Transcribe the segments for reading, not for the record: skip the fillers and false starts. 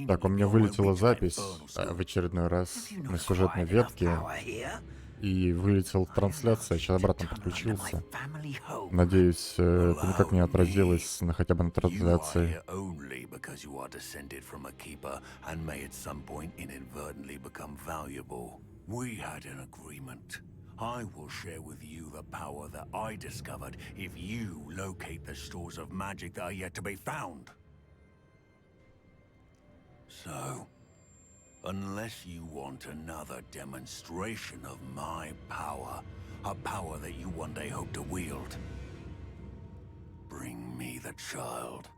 Так, у меня вылетела запись в очередной раз на сюжетной ветке. И вылетела трансляция, сейчас обратно подключился. Надеюсь, это никак не отразилось хотя бы на трансляции. I will share with you the power that I discovered if you locate the stores of magic that are yet to be found. So, unless you want another demonstration of my power, a power that you one day hope to wield, bring me the child.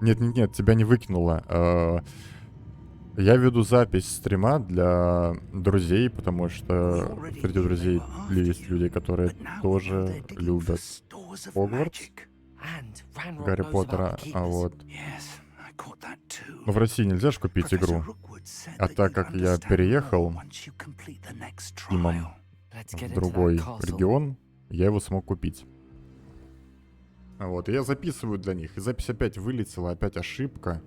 Нет, тебя не выкинуло. Я веду запись стрима для друзей, потому что среди друзей есть люди, которые тоже любят Хогвартс, Гарри Поттера, а вот... Но в России нельзя же купить игру. А так как я переехал имом в другой регион, я его смог купить. Вот, и я записываю для них. И запись опять вылетела, опять ошибка.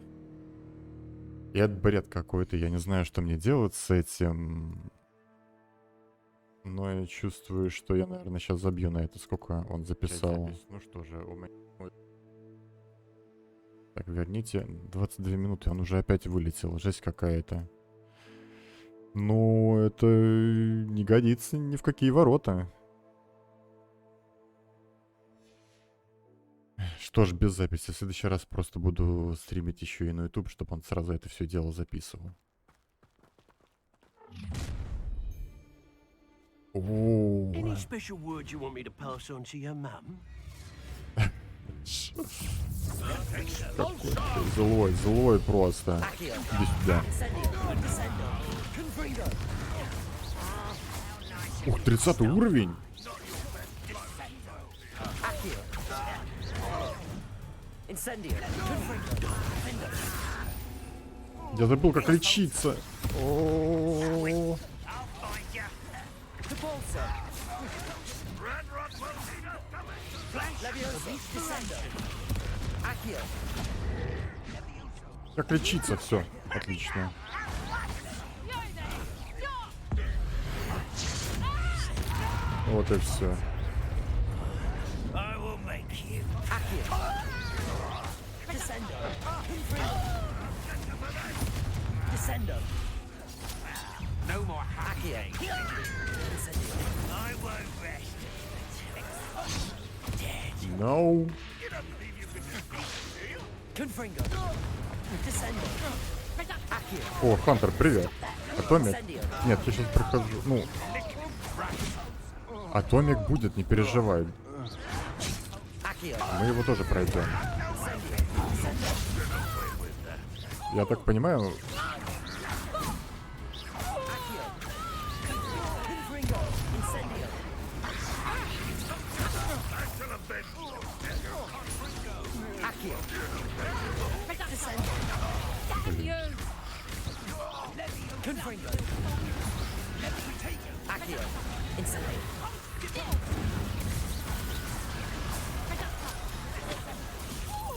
И это бред какой-то, я не знаю, что мне делать с этим. Но я чувствую, что я, наверное, сейчас забью на это, сколько он записал. Ну что же, у меня... Так, верните, 22 минуты, он уже опять вылетел, жесть какая-то. Ну, это не годится ни в какие ворота. Что ж, без записи. В следующий раз просто буду стримить еще и на YouTube, чтобы он сразу это все дело записывал. Какой злой просто. Иди сюда. Ух, 30 уровень. Я забыл, как лечиться. О-о-о. Как лечиться, все, отлично. Вот и все. No. О, Хантер, привет. Атомик? Нет, я сейчас прихожу. Ну, Атомик будет, не переживай. Мы его тоже пройдем. Я так понимаю...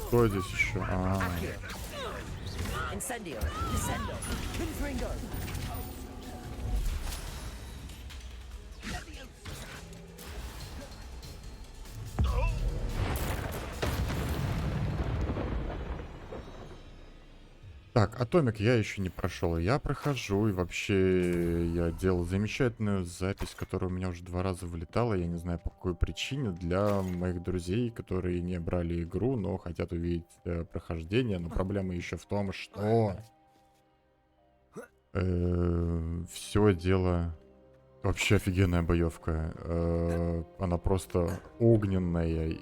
Что здесь еще? Так, Атомик я еще не прошел. Я прохожу, и вообще я делал замечательную запись, которая у меня уже 2 раза вылетала. Я не знаю, по какой причине. Для моих друзей, которые не брали игру, но хотят увидеть прохождение. Но проблема еще в том, что... все дело... Вообще офигенная боевка. Она просто огненная.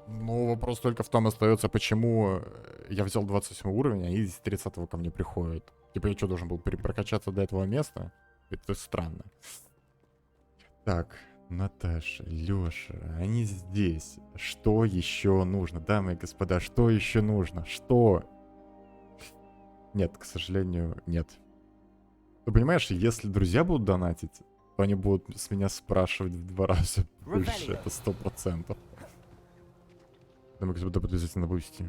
Ну, вопрос только в том остается, почему я взял 27 уровень, а они из 30-го ко мне приходят. Типа я что, должен был прокачаться до этого места? Это странно. Так, Наташа, Лёша, они здесь. Что еще нужно? Дамы и господа, что еще нужно? Что? Нет, к сожалению, нет. Ты понимаешь, если друзья будут донатить, то они будут с меня спрашивать в 2 раза больше, это 100%. Думаю, как будто подвязательно бусти.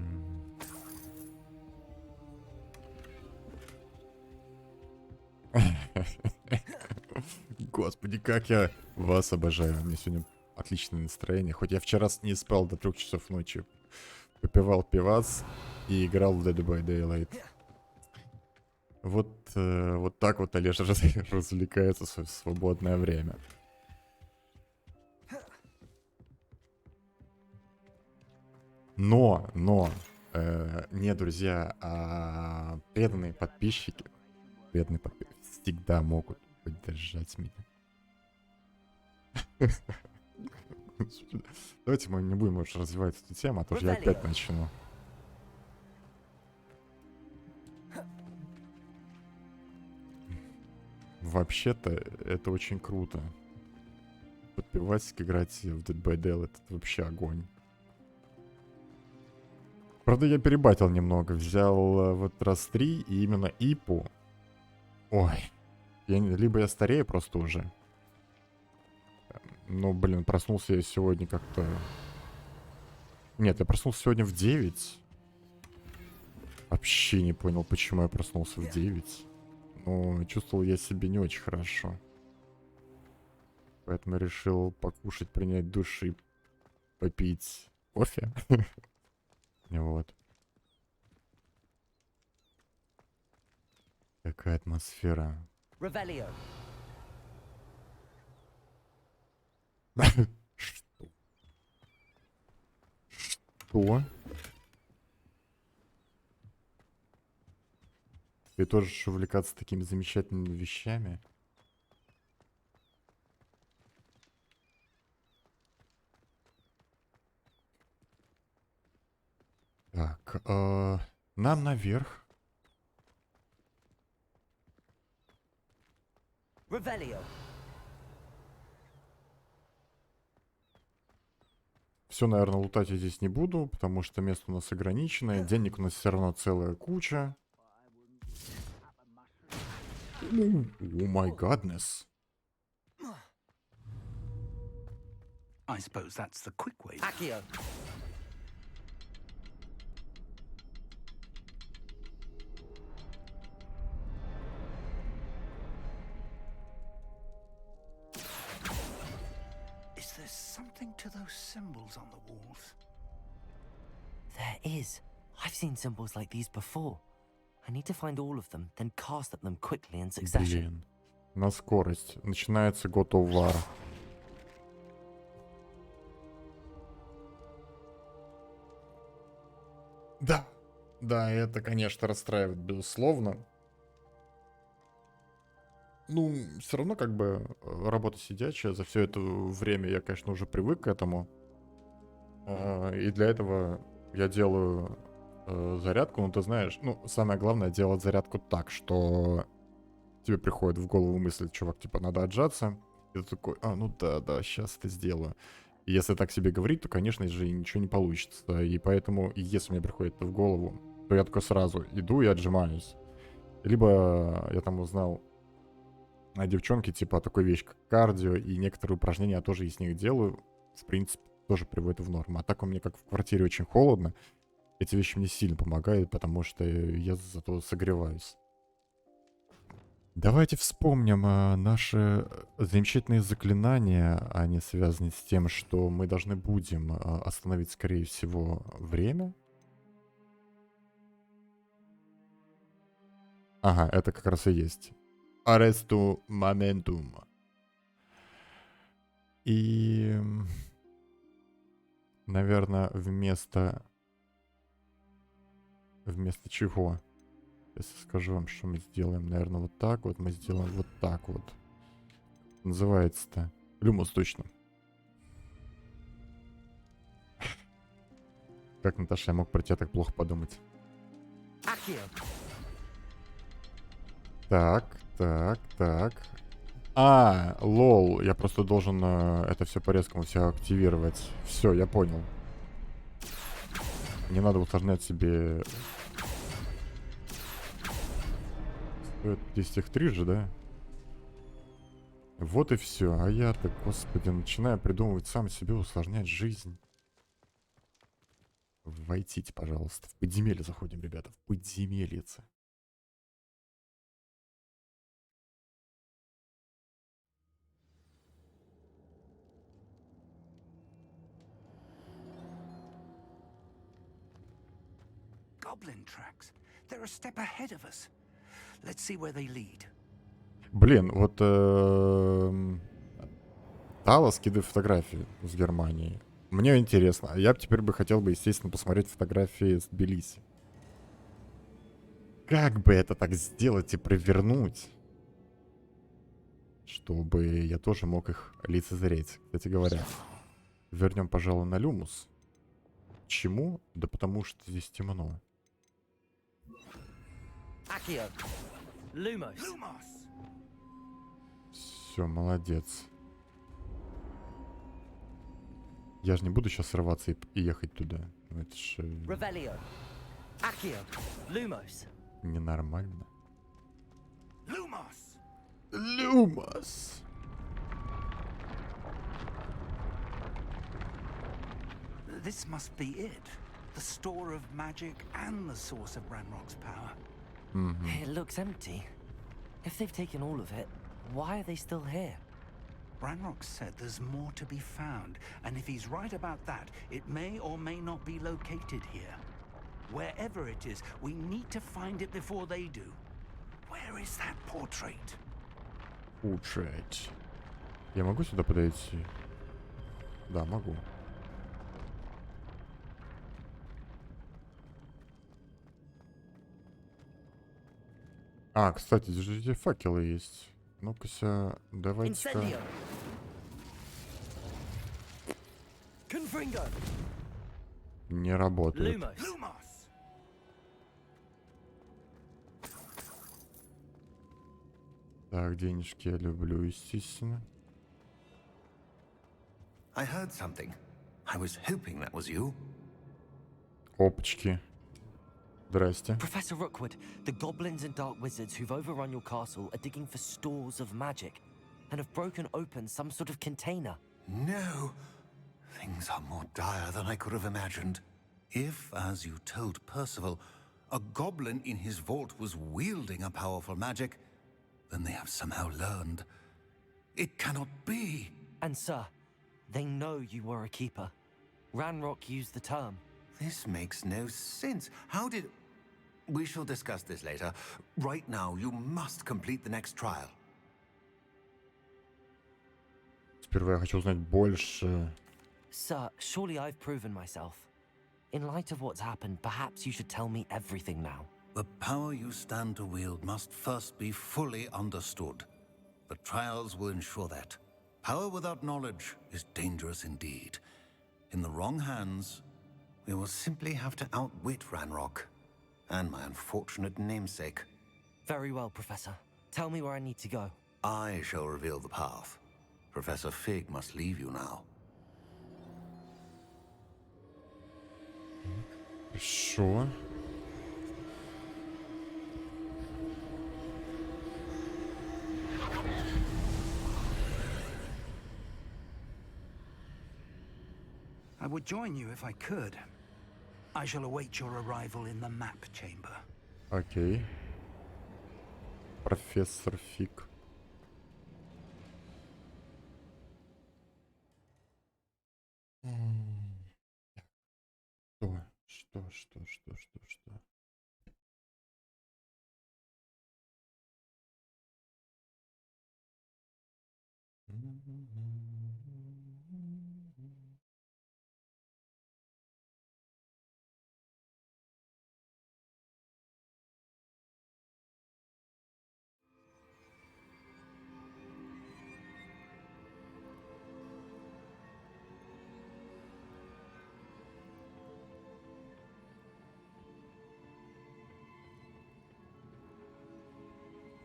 Господи, как я вас обожаю. У меня сегодня отличное настроение. Хоть я вчера не спал до 3 часов ночи. Попивал пивас и играл в Dead by Daylight. Вот так вот Олежа развлекается в свое свободное время. Но, не друзья, а преданные подписчики всегда могут поддержать меня. Давайте мы не будем больше развивать эту тему, а то же я опять начну. Вообще-то это очень круто. Подпивать, играть в Dead by Daylight, это вообще огонь. Правда, я перебатил немного. Взял вот раз 3 и именно ипу. Ой. Либо я старею просто уже. Ну, блин, проснулся я сегодня как-то... Нет, я проснулся сегодня в 9. Вообще не понял, почему я проснулся в 9. Но чувствовал я себя не очень хорошо. Поэтому решил покушать, принять душ и попить кофе. Вот. Какая атмосфера. Что? Что? Ты тоже будешь увлекаться такими замечательными вещами? Так, нам наверх. Все, наверное, лутать я здесь не буду, потому что место у нас ограниченное. Денег у нас все равно целая куча. О май гаднес. I suppose that's the quick way. Is there something to those symbols on the walls? There is. I've seen symbols like these before. I need to find all of them, then cast at them quickly in succession. Блин. На скорость. Начинается God of War. Да. Да, это, конечно, расстраивает, безусловно. Ну, все равно, как бы, работа сидячая. За все это время я, конечно, уже привык к этому. И для этого я делаю зарядку. Ну, ты знаешь, ну, самое главное, делать зарядку так, что тебе приходит в голову мысль, чувак, типа, надо отжаться. И ты такой, ну да, сейчас это сделаю. И если так себе говорить, то, конечно же, ничего не получится. И поэтому, если мне приходит это в голову, то я такой сразу иду и отжимаюсь. Либо я там узнал о девчонке, типа, такой вещь, как кардио, и некоторые упражнения я тоже из них делаю. В принципе, тоже приводит в норму. А так у меня, как в квартире, очень холодно. Эти вещи мне сильно помогают, потому что я зато согреваюсь. Давайте вспомним наши замечательные заклинания. Они связаны с тем, что мы должны будем остановить, скорее всего, время. Ага, это как раз и есть. Arrestu momentum. И, наверное, вместо чего? Если скажу вам, что мы сделаем, наверное, вот так вот. Мы сделаем вот так вот. Называется-то Люмус, точно. Как, Наташа, я мог про тебя так плохо подумать? Так. Лол, я просто должен это все по-резкому все активировать. Все, я понял. Не надо усложнять себе... Стоит 10 их 3 же, да? Вот и все. А я-то, господи, начинаю придумывать сам себе, усложнять жизнь. Войдите, пожалуйста. В подземелье заходим, ребята. В подземельице. Goblin tracks. They're a step ahead of us. Let's see where they lead. Блин, вот Тала скидывает фотографии с Германии. Мне интересно. А я теперь бы хотел бы, естественно, посмотреть фотографии с Тбилиси. Как бы это так сделать и провернуть, чтобы я тоже мог их лицезреть? Кстати говоря, вернем, пожалуй, на Люмус. Почему? Да потому что здесь темно. Accio. Lumos. Lumos! Все, молодец. Я же не буду сейчас срываться и ехать туда. Ну, это же Revelio. Accio. Lumos. ненормально. Lumos! Люмас! This must be it. The store of magic and the source of Ranrock's power. It looks empty. If they've taken all of it, why are they still here? Ranrock said there's more to be found, and if he's right about that, it may or may not be located here. Wherever it is, we need to find it before they do. Where is that portrait? Улучшать. Я могу сюда подойти? Да, могу. А, кстати, здесь факелы есть. Ну-ка, давайте-ка. Incendio. Confringo. Не работает. Lumos. Lumos! Так, денежки я люблю, естественно. I heard something. I was hoping that was you. Опачки. Здрасте. Professor Rookwood, the goblins and dark wizards who've overrun your castle are digging for stores of magic and have broken open some sort of container. No. Things are more dire than I could have imagined. If, as you told Percival, a goblin in his vault was wielding a powerful magic, then they have somehow learned. It cannot be. And sir, they know you were a keeper. Ranrock used the term. This makes no sense. How did... We shall discuss this later. Right now, you must complete the next trial. Сперва я хочу узнать больше. Sir, surely I've proven myself. In light of what's happened, perhaps you should tell me everything now. The power you stand to wield must first be fully understood. The trials will ensure that. Power without knowledge is dangerous indeed. In the wrong hands, we will simply have to outwit Ranrock and my unfortunate namesake. Very well, Professor. Tell me where I need to go. I shall reveal the path. Professor Fig must leave you now. Хорошо. I would join you if I could. I shall await your arrival in the map chamber. Окей. Профессор Фиг. Что?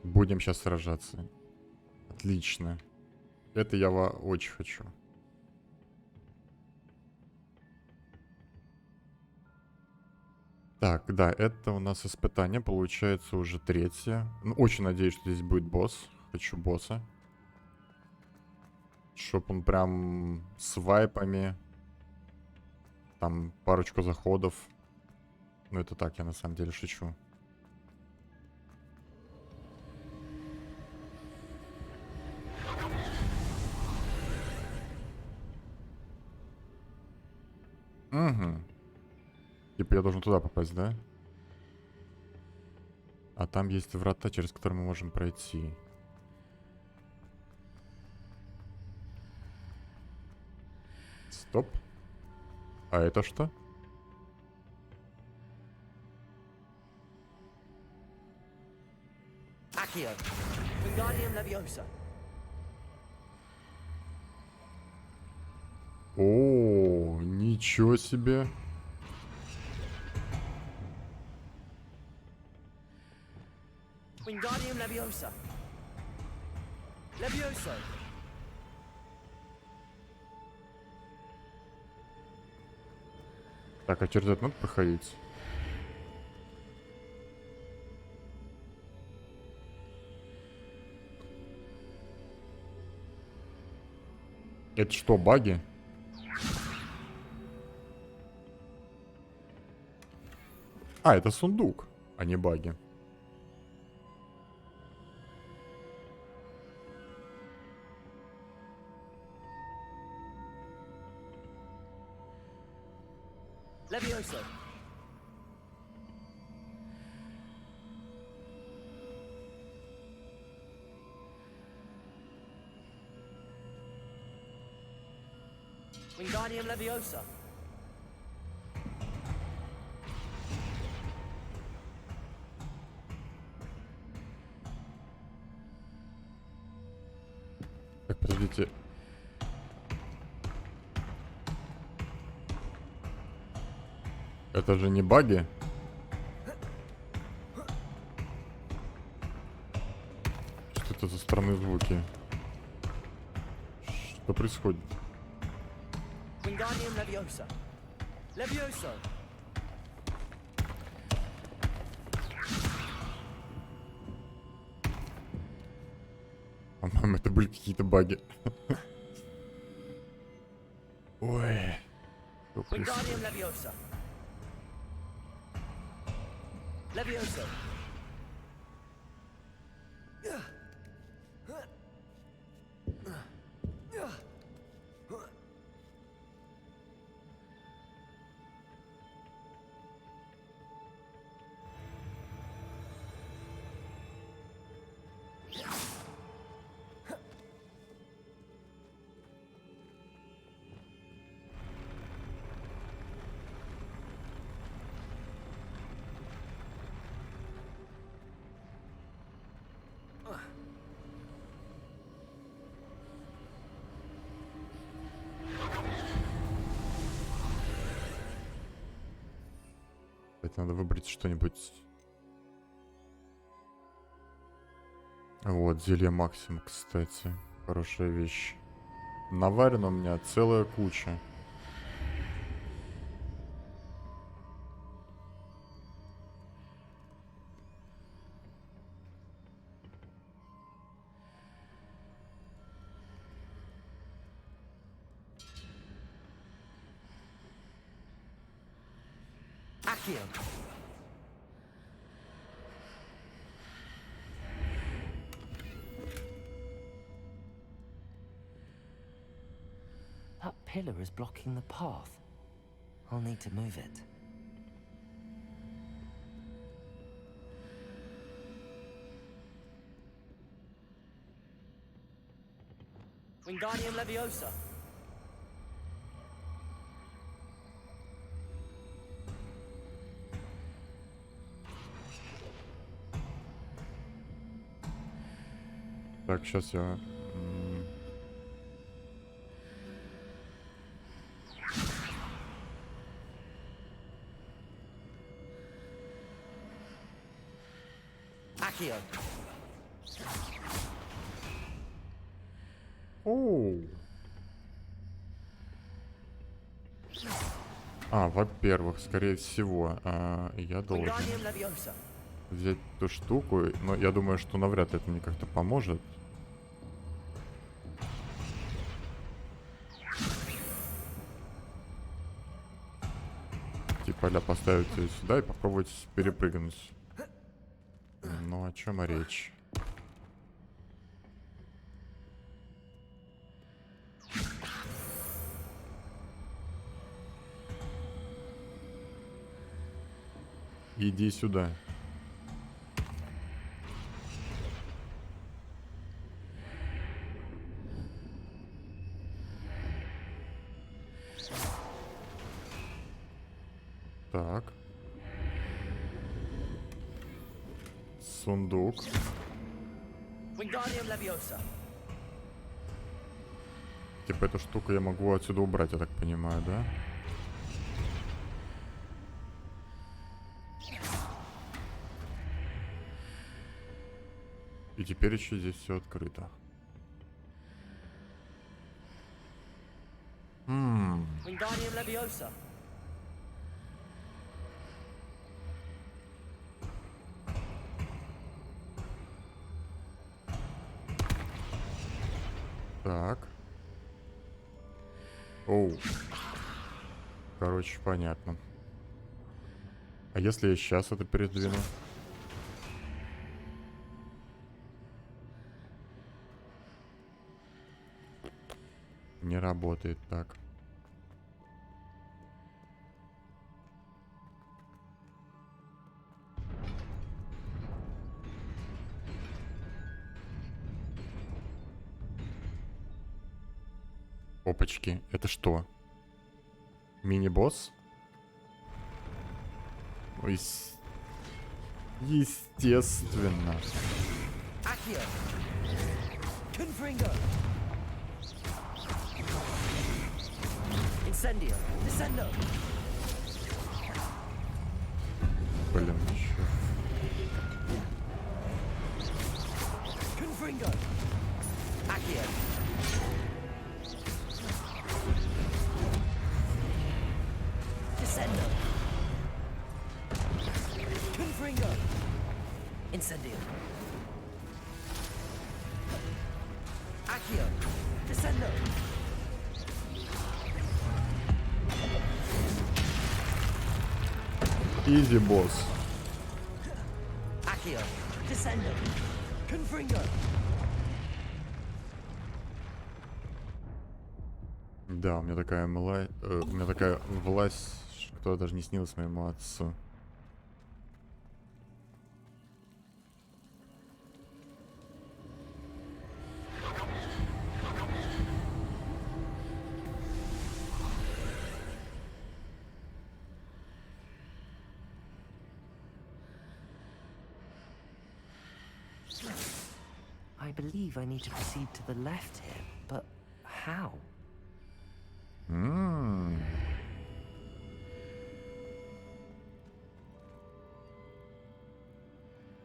Будем сейчас сражаться. Отлично. Это я очень хочу. Так, да, это у нас испытание, получается, уже третье. Ну, очень надеюсь, что здесь будет босс. Хочу босса. Чтоб он прям с вайпами. Там парочку заходов. Ну это так, я на самом деле шучу. Угу. Типа я должен туда попасть, да? А там есть врата, через которые мы можем пройти. Стоп. А это что? Accio. Wingardium Leviosa. О, ничего себе. Wingardium Leviosa. Levioso. Так, а через это надо проходить? Это что, баги? А, это сундук, а не баги. Levioso. Wingardium Leviosa. Так, подождите. Это же не баги? Что это за странные звуки? Что происходит? Wingardium Leviosa. Levioso. По-моему, это были какие-то баги. Ой. Что происходит? Wingardium Leviosa. Levioso. Это надо выбрать что-нибудь. Вот, зелье максимум, кстати. Хорошая вещь. Наварено у меня целая куча. Accio. That pillar is blocking the path. I'll need to move it. Wingardium Leviosa. Так, сейчас я... Accio. Оу. Во-первых, скорее всего, я должен Wingardium Leviosa. взять эту штуку, но я думаю, что навряд ли это мне как-то поможет. тактические поля поставить сюда и попробовать перепрыгнуть. Ну, о чем речь? Иди сюда. Так. Сундук. Типа эту штуку я могу отсюда убрать, я так понимаю, да? И теперь еще здесь все открыто. Так. Оу. Короче, понятно. А если я сейчас это передвину? Не работает так. Опачки, это что? Мини-босс? Естественно. Блин, еще. Incendio. Accio. Descendo. Изи босс. Accio. Descendo. Confringo. Да, у меня такая у меня такая власть, что даже не снилась моему отцу. I believe I need to proceed to the left here, but how?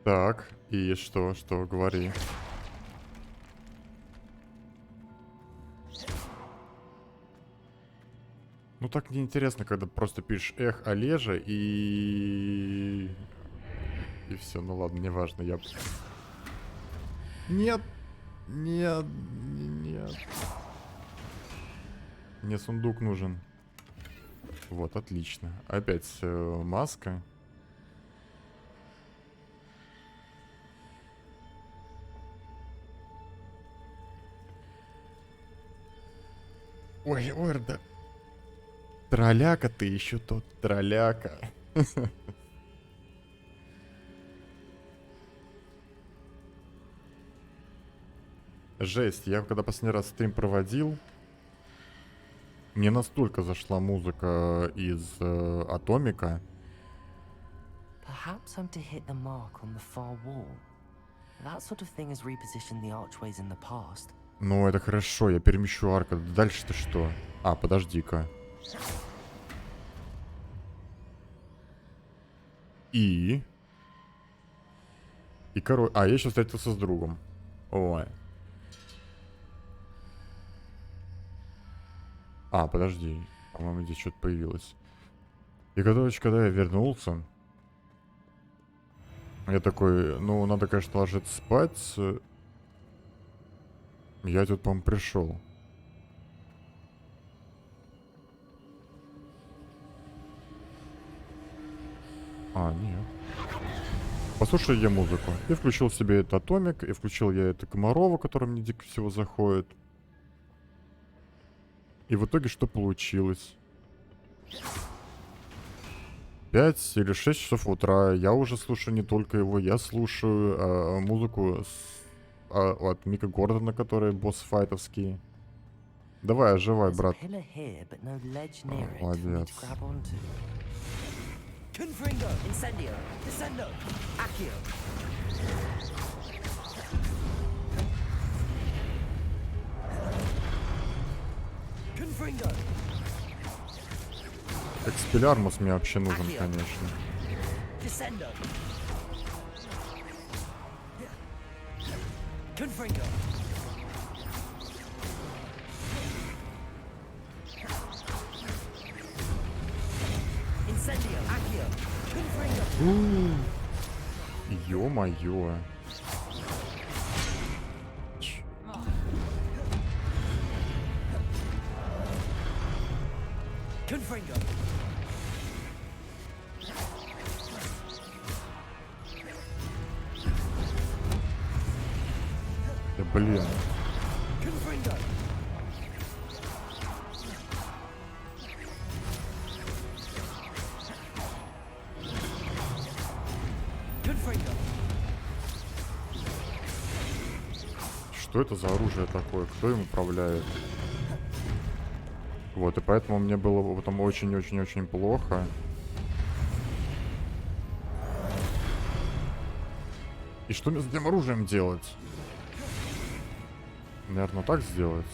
Так, и что, говори. Ну так неинтересно, когда просто пишешь эх, Олежа и все, ну ладно, неважно, я... Нет, нет, нет. Мне сундук нужен. Вот, отлично. Опять маска. Ой, да. Тролляка ты еще тот, тролляка. Жесть, я когда последний раз стрим проводил, мне настолько зашла музыка из Атомика. Perhaps I'm to hit the mark on the far wall. That sort of thing has repositioned the archways in the past. Ну, это хорошо, я перемещу арку. Дальше-то что? А, подожди-ка. И, короче... А, я еще встретился с другом. Ой. А, подожди. По-моему, здесь что-то появилось. И, короче, когда я вернулся... Я такой, ну, надо, конечно, ложиться спать. Я тут, по-моему, пришел. А, нет. Послушаю я музыку. И включил себе этот Атомик, и включил я это Комарова, который мне дико всего заходит. И в итоге что получилось? 5 или 6 часов утра. Я уже слушаю не только его, я слушаю музыку от Мика Гордона, который босс-файтовский. Давай, оживай, There's a брат. pillar here, but no ledge near it for me Молодец. to grab onto. Confringo, incendio, descendo, accio. Confringo. Экспелярмус мне вообще нужен, конечно. Descendo. Confringo. Incendio, accio. Confringo. Ё-моё. Confringo. Да блин. Confringo. Confringo. Что это за оружие такое? Кто им управляет? Вот, и поэтому мне было потом очень-очень-очень плохо. И что мне с этим оружием делать? Наверное, так сделать.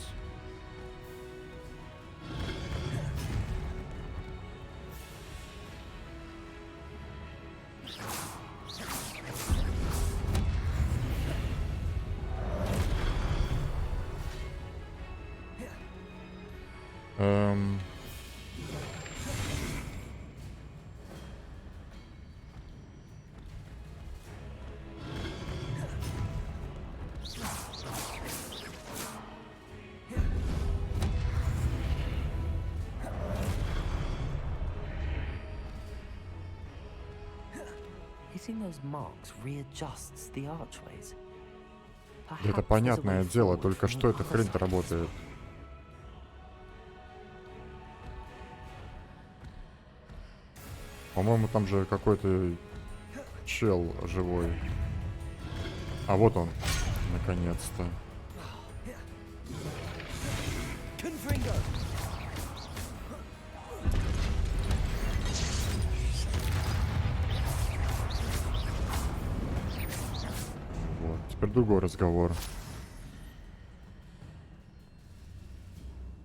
Hitting those marks readjusts the archways. Это Perhaps there's a понятное way дело, forward только from что the эта other хрень-то side. работает? По-моему, там же какой-то чел живой. А вот он, наконец-то. Confringo. Вот, теперь другой разговор.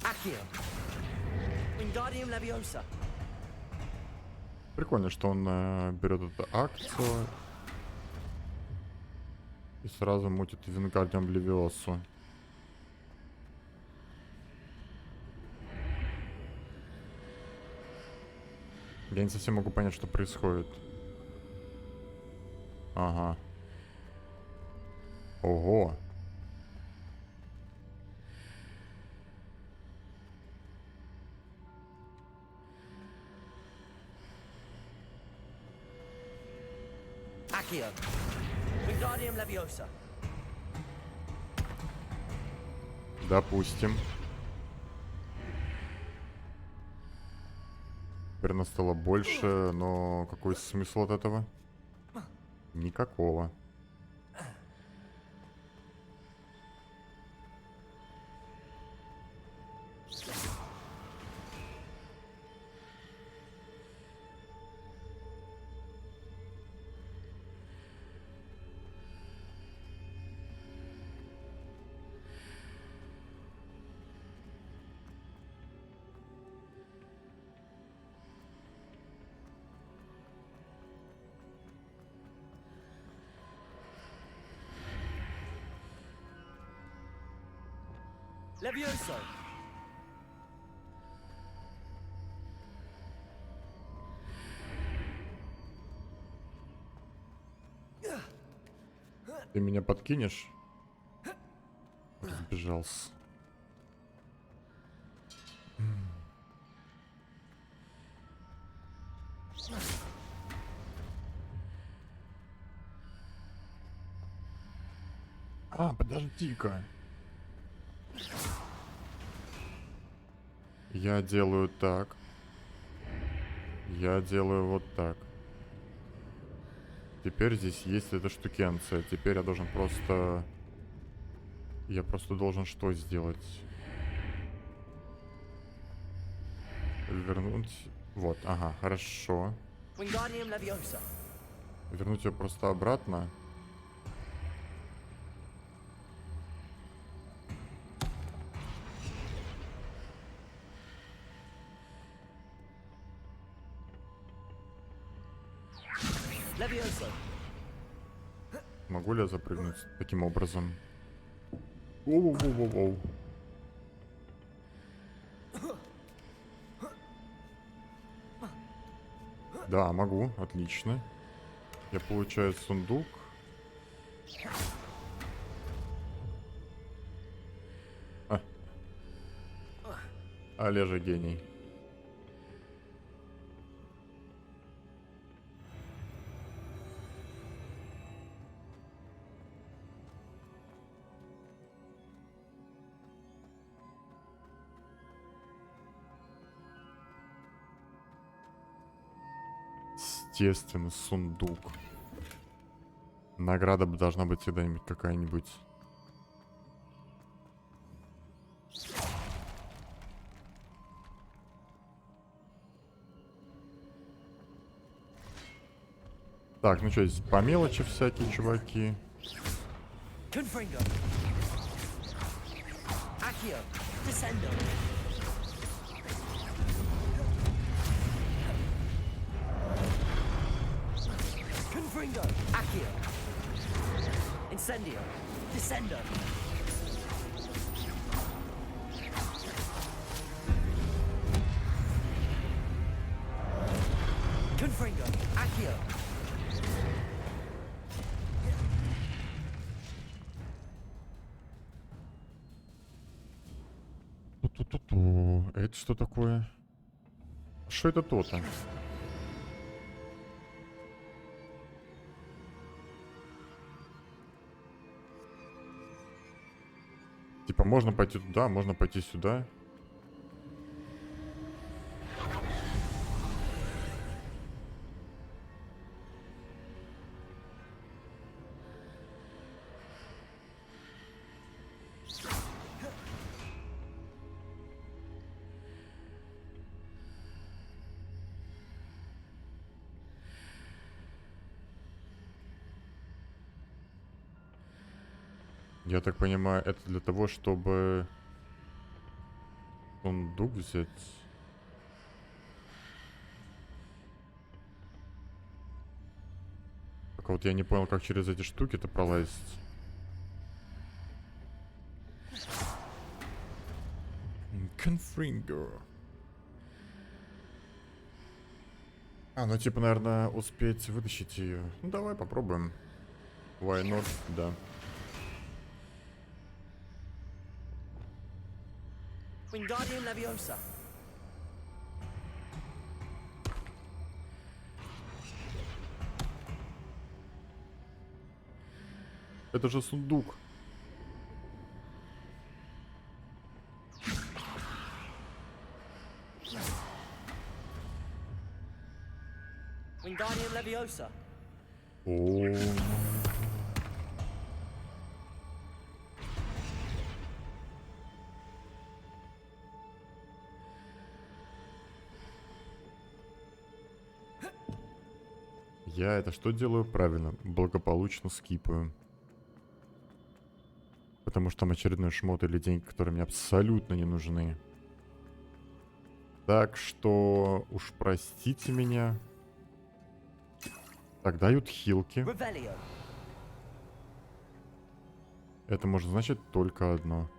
Accio. Wingardium Leviosa. Прикольно, что он берет эту акцию и сразу мутит Вингардиум Левиосу. Я не совсем могу понять, что происходит. Ага. Ого. Accio. Wingardium Leviosa. Допустим. Теперь нас стало больше, но какой смысл от этого? Никакого. Levioso. Ты меня подкинешь? Разбежался. А, подожди-ка. Я делаю так. Я делаю вот так. Теперь здесь есть эта штукенция. Теперь я должен просто... Я просто должен что сделать? Вернуть... Вот, ага, хорошо. Wingardium Leviosa. Вернуть ее просто обратно. Leviosa. Могу ли я запрыгнуть таким образом? Воу-воу-воу-воу. Да, могу. Отлично. Я получаю сундук. А. Олежа гений. Естественно, сундук. Награда должна быть всегда какая-нибудь. Так, ну что, здесь по мелочи всякие чуваки. Confringo. Accio. Descendo. Confringo. Accio. Incendio. Descendo. Confringo. Accio. Ту-ту-ту-ту. Это что такое? Что это то-то? Типа можно пойти туда, можно пойти сюда. Я так понимаю, это для того, чтобы сундук взять. Только вот я не понял, как через эти штуки-то пролазить. Confringo. А, ну типа, наверное, успеть вытащить ее. Ну давай попробуем. Why not? Да. Wingardium Leviosa. Это же сундук. Wingardium Leviosa. О. Я это что делаю? Правильно, благополучно скипаю. Потому что там очередной шмот или деньги, которые мне абсолютно не нужны. Так что уж простите меня. Так, дают хилки. Revelio. Это может значить только одно.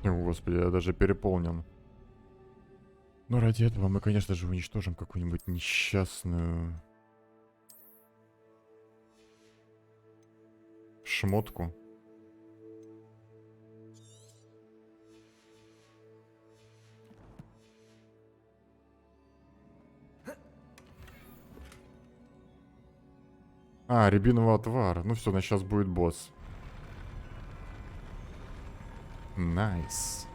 О, господи, я даже переполнен. Но ради этого мы, конечно же, уничтожим какую-нибудь несчастную шмотку. А, рябиновый отвар. Ну все, на сейчас будет босс. Найс.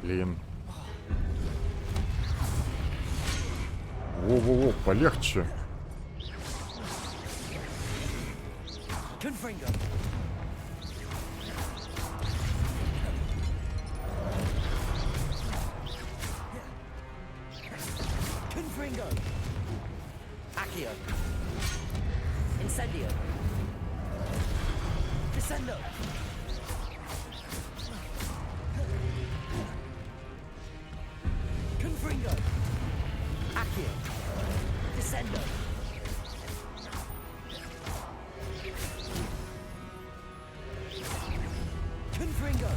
Блин. Во-во-во, полегче. Incendio. Descendo. Confringo. Accio. Descendo. Confringo.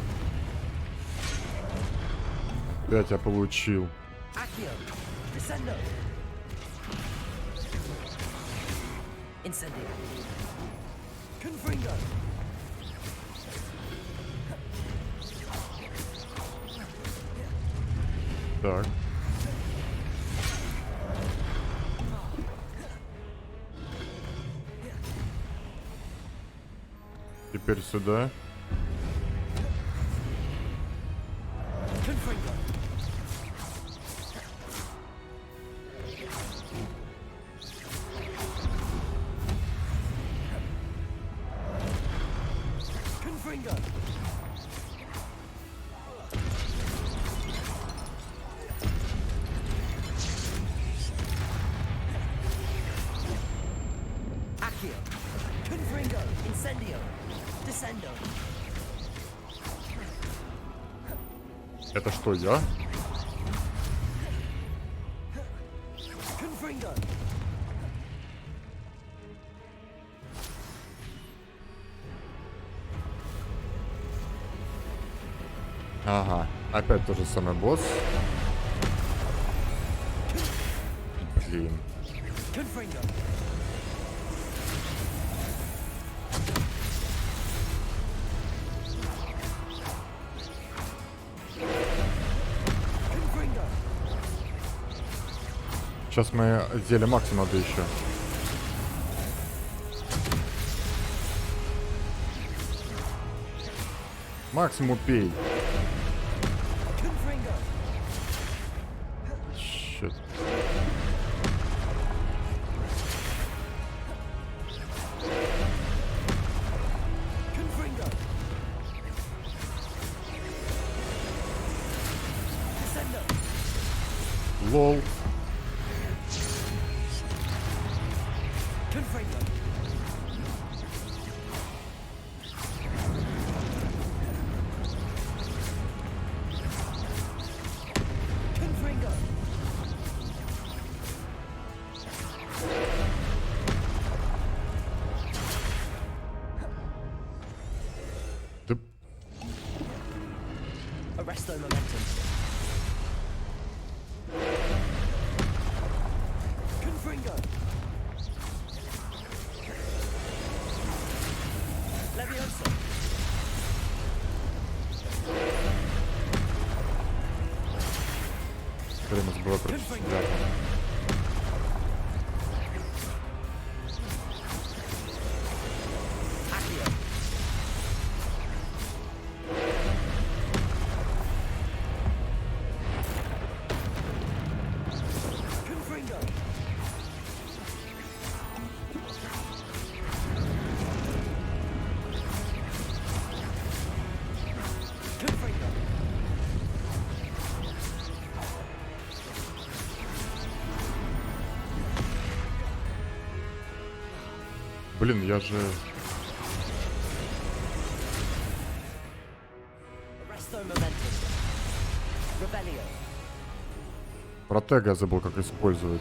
Опять я получил. Accio. Descendo. Incendio. Confringo. Так. Теперь сюда. Confringo. Confringo. Accio. Confringo. Incendio. Descendo. Это что, я? Confringo. Ага. Опять тот же самый босс. Блин. Confringo. Confringo. Сейчас мы зелье максимум надо еще. Максимум пей. Confringo. Щет. Confringo. Descendo. Лол. Confringo. Confringo. Да Arresto momentum. Confringo. Levioso. время забыла про себя. Accio. Confringo. Confringo. Блин, я же... Arresto momentum. Rebellio. Протега забыл, как использовать.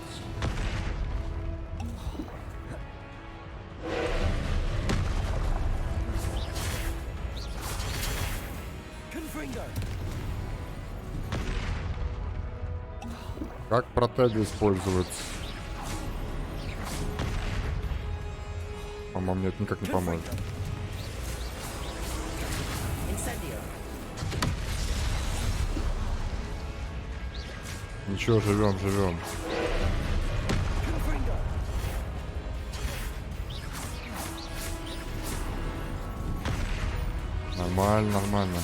Confringo. Как протега использовать? По-моему, мне это никак не поможет. Ничего, живем, живем. Нормально, нормально.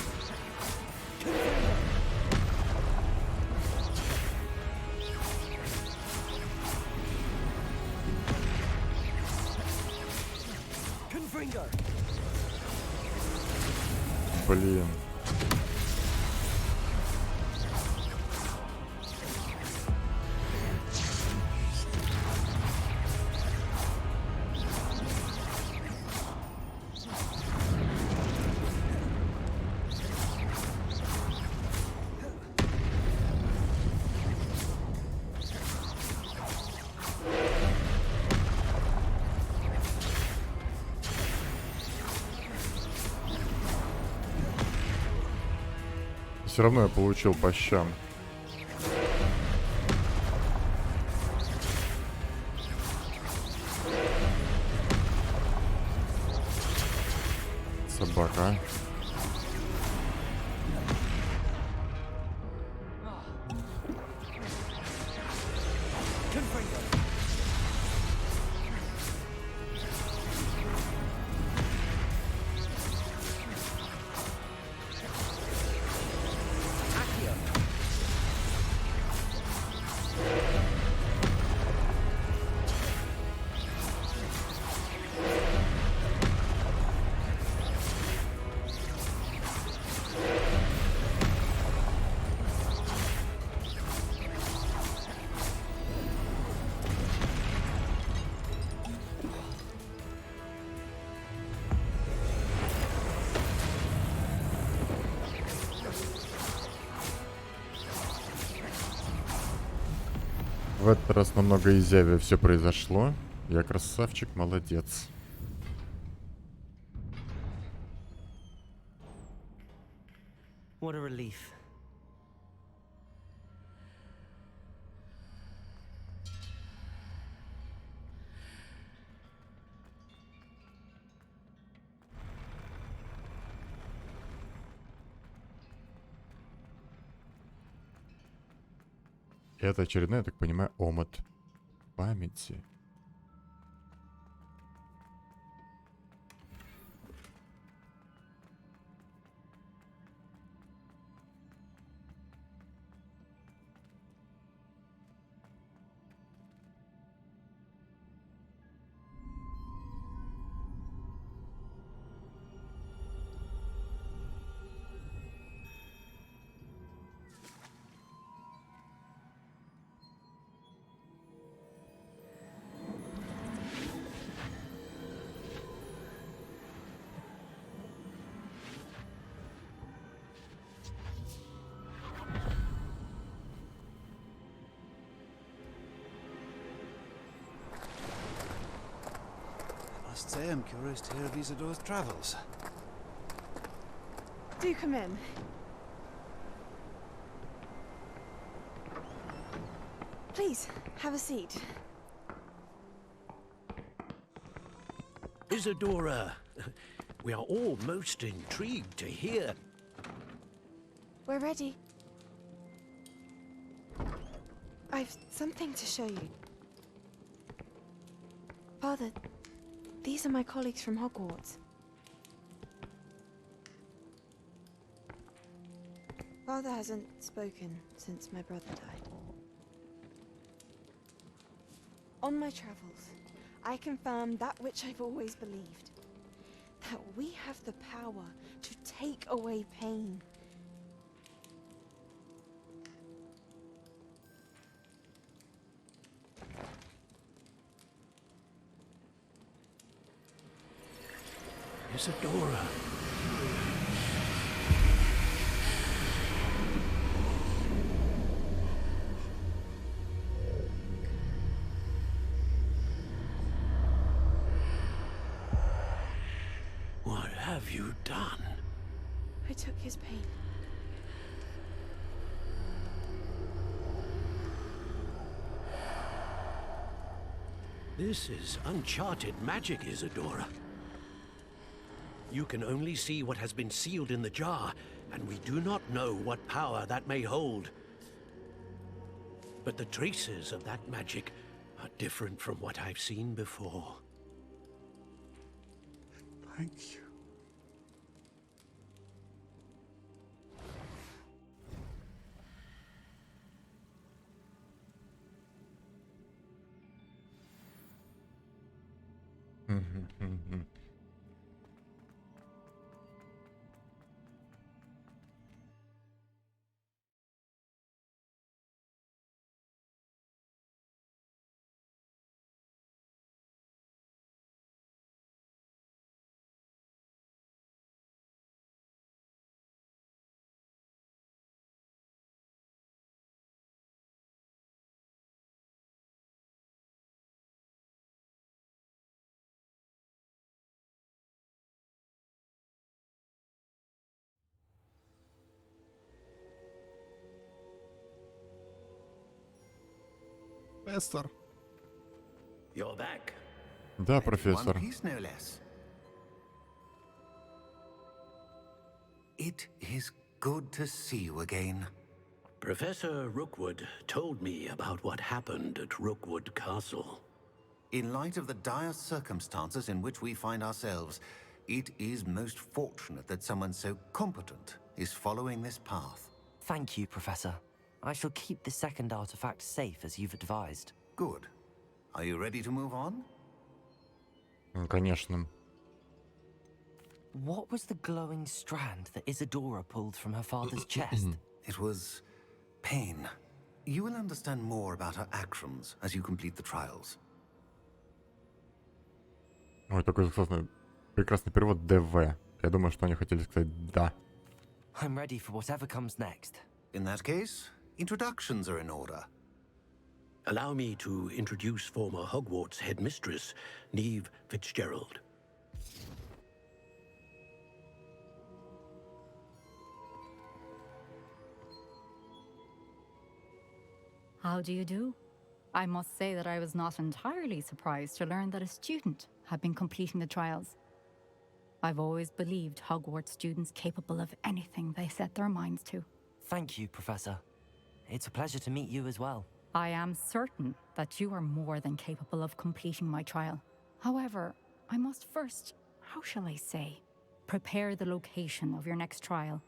Блин. Все равно я получил по щам. Собака. В этот раз намного изявее все произошло. Я красавчик, молодец. What a relief. Это очередной, я так понимаю, омут памяти. Must say I'm curious to hear of Isadore's travels. Do come in. Please, have a seat. Isadora, we are all most intrigued to hear. We're ready. I've something to show you. Father, these are my colleagues from Hogwarts. Father hasn't spoken since my brother died. On my travels, I confirmed that which I've always believed. That we have the power to take away pain. Isadora. What have you done? I took his pain. This is uncharted magic, Isadora. You can only see what has been sealed in the jar, and we do not know what power that may hold. But the traces of that magic are different from what I've seen before. Thank you. Профессор. You're back. Да, And in one профессор. piece, no less. It is good to see you again. Professor Rookwood told me about what happened at Rookwood Castle. In light of the dire circumstances in which we find ourselves, it is most fortunate that someone so competent is following this path. Thank you, Professor. I shall keep the second artifact safe as you've advised. Good. Are you ready to move on? Конечно. What was the glowing strand that Isadora pulled from her father's chest? It was pain. You will understand more about her actions as you complete the trials. Ой, такой прекрасный перевод ДВ. Я думаю, что они хотели сказать «да». I'm ready for whatever comes next. In that case, introductions are in order. Allow me to introduce former Hogwarts headmistress, Neve Fitzgerald. How do you do? I must say that I was not entirely surprised to learn that a student had been completing the trials. I've always believed Hogwarts students capable of anything they set their minds to. Thank you, Professor. It's a pleasure to meet you as well. I am certain that you are more than capable of completing my trial. However, I must first, how shall I say, prepare the location of your next trial.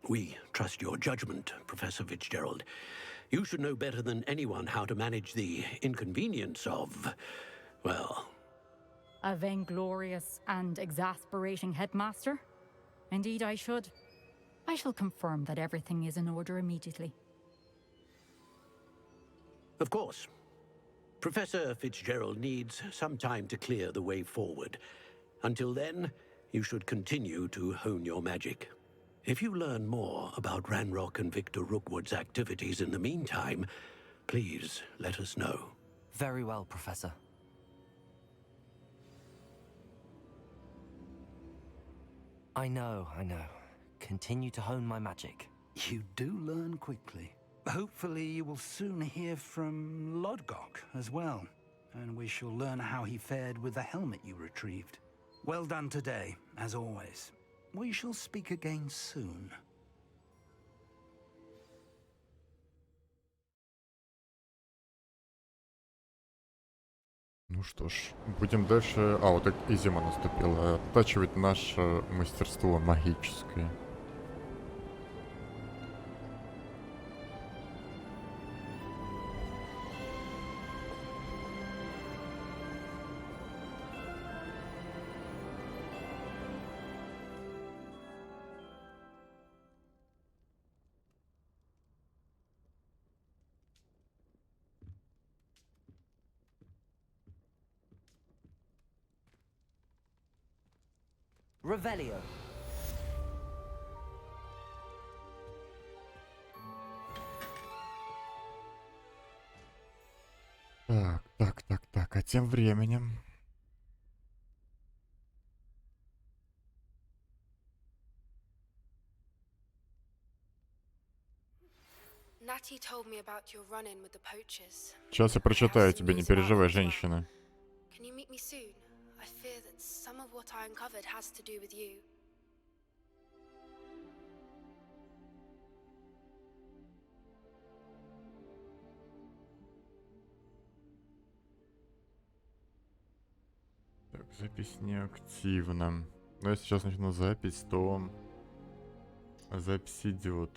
We trust your judgment, Professor Fitzgerald. You should know better than anyone how to manage the inconvenience of, well... A vainglorious and exasperating headmaster? Indeed, I should. I shall confirm that everything is in order immediately. Of course. Professor Fitzgerald needs some time to clear the way forward. Until then, you should continue to hone your magic. If you learn more about Ranrock and Victor Rookwood's activities in the meantime, please let us know. Very well, Professor. I know. Continue to hone my magic. You do learn quickly. Hopefully you will soon hear from Lodgok as well, and we shall learn how he fared with the helmet you retrieved. Well done today, as always. We shall speak again soon. Ну что ж, будем дальше... А, вот и зима наступила. Оттачивать наше мастерство магическое. Revelio. Так. А тем временем... Natty told me about your run-in with the poachers. Сейчас я прочитаю тебе, не переживай, женщина. Can you meet me soon? I fear that some of what I uncovered has to do with you. Так, запись неактивна. Но я сейчас начну запись, то запись идет.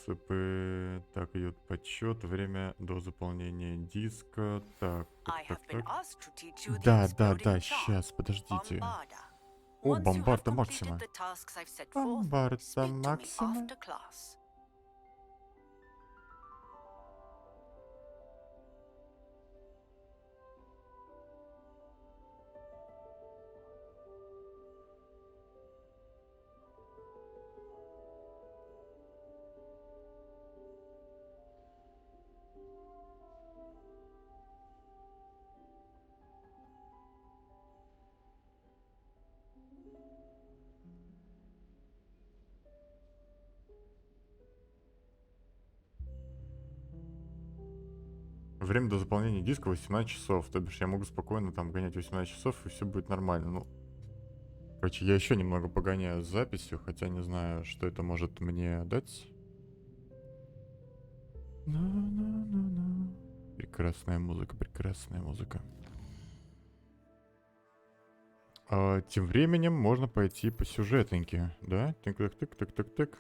ЦП, так, идет подсчет, время до заполнения диска. Так, так. Да, сейчас, подождите. О, бомбарда Максима. Бомбарда Максима. Время до заполнения диска 18 часов. То бишь я могу спокойно там гонять 18 часов, и все будет нормально. Ну, короче, я еще немного погоняю с записью, хотя не знаю, что это может мне дать. Прекрасная музыка, прекрасная музыка. Тем временем можно пойти по сюжетненьке, да? Тык-тык-тык-тык-тык-тык.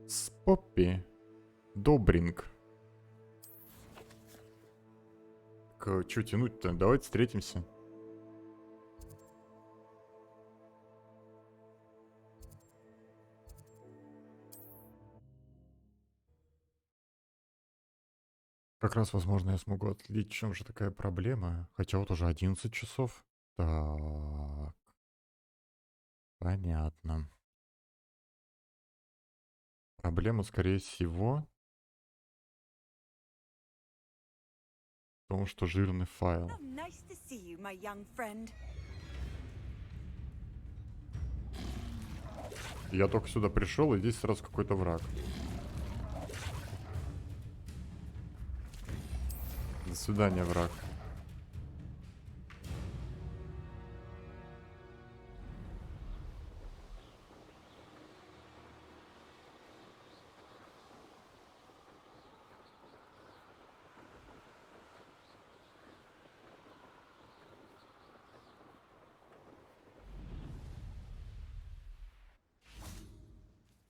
С Поппи. Добринг. Чё тянуть-то? Давайте встретимся. Как раз, возможно, я смогу отлить, в чем же такая проблема. Хотя вот уже 11 часов. Так. Понятно. Проблема, скорее всего, в том, что жирный файл. Я только сюда пришел, и здесь сразу какой-то враг. До свидания, враг.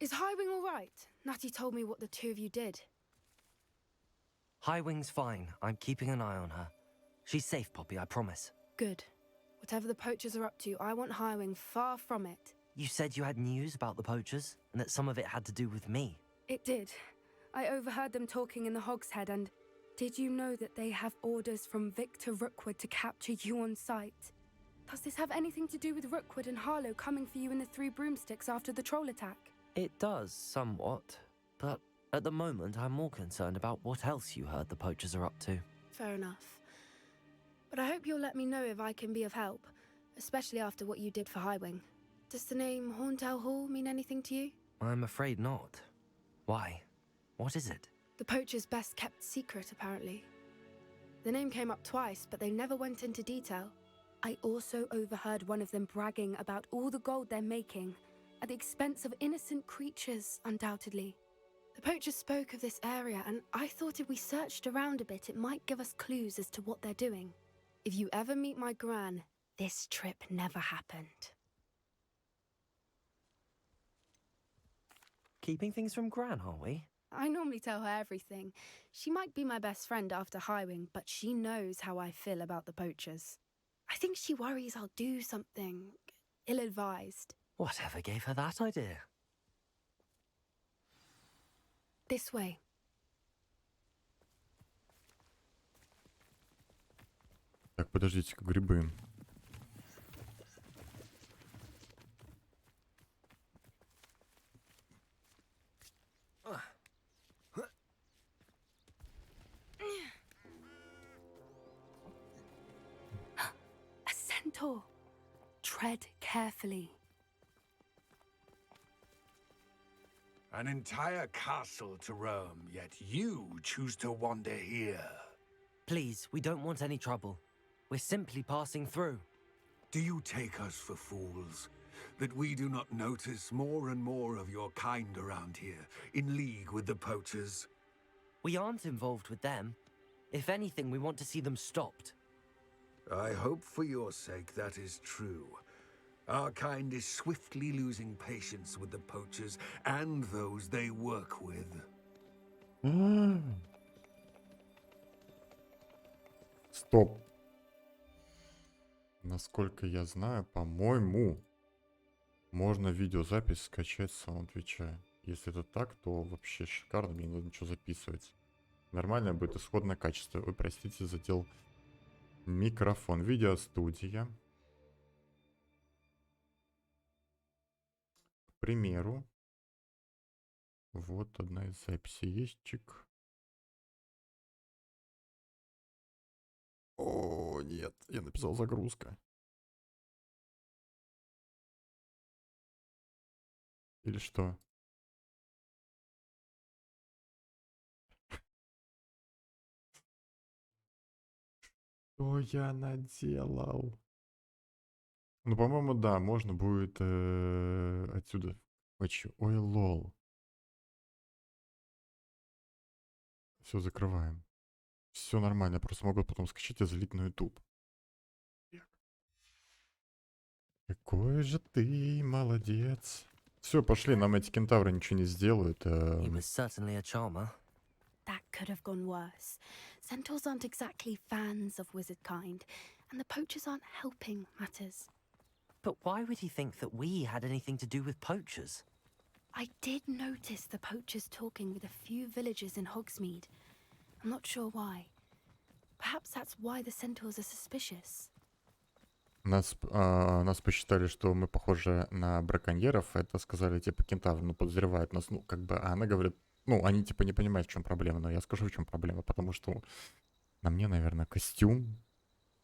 Is Highwing all right? Natty told me what the two of you did. Highwing's fine. I'm keeping an eye on her. She's safe, Poppy, I promise. Good. Whatever the poachers are up to, I want Highwing far from it. You said you had news about the poachers, and that some of it had to do with me. It did. I overheard them talking in the Hogshead, and did you know that they have orders from Victor Rookwood to capture you on sight? Does this have anything to do with Rookwood and Harlow coming for you in the Three Broomsticks after the troll attack? It does, somewhat. But at the moment, I'm more concerned about what else you heard the poachers are up to. Fair enough. But I hope you'll let me know if I can be of help, especially after what you did for Highwing. Does the name Horntail Hall mean anything to you? I'm afraid not. Why? What is it? The poachers' best kept secret, apparently. The name came up twice, but they never went into detail. I also overheard one of them bragging about all the gold they're making, at the expense of innocent creatures, undoubtedly. The poachers spoke of this area, and I thought if we searched around a bit, it might give us clues as to what they're doing. If you ever meet my gran, this trip never happened. Keeping things from Gran, are we? I normally tell her everything. She might be my best friend after Highwing, but she knows how I feel about the poachers. I think she worries I'll do something ill-advised. Whatever gave her that idea? This way. Так, подождите-ка, грибы. A centaur. Tread carefully. An entire castle to roam, yet you choose to wander here. Please, we don't want any trouble. We're simply passing through. Do you take us for fools? That we do not notice more and more of your kind around here, in league with the poachers? We aren't involved with them. If anything, we want to see them stopped. I hope for your sake that is true. Our kind is swiftly losing patience with the poachers and those they work with. Стоп. Насколько я знаю, по-моему, можно видеозапись скачать с самого Твича. Если это так, то вообще шикарно, мне не надо ничего записывать. Нормальное будет исходное качество. Ой, простите, задел микрофон. Видеостудия. К примеру, вот одна из записей есть. Чик. О, нет, я написал загрузка. Или что? Что я наделал? Ну, по-моему, да, можно будет отсюда. Ой, лол. Все, закрываем. Все нормально, просто могу потом скачать и залить на YouTube. Какой же ты молодец. Все, пошли, нам эти кентавры ничего не сделают. He was certainly a charmer. That could have gone worse. Centaurs aren't exactly fans of wizard kind, and the poachers aren't helping matters. But why would he think that we had anything to do with poachers? I did notice the poachers talking with a few villagers in Hogsmeade. I'm not sure why. Perhaps that's why the centaurs are suspicious. Нас посчитали, что мы похожи на браконьеров. Это сказали типа кентавры, ну, подозревают нас. Ну, как бы, а она говорит, ну, они типа не понимают, в чем проблема. Но я скажу, в чем проблема. Потому что на мне, наверное, костюм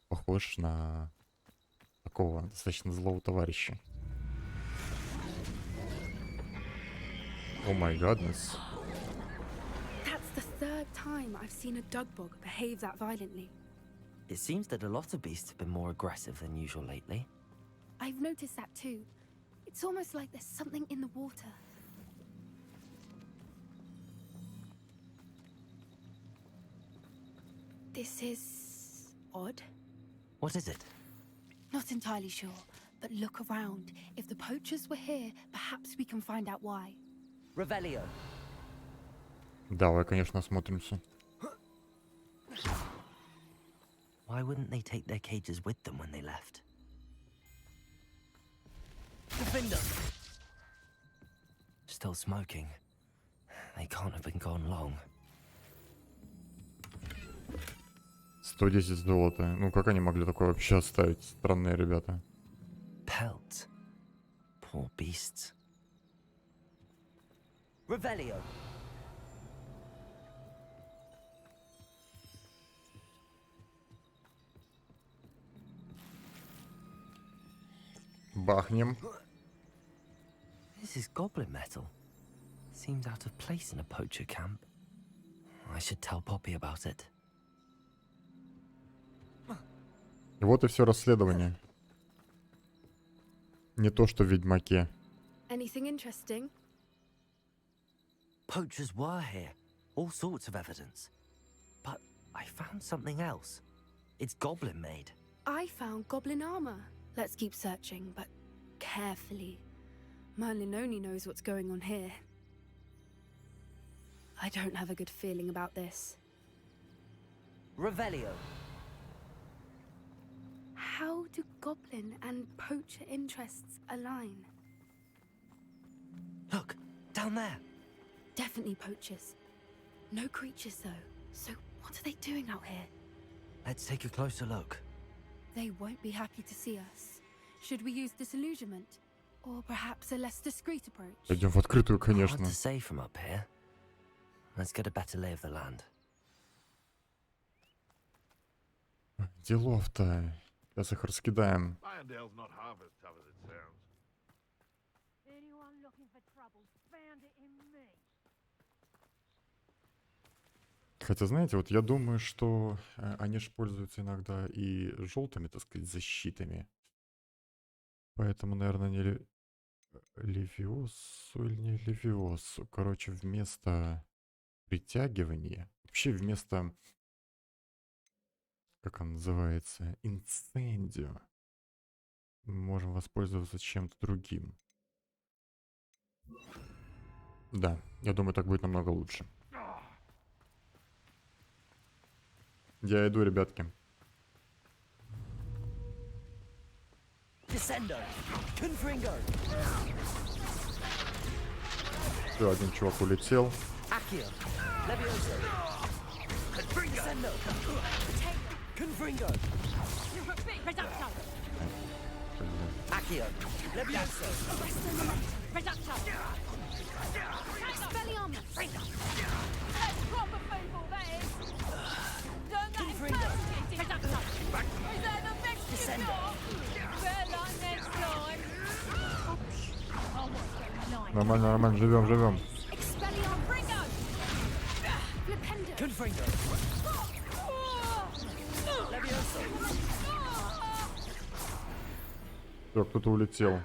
похож на такого достаточно злого товарища. О май гаднес. That's the third time I've seen a dugbog behave that violently. It seems that a lot of beasts have been more aggressive than usual lately. I've noticed that too. It's almost like there's something in the water. This is odd. What is it? Not entirely sure, but look around. If the poachers were here, perhaps we can find out why. Revelio. Давай, конечно, осмотримся. Why wouldn't they take their cages with them when they left? Defender! Still smoking. They can't have been gone long. 110 золота. Ну, как они могли такое вообще оставить? Странные ребята. Pelt. Poor beasts. Revelio. Бахнем. This is goblin metal. Seems out of place in a poacher camp. I should tell Poppy about it. Вот и все расследование. Не то, что в Ведьмаке. Anything interesting? Poachers were here. All sorts of evidence. But I found something else. It's goblin made. I found goblin armor. Let's keep searching, but carefully. Merlin only knows what's going on here. I don't have a good feeling about this. Revelio. How do goblin and poacher interests align? Look, down there. Definitely poachers. No creatures though. So what are they doing out here? Let's take a closer look. They won't be happy to see us. Should we use disillusionment? Or perhaps a less discreet approach? Пойдем в открытую, Hard конечно. to say from up here. Let's get a better lay of the land. Делов-то. Сейчас их раскидаем. Lyondale's not half as tough as it sounds. Anyone looking for trouble found it in me. Хотя, знаете, вот я думаю, что они же пользуются иногда и желтыми, так сказать, защитами. Поэтому, наверное, не Левиосу или не Левиосу. Короче, вместо притягивания, вообще вместо, как он называется, инцендио, мы можем воспользоваться чем-то другим. Да, я думаю, так будет намного лучше. Я иду, ребятки. Все, один чувак улетел. Нормально, нормально, живем, живем. Все, кто-то улетел.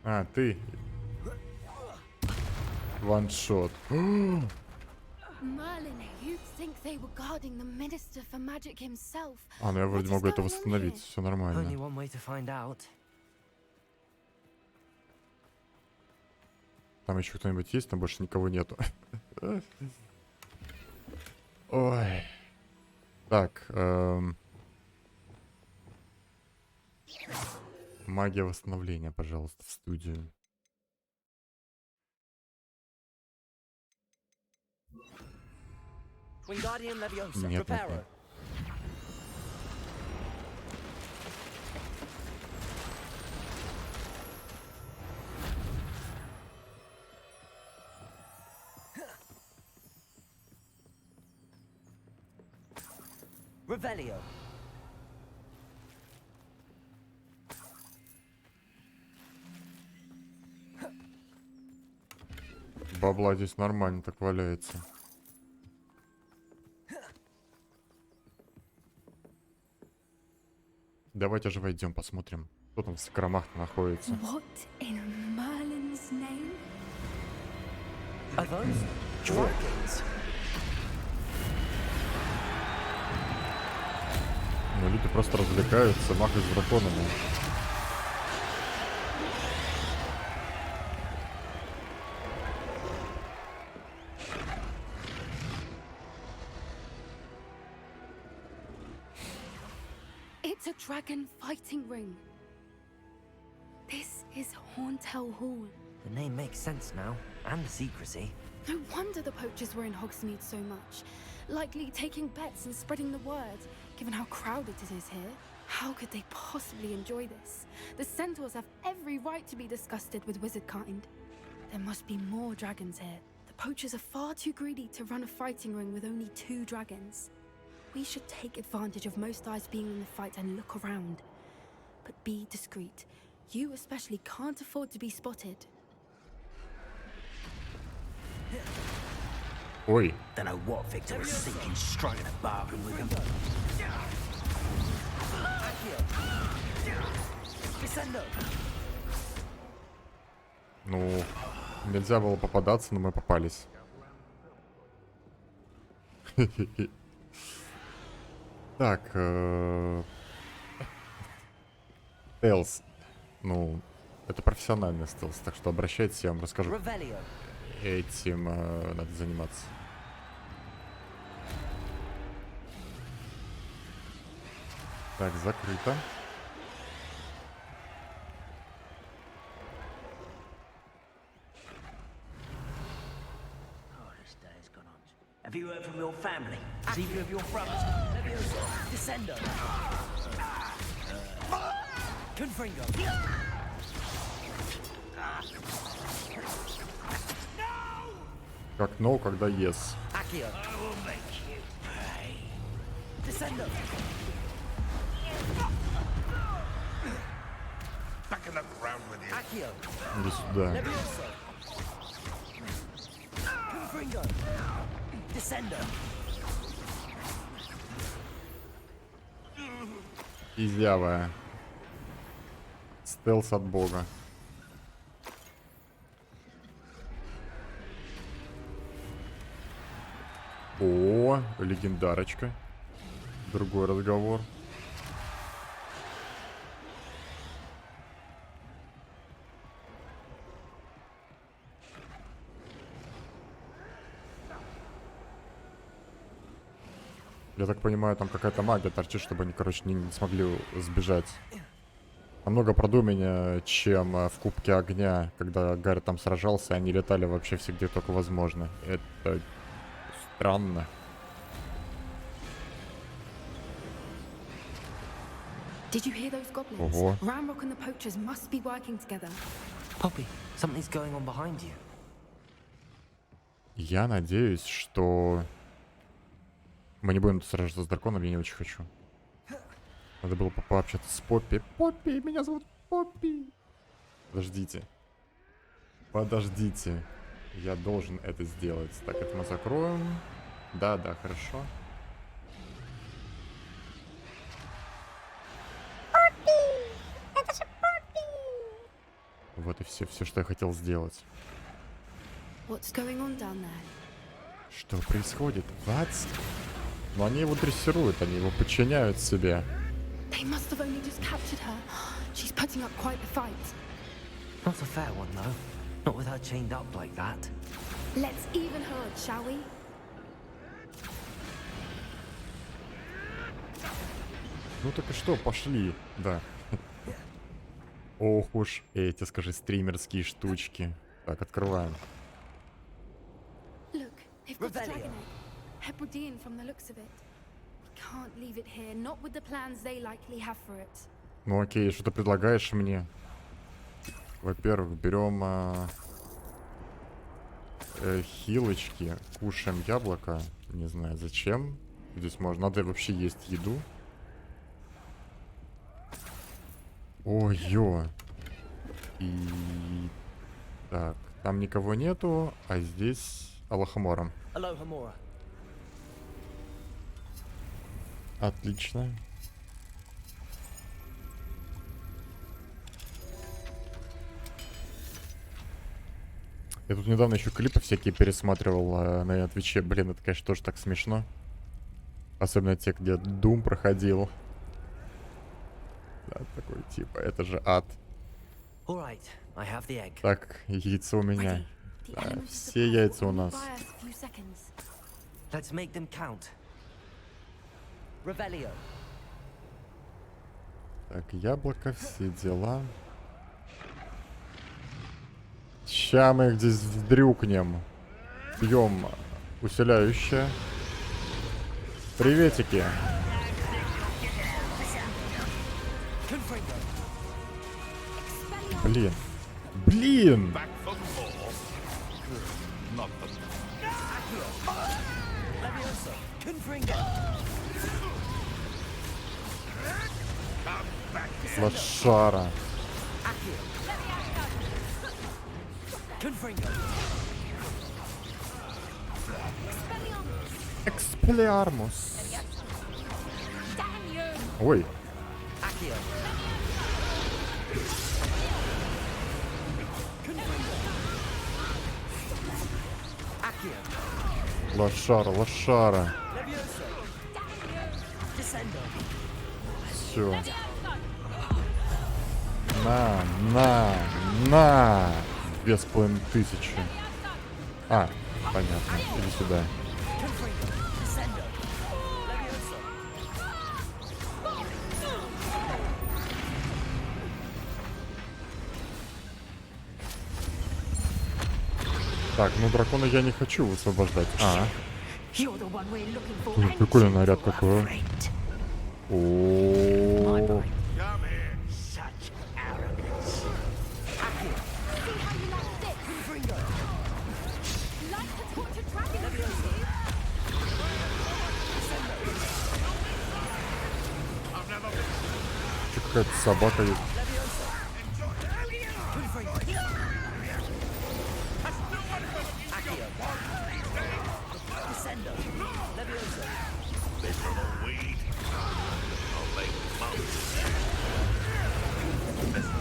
А, ты. Ваншот. А, ну я вроде могу это восстановить, все нормально. Only one way to find out. Там еще кто-нибудь есть, там больше никого нету. Ой. Так. Магия восстановления, пожалуйста, в студию. Нет, нет, нет. Revelio. Бабла здесь нормально так валяется. Давайте же войдем, посмотрим, кто там в закромах находится. What in Merlin's name? Are those dragons? Ну, люди просто развлекаются, махают с драконами. It's a dragon fighting ring. This is Horntail Hall. The name makes sense now, and the secrecy. No wonder the poachers were in Hogsmeade so much. Likely taking bets and spreading the word, given how crowded it is here. How could they possibly enjoy this? The centaurs have every right to be disgusted with wizardkind. There must be more dragons here. The poachers are far too greedy to run a fighting ring with only 2 dragons. We should take advantage of most eyes being in the fight and look around. But be discreet. You especially can't afford to be spotted. Ой. Don't know what Victor was thinking, striking a bargain with him. Ну, нельзя было попадаться, но мы попались. Так, стелс. Ну, это профессиональный стелс, так что обращайтесь, я вам расскажу. Этим надо заниматься. Так, закрыто. Have you heard from your family? Has either of your brothers? Descendo. Confringo. Как no, когда yes. Accio. I will make you pay. Descendo. Back in the ground with you. Accio. Иди сюда. Levioso. Confringo. Descendo. Изява. Стелс от бога. О, легендарочка. Другой разговор. Я так понимаю, там какая-то магия торчит, чтобы они, короче, не смогли сбежать. Намного продуманнее, чем в Кубке Огня, когда Гарри там сражался, они летали вообще все где только возможно. Это странно. Did you hear those goblins? Ого. Ramrock and the poachers must be working together. Poppy, something's going on behind you. Я надеюсь, что мы не будем сражаться с драконом, я не очень хочу. Надо было пообщаться с Поппи. Поппи, меня зовут Поппи. Подождите. Подождите. Я должен это сделать. Так, это мы закроем. Да, да, хорошо. Поппи! Это же Поппи! Вот и все, что я хотел сделать. What's going on down there? Что происходит? What? Но они его дрессируют, они его подчиняют себе. They must have only just captured her. She's putting up quite a fight. Not a fair one, though. Not with her chained up like that. Let's even her odds, shall we? Ну так и что, пошли. Да. Ох уж эти, скажи, стримерские штучки. Так, открываем. Look, they've got the dragon egg. Hebridean from the looks of it. We can't leave it here, not with the plans they likely have for it. Ну окей, что ты предлагаешь мне? Во-первых, берем хилочки, кушаем яблоко. Не знаю зачем. Здесь можно. Надо вообще есть еду. Ой-ё. И... Так, там никого нету, а здесь Алохамора. Отлично. Я тут недавно еще клипы всякие пересматривал на Твиче. Блин, это, конечно, тоже так смешно. Особенно те, где Doom проходил. Да, такой типа, это же ад. Так, яйца у меня. Да, все яйца у нас. Так, яблоко, все дела. Ща мы их здесь вдрюкнем. Пьем усиляющее. Приветики. Блин. Блин! Лошара. Эксплиармус. Ой. Лошара, лошара. Все. На. 2500. А, понятно. Иди сюда. Так, ну дракона я не хочу высвобождать. Прикольный наряд какой. О. какая-то собака есть.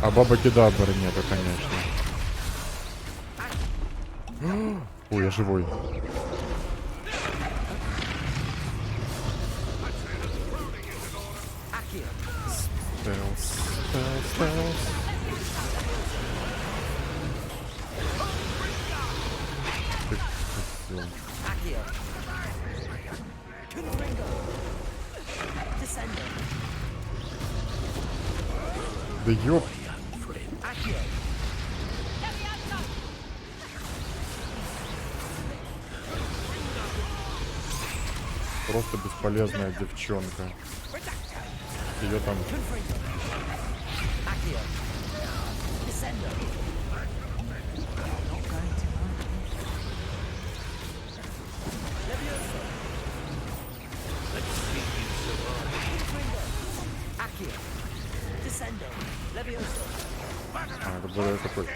А баба Кедабры нету, конечно. Ой, я живой. Стелс, стелс. Ты красиво. Да ёп. Просто бесполезная девчонка. Ее там... А, это было такой...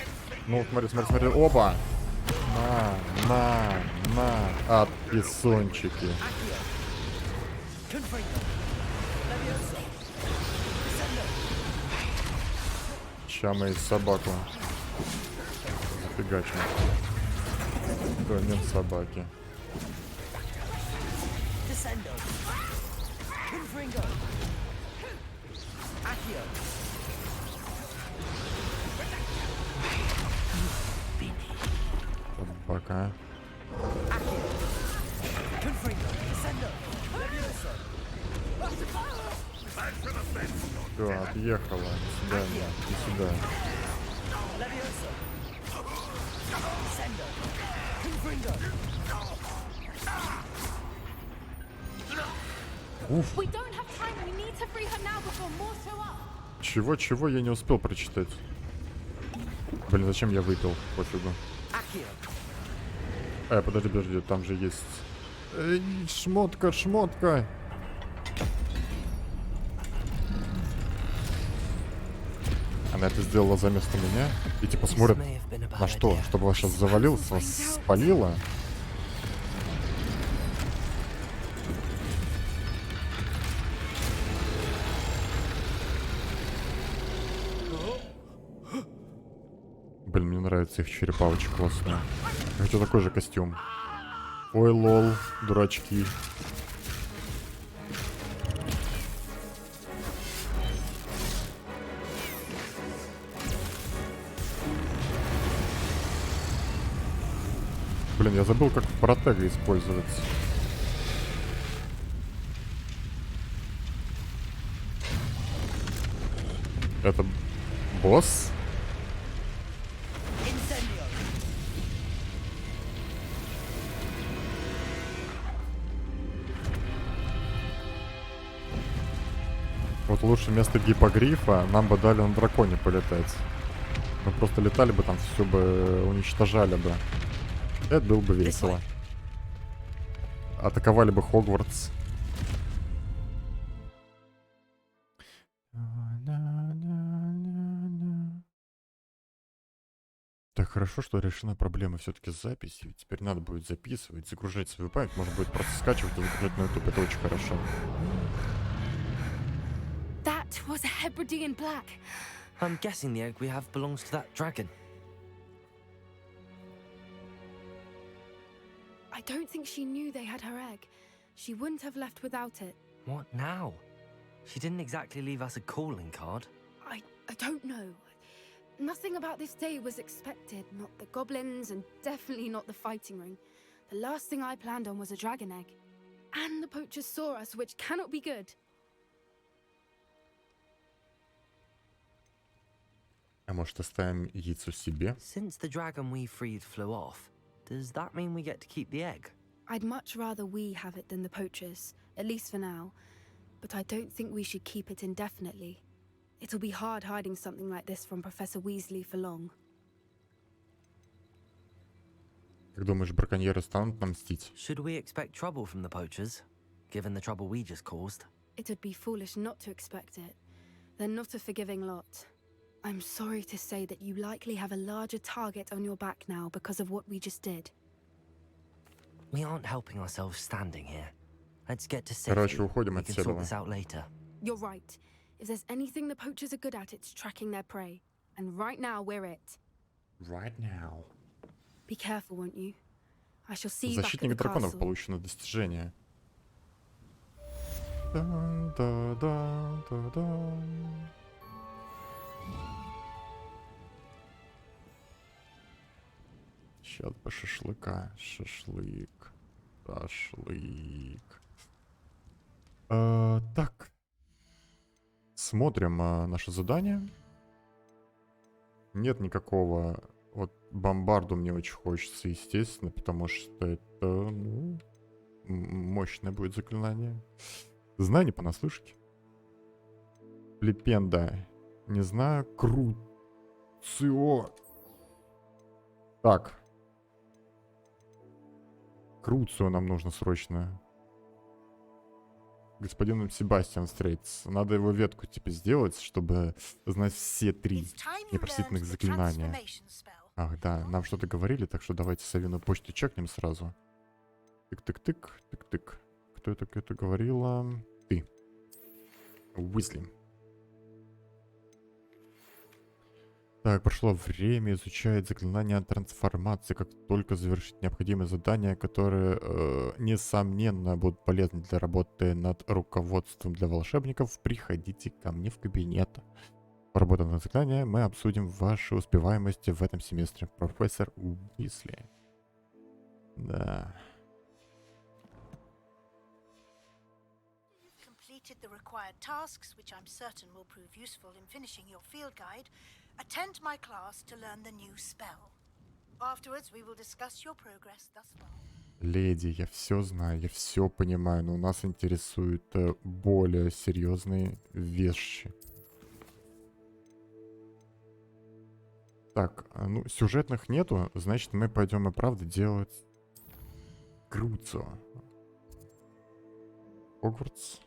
Ну, смотри, смотри, смотри. Опа! На. От писончики. Ща мы собаку зафигачим. Да, нет собаки. Собака. Все, отъехала. До свидания. До сюда. Уф. Чего я не успел прочитать? Блин, зачем я выпил? Пофигу. Подожди, там же есть... шмотка. Она это сделала за место меня. И типа смотрит на что? Чтобы вас сейчас завалил, вас спалило? Блин, мне нравится их черепа, очень классные. Я хочу такой же костюм. Ой, лол, дурачки. Блин, я забыл, как протега использовать. Это босс? Вот лучше вместо гипогрифа нам бы дали на драконе полетать. Мы просто летали бы там, все бы уничтожали бы. Это было бы весело. Атаковали бы Хогвартс. Так хорошо, что решена проблема все-таки с записью. Теперь надо будет записывать, загружать свою память. Можно будет просто скачивать и загружать на YouTube. Это очень хорошо. That was a Hebridean black. I'm guessing the egg we have belongs to that dragon. I don't think she knew they had her egg. She wouldn't have left without it. What now? She didn't exactly leave us a calling card. I don't know. Nothing about this day was expected. Not the goblins, and definitely not the fighting ring. The last thing I planned on was a dragon egg. And the poachers saw us, which cannot be good. А может, оставим яйцо себе? Since the dragon we freed flew off, does that mean we get to keep the egg? I'd much rather we have it than the poachers, at least for now. But I don't think we should keep it indefinitely. It'll be hard hiding something like this from Professor Weasley for long. Как думаешь, браконьеры станут нам мстить? Should we expect trouble from the poachers, given the trouble we just caused? It would be foolish not to expect it. They're not a forgiving lot. I'm sorry to say that you likely have a larger target on your back now because of what we just did. We aren't helping ourselves standing here. Let's get to Короче, safety. уходим We от can sort Седова. this out later. You're right. If there's anything the poachers are good at, it's tracking their prey. And right now, we're it. Right now. Be careful, won't you? I shall see you back at Защитник the драконов castle. получено достижение. Дан-да-дан-да-дан. Сейчас бы шашлыка. Шашлык. Шашлык. Так. Смотрим наше задание. Нет никакого... Вот бомбарду мне очень хочется, естественно, потому что это, ну, мощное будет заклинание. Знаю не понаслышке. Лепенда. Не знаю. Круцио. Так. Круцио нам нужно срочно. Господин Себастьян встретится. Надо его ветку типа сделать, чтобы знать все 3 непростительных заклинания. Ах, да, нам что-то говорили, так что давайте Савину почту чекнем сразу. Тык-тык-тык, тык-тык. Кто это говорила? Ты. Уизли. Так, прошло время, изучает заклинания трансформации, как только завершить необходимые задания, которые, несомненно, будут полезны для работы над руководством для волшебников, приходите ко мне в кабинет. Поработав над заклинанием, мы обсудим ваши успеваемости в этом семестре. Профессор Уизли. Да. Completed the required tasks, which I'm certain will prove useful in finishing your field guide. Attend my class to learn the new spell. Afterwards, we will discuss your progress thus far. Леди, я все знаю, я все понимаю, но нас интересуют более серьезные вещи. Так, ну, сюжетных нету, значит, мы пойдем и правда делать Круцио. Хогвартс.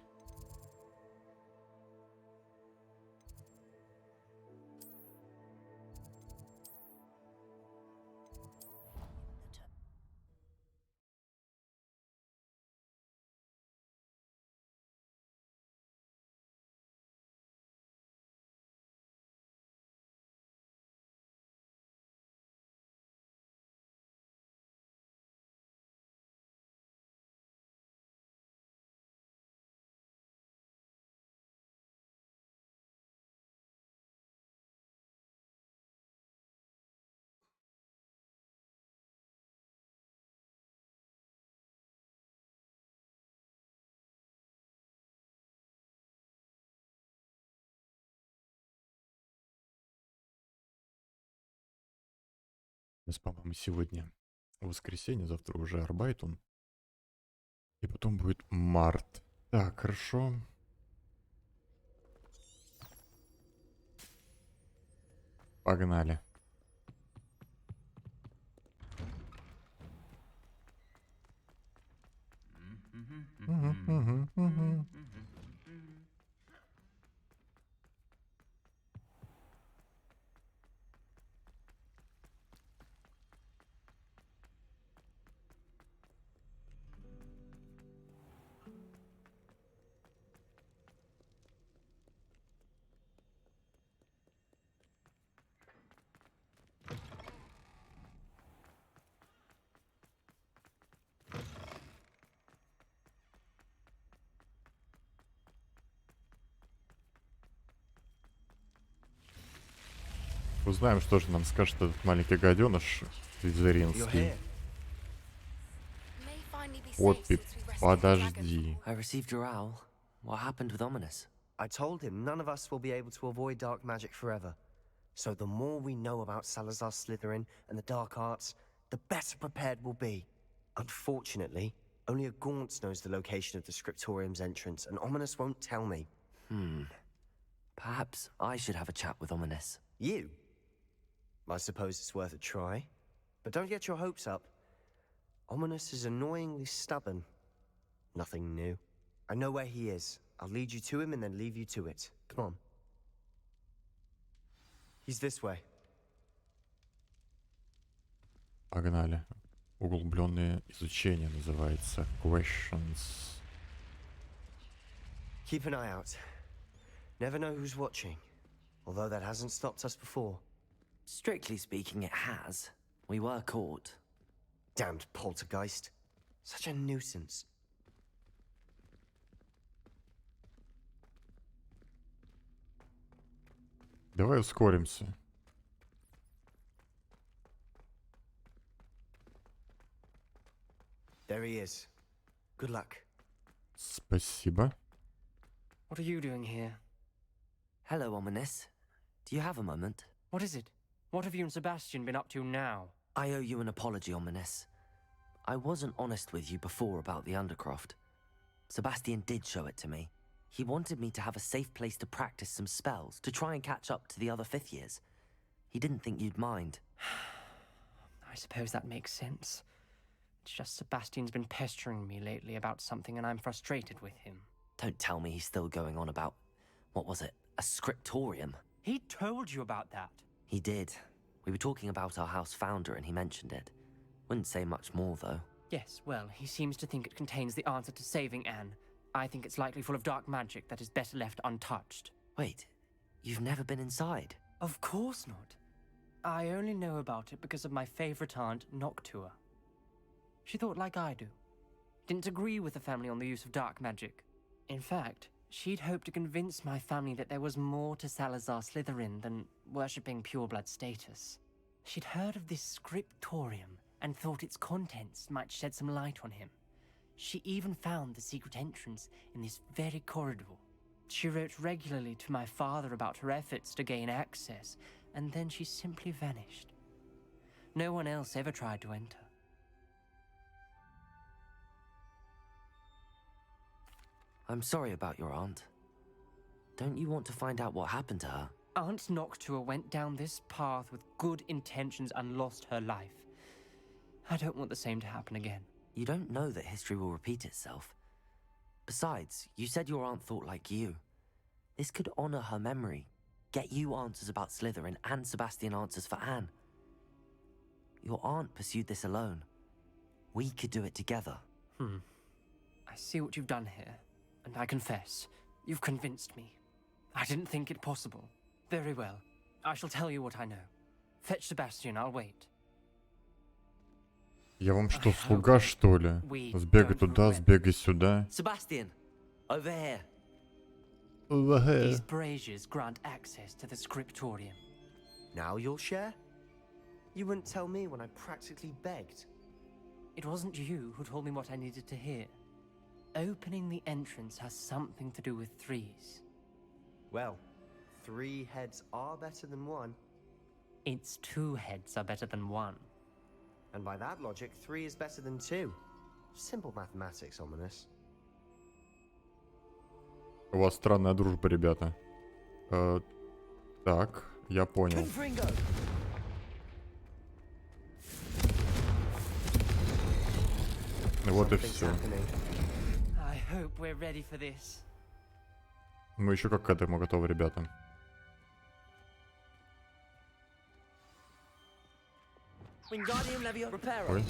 У нас, по-моему, сегодня воскресенье, завтра уже Арбайтон. И потом будет март. Так, хорошо. Погнали. Узнаем, что же нам скажет этот маленький гаденыш слизеринский. Поппи, подожди. I received your owl. What happened with Ominous? I told him none of us will be able to avoid dark magic forever. So the more we know about Salazar Slytherin and the dark arts, the better prepared we'll be. Unfortunately, only a Gaunt's knows the location of the Scriptorium's entrance, and Ominous won't tell me. Perhaps I should have a chat with Ominous. You? I suppose it's worth a try. But don't get your hopes up. Ominous is annoyingly stubborn. Nothing new. I know where he is. I'll lead you to him and then leave you to it. Come on. He's this way. Погнали. Углубленное изучение называется. Questions. Keep an eye out. Never know who's watching. Although that hasn't stopped us before. Strictly speaking, it has. We were caught. Damned poltergeist. Such a nuisance. Давай ускоримся. There he is. Good luck. Спасибо. What are you doing here? Hello, Ominous. Do you have a moment? What is it? What have you and Sebastian been up to now? I owe you an apology, Ominous. I wasn't honest with you before about the Undercroft. Sebastian did show it to me. He wanted me to have a safe place to practice some spells, to try and catch up to the other 5th years. He didn't think you'd mind. I suppose that makes sense. It's just Sebastian's been pestering me lately about something and I'm frustrated with him. Don't tell me he's still going on about, what was it, a scriptorium? He told you about that? He did. We were talking about our house founder and he mentioned it. Wouldn't say much more, though. Yes, well, he seems to think it contains the answer to saving Anne. I think it's likely full of dark magic that is better left untouched. Wait, you've never been inside? Of course not. I only know about it because of my favorite aunt, Noctua. She thought like I do. Didn't agree with the family on the use of dark magic. In fact, she'd hoped to convince my family that there was more to Salazar Slytherin than worshipping pureblood status. She'd heard of this scriptorium and thought its contents might shed some light on him. She even found the secret entrance in this very corridor. She wrote regularly to my father about her efforts to gain access, and then she simply vanished. No one else ever tried to enter. I'm sorry about your aunt. Don't you want to find out what happened to her? Aunt Noctua went down this path with good intentions and lost her life. I don't want the same to happen again. You don't know that history will repeat itself. Besides, you said your aunt thought like you. This could honor her memory, get you answers about Slytherin and Sebastian answers for Anne. Your aunt pursued this alone. We could do it together. I see what you've done here, and I confess, you've convinced me. I didn't think it possible. Very well. I shall tell you what I know. Fetch Sebastian, I'll wait. Я вам что, слуга, что ли? Сбегай туда, сбегай сюда. Sebastian, over here. Over here. These braziers grant access to the scriptorium. Now you'll share? You wouldn't tell me when I practically begged. It wasn't you who told me what I needed to hear. Opening the entrance has something to do with 3s. Well, 3 heads are better than 1. It's 2 heads are better than 1. And by that logic, 3 is better than 2. Simple mathematics, Ominous. У вас странная дружба, ребята. Так, я понял. Вот и все. Мы еще как к этому готовы, ребята. Ой.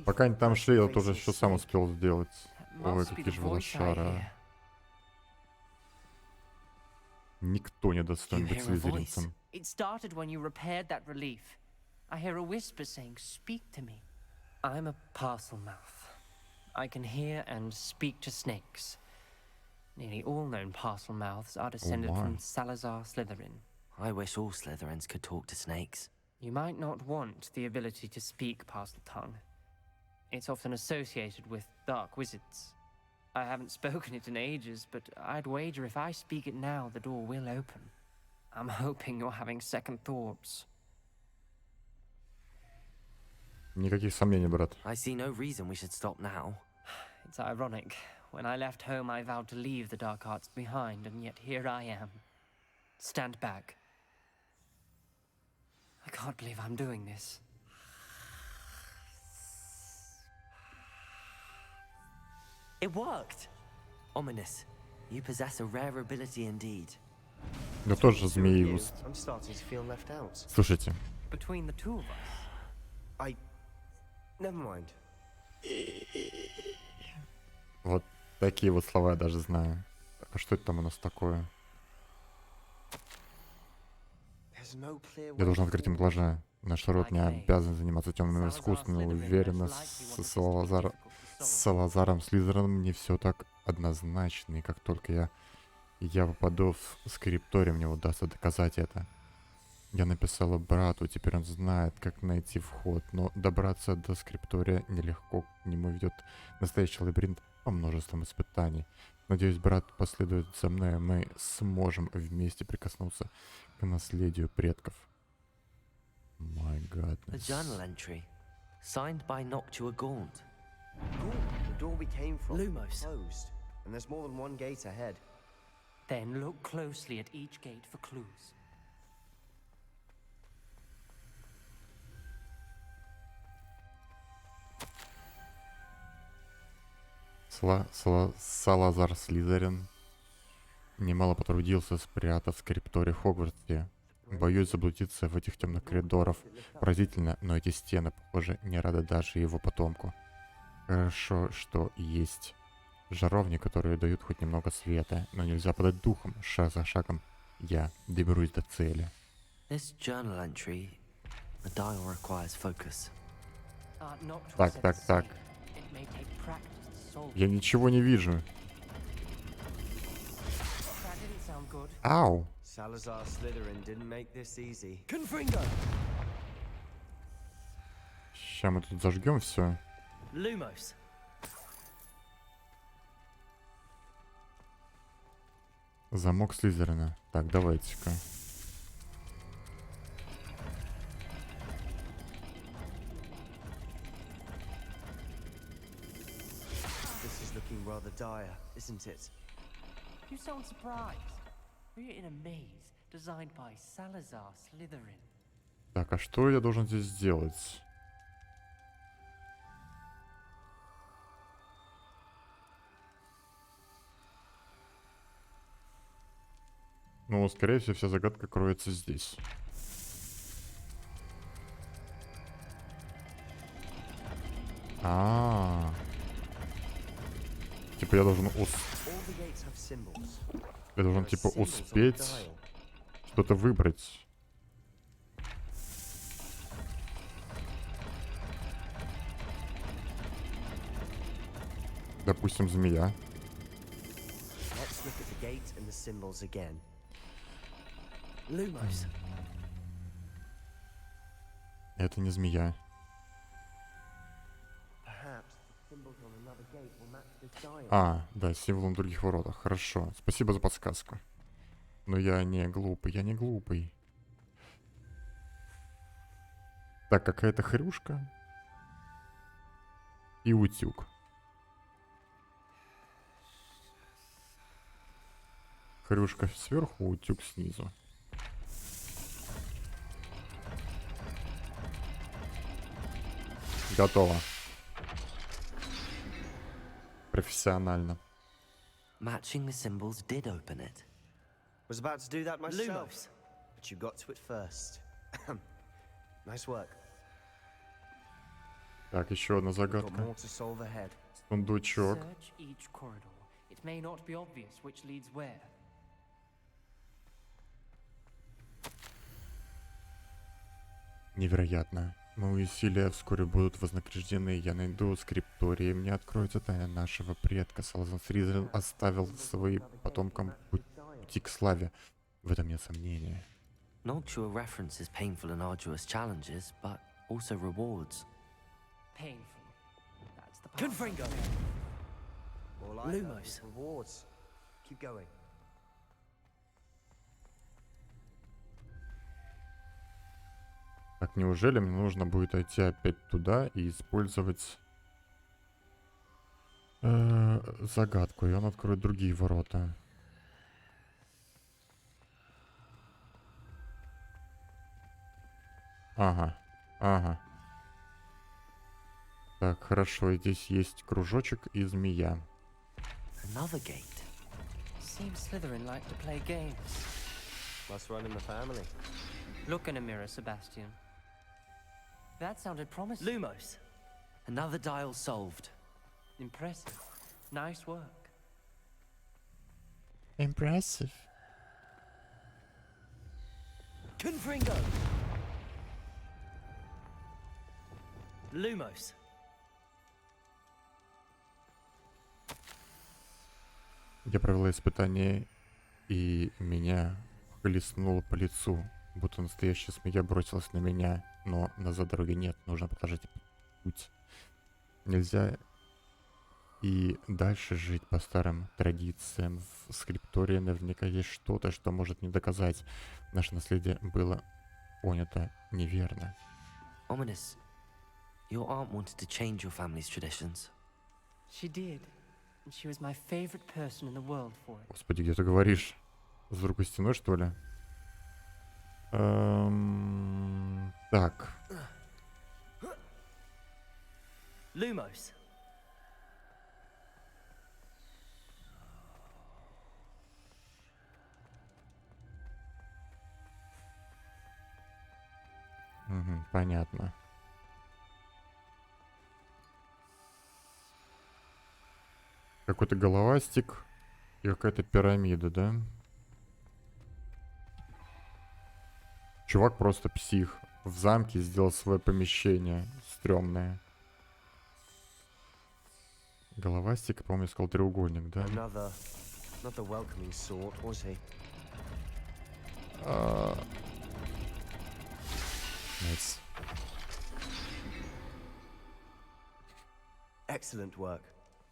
Пока они там шли, я тоже еще сам успел сделать. Ой, какие же волошара. Никто не достоин быть слизеринцем. It started when you repaired that relief. I hear a whisper saying, "Speak to me." I'm a parcel mouth. I can hear and speak to snakes. Nearly all known parcel mouths are descended from Salazar Slytherin. I wish all Slytherins could talk to snakes. You might not want the ability to speak parcel tongue. It's often associated with dark wizards. I haven't spoken it in ages, but I'd wager if I speak it now, the door will open. I'm hoping you're having second thoughts. Никаких сомнений, брат. I see no reason we should stop now. It's ironic. When I left home, I vowed to leave the dark arts behind, and yet here I am. Stand back. I can't believe I'm doing this. It worked! Ominous. You possess a rare ability indeed. Да тоже змеиуст. I'm starting to feel left out. Слушайте. Between the two of us. Never mind. Вот такие вот слова я даже знаю. А что это там у нас такое? Я должен открыть им глаза. Наш род не обязан заниматься темным искусством, но уверенно с Салазаром Слизерином не все так однозначно. И как только я попаду в скрипторий, мне удастся доказать это. Я написала брату, теперь он знает, как найти вход, но добраться до скриптория нелегко. К нему ведет настоящий лабиринт по множествам испытаний. Надеюсь, брат последует за мной, и мы сможем вместе прикоснуться к наследию предков. My A goodness. journal entry, signed by Noctua Gaunt. The door we came from Lumos. closed, and there's more than one gate ahead. Then look closely at each gate for clues. Салазар Слизерин немало потрудился, спрятав скрипторий в Хогвартсе. Боюсь заблудиться в этих темных коридорах. Поразительно, но эти стены, похоже, не рады даже его потомку. Хорошо, что есть жаровни, которые дают хоть немного света, но нельзя подать духом. Шаг за шагом я доберусь до цели. This journal entry, the dial requires focus. Так. Я ничего не вижу. Ау! Salazar Slytherin didn't make this easy. Сейчас мы тут зажгем все. Lumos. Замок Слизерина. Так, давайте-ка. This is looking rather dire, isn't it? You sound surprised. We're in a maze designed by Salazar Slytherin. Так, а что я должен здесь сделать? Ну, скорее всего, вся загадка кроется здесь. Типа я должен типа успеть что-то выбрать. Допустим, змея. Это не змея. Да, символ на других воротах. Хорошо. Спасибо за подсказку. Но я не глупый. Так, какая-то хрюшка. И утюг. Хрюшка сверху, утюг снизу. Готово. Профессионально. Matching the symbols did open it. Was about to do that myself, but you got to it first. Nice work. Так, еще одна загадка. Сундучок. Search each corridor. It may not be obvious which leads where. Невероятно. Мои усилия вскоре будут вознаграждены. Я найду скрипторий, и мне откроется тайна нашего предка. Салазар Слизерин оставил своим потомкам пути к славе. В этом нет сомнения. Noctua references painful and arduous challenges, but also rewards. Painful. That's the Confringo. Lumos. Rewards. Keep going. Так, неужели мне нужно будет идти опять туда и использовать загадку, и он откроет другие ворота? Ага. Так, хорошо, здесь есть кружочек и змея. Another gate, seems Slytherin like to play games. Must run in the family. Look in a mirror, Sebastian. That sounded promising. Lumos. Another dial solved. Impressive. Nice work. Impressive. Confringo. Lumos. Я провела испытание, и меня хлестнуло по лицу, будто настоящая змея бросилась на меня, но назад дороги нет, нужно продолжать путь. Нельзя и дальше жить по старым традициям. В скриптории наверняка есть что-то, что может не доказать. Наше наследие было понято неверно. Ominous. Your aunt wanted to change your family's traditions. She did. And she was my favorite person in the world for it. Господи, где ты говоришь? За другой стеной, что ли? Так. Lumos. Угу, понятно. Какой-то головастик и какая-то пирамида, да? Чувак просто псих. В замке сделал свое помещение стрёмное. Головастик, по-моему, искал треугольник, да? Not the welcoming sort, was he? Nice. Excellent work.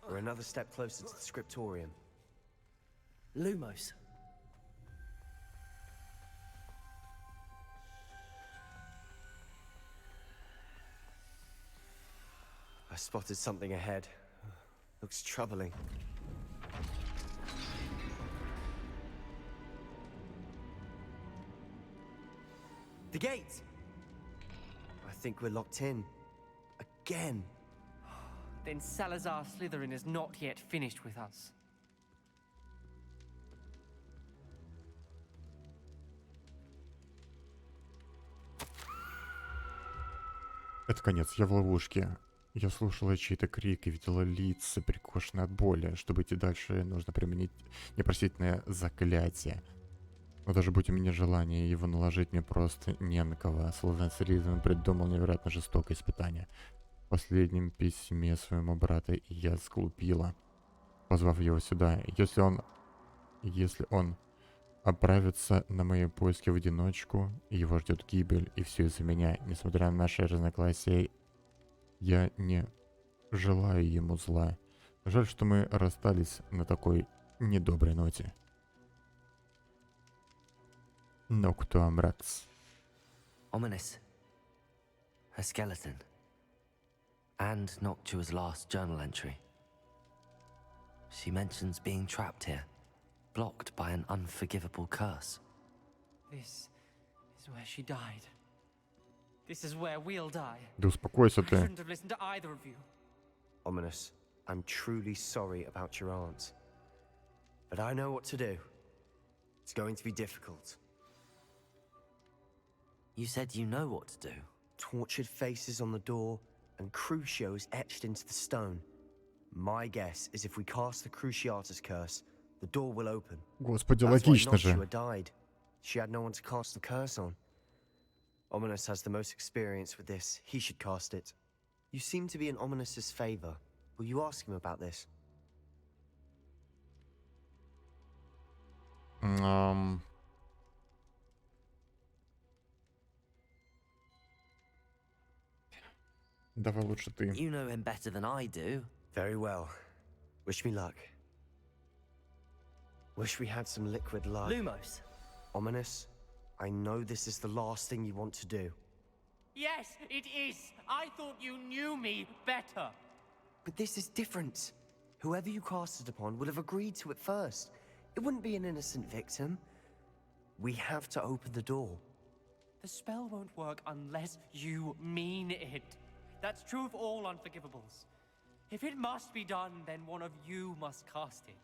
We're another step closer to the scriptorium. Lumos. I spotted something ahead. Looks troubling. The gate! I think we're locked in. Again. Then Salazar Slytherin is not yet finished with us. Это конец, я в ловушке. Я слушала чей-то крик и видела лица, перекошенные от боли. Чтобы идти дальше, нужно применить непростительное заклятие. Но даже будь у меня желание его наложить, мне просто не на кого. Слизерин придумал невероятно жестокое испытание. В последнем письме своему брату я сглупила, позвав его сюда. Если он отправится на мои поиски в одиночку, его ждет гибель, и все из-за меня. Несмотря на наши разногласия, я не желаю ему зла. Жаль, что мы расстались на такой недоброй ноте. Ноктуамракс. Ominous. A skeleton. And Noctua's last journal entry. She mentions being trapped here, blocked by an unforgivable curse. This is where she died. This is where we'll die. Да успокойся I ты. shouldn't have listened to either of you. Ominous, I'm truly sorry about your aunt. But I know what to do. It's going to be difficult. You said you know what to do. Tortured faces on the door and Crucios etched into the stone. My guess is if we cast the Cruciatus curse, the door will open. Господи, That's why логично же. Noctua died. She had no one to cast the curse on. Ominous has the most experience with this. He should cast it. You seem to be in Ominous's favor. Will you ask him about this? Давай лучше ты. You know him better than I do. Very well. Wish me luck. Wish we had some liquid luck. Lumos. Ominous, I know this is the last thing you want to do. Yes, it is. I thought you knew me better. But this is different. Whoever you cast it upon would have agreed to it first. It wouldn't be an innocent victim. We have to open the door. The spell won't work unless you mean it. That's true of all unforgivables. If it must be done, then one of you must cast it.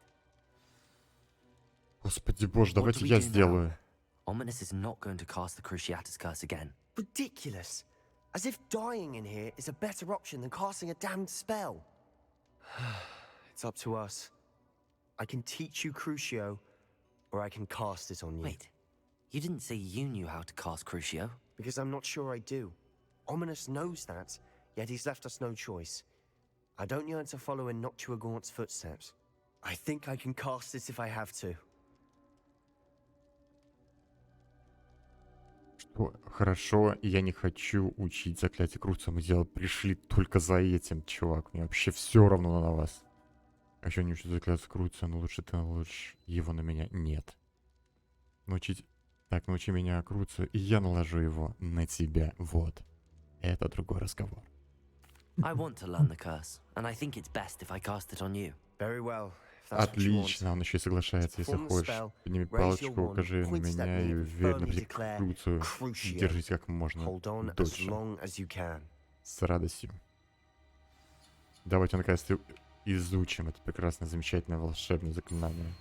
Господи боже, What давайте do we я do now? сделаю. Ominous is not going to cast the Cruciatus curse again. Ridiculous. As if dying in here is a better option than casting a damned spell. It's up to us. I can teach you Crucio, or I can cast it on you. Wait, you didn't say you knew how to cast Crucio? Because I'm not sure I do. Ominous knows that, yet he's left us no choice. I don't yearn to follow in Noctua Gaunt's footsteps. I think I can cast it if I have to. Что? Хорошо, я не хочу учить заклятие Круца. Мы пришли только за этим, чувак. Мне вообще все равно на вас. Хочу не учить заклятие Круца, но лучше ты наложишь его на меня. Нет. Научить... Так, научи меня Круцу, и я наложу его на тебя. Вот. Это другой разговор. I want to learn the curse, and I think it's best if I cast it on you. Very well. If that's what you want. Отлично, он еще и соглашается. Если Perform the хочешь, spell, подними raise your палочку, wand, укажи на point it at меня me, и and уверенно firmly бери declare Круцу. Crucio. Держись как можно Hold on as дольше. long as you can. С радостью. Давайте наконец-то изучим это прекрасное, замечательное волшебное заклинание.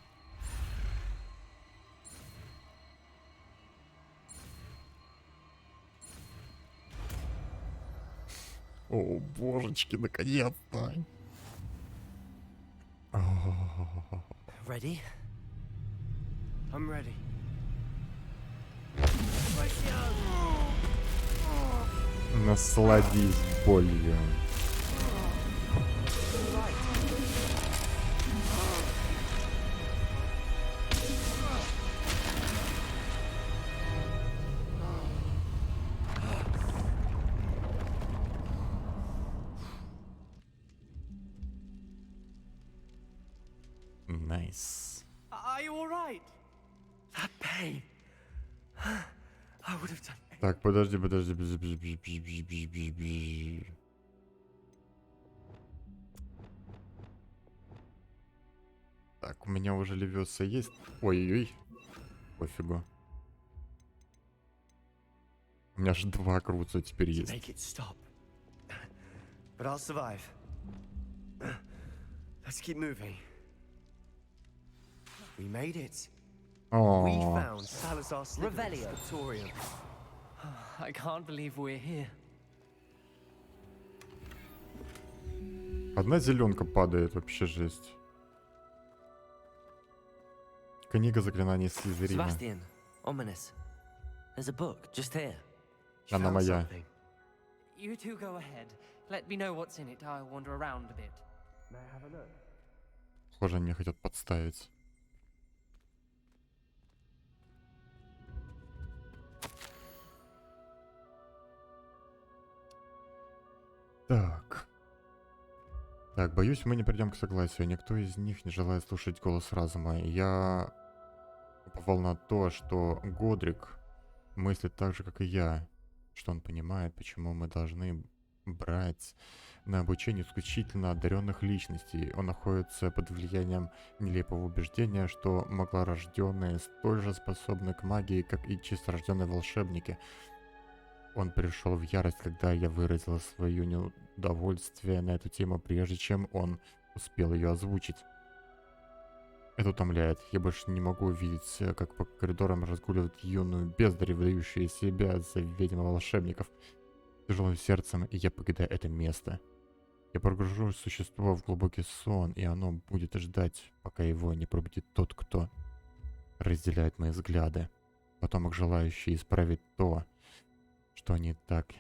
О, божечки, наконец-то! Ready? I'm ready. Насладись болью. Nice. Are you all right? That pain. I would have done. Так, подожди. Так, у меня уже левёса есть. Ой-ой-ой. Пофигу. У меня же 2 Круца теперь есть. Make it stop. But I'll survive. Let's keep moving. We made it. We found Salazar Slytherin's scriptorium. I can't believe we're here. Одна зеленка падает, вообще жесть. Книга заклинаний Слизерина. Sebastian, Ominous. There's a book just here. Она моя. You two go ahead. Let me know what's in it. I'll wander around a bit. May I have a look? Похоже, они меня хотят подставить. Так, боюсь, мы не придем к согласию. Никто из них не желает слушать голос разума. Я уповал на то, что Годрик мыслит так же, как и я. Что он понимает, почему мы должны брать на обучение исключительно одаренных личностей. Он находится под влиянием нелепого убеждения, что могла-рожденные столь же способны к магии, как и чисторожденные волшебники. Он пришел в ярость, когда я выразила свое неудовольствие на эту тему, прежде чем он успел ее озвучить. Это утомляет. Я больше не могу видеть, как по коридорам разгуливают юную бездарь, выдающие себя за ведьм волшебников. Тяжелым сердцем я покидаю это место. Я погружу существо в глубокий сон, и оно будет ждать, пока его не пробудит тот, кто разделяет мои взгляды. Потомок, желающий исправить то, что они так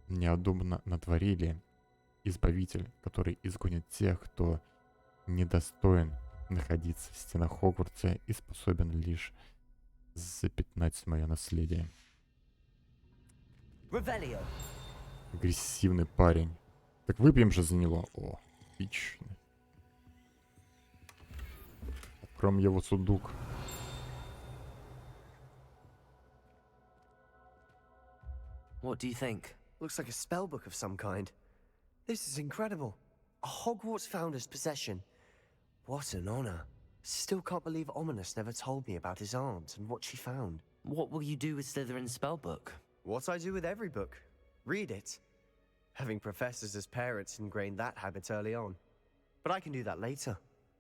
необдуманно натворили. Избавитель, который изгонит тех, кто недостоин находиться в стенах Хогвартса и способен лишь запятнать мое наследие. Агрессивный парень. Так выпьем же за него. О, отлично. Откроем его сундук. What do you think? Looks like a spellbook of some kind. This is incredible. A Hogwarts founder's possession. What an honor. Still can't believe Ominous never told me about his aunt and what she found. What will you do with Slytherin's spellbook? What I do with every book. Read it. Having professors as parents ingrained that habit early on. But I can do that later.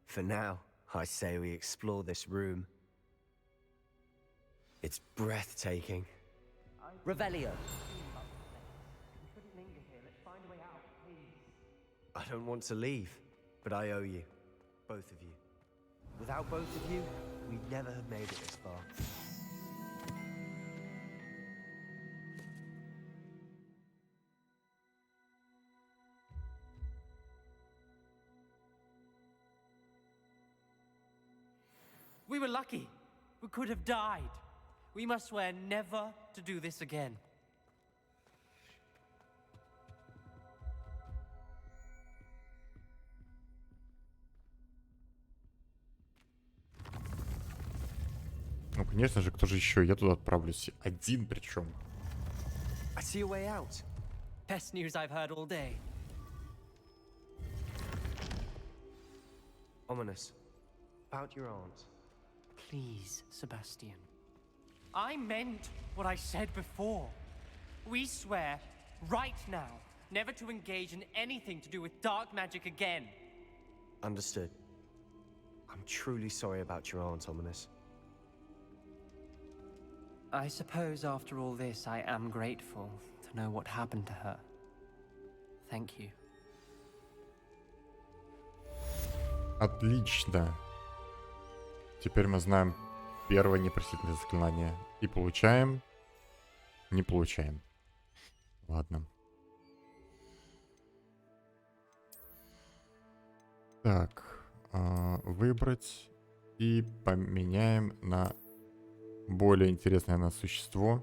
For now, I say we explore this room. It's breathtaking. Revelio. I don't want to leave, but I owe you. Both of you. Without both of you, we'd never have made it this far. We were lucky. We could have died. We must swear never to do this again. Ну, конечно же, кто же еще? Я туда отправлюсь. Один причем. I see a way out. Best news I've heard all day. Ominous. About your aunt. Please, Sebastian. I meant what I said before. We swear, right now, never to engage in anything to do with dark magic again. Understood. I'm truly sorry about your aunt, Ominous. I suppose after all this, I am grateful to know what happened to her. Thank you. Отлично. Теперь мы знаем первое непростительное заклинание. И получаем. Не получаем. Ладно. Так. Выбрать. И поменяем на более интересное на существо.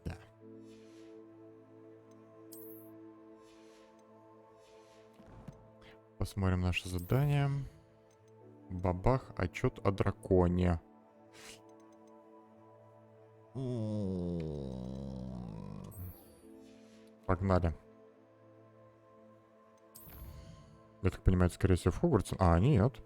Да. Посмотрим наше задание. Бабах, отчет о драконе. Погнали. Я так понимаю, это, скорее всего, в Хогвартсе. А, нет.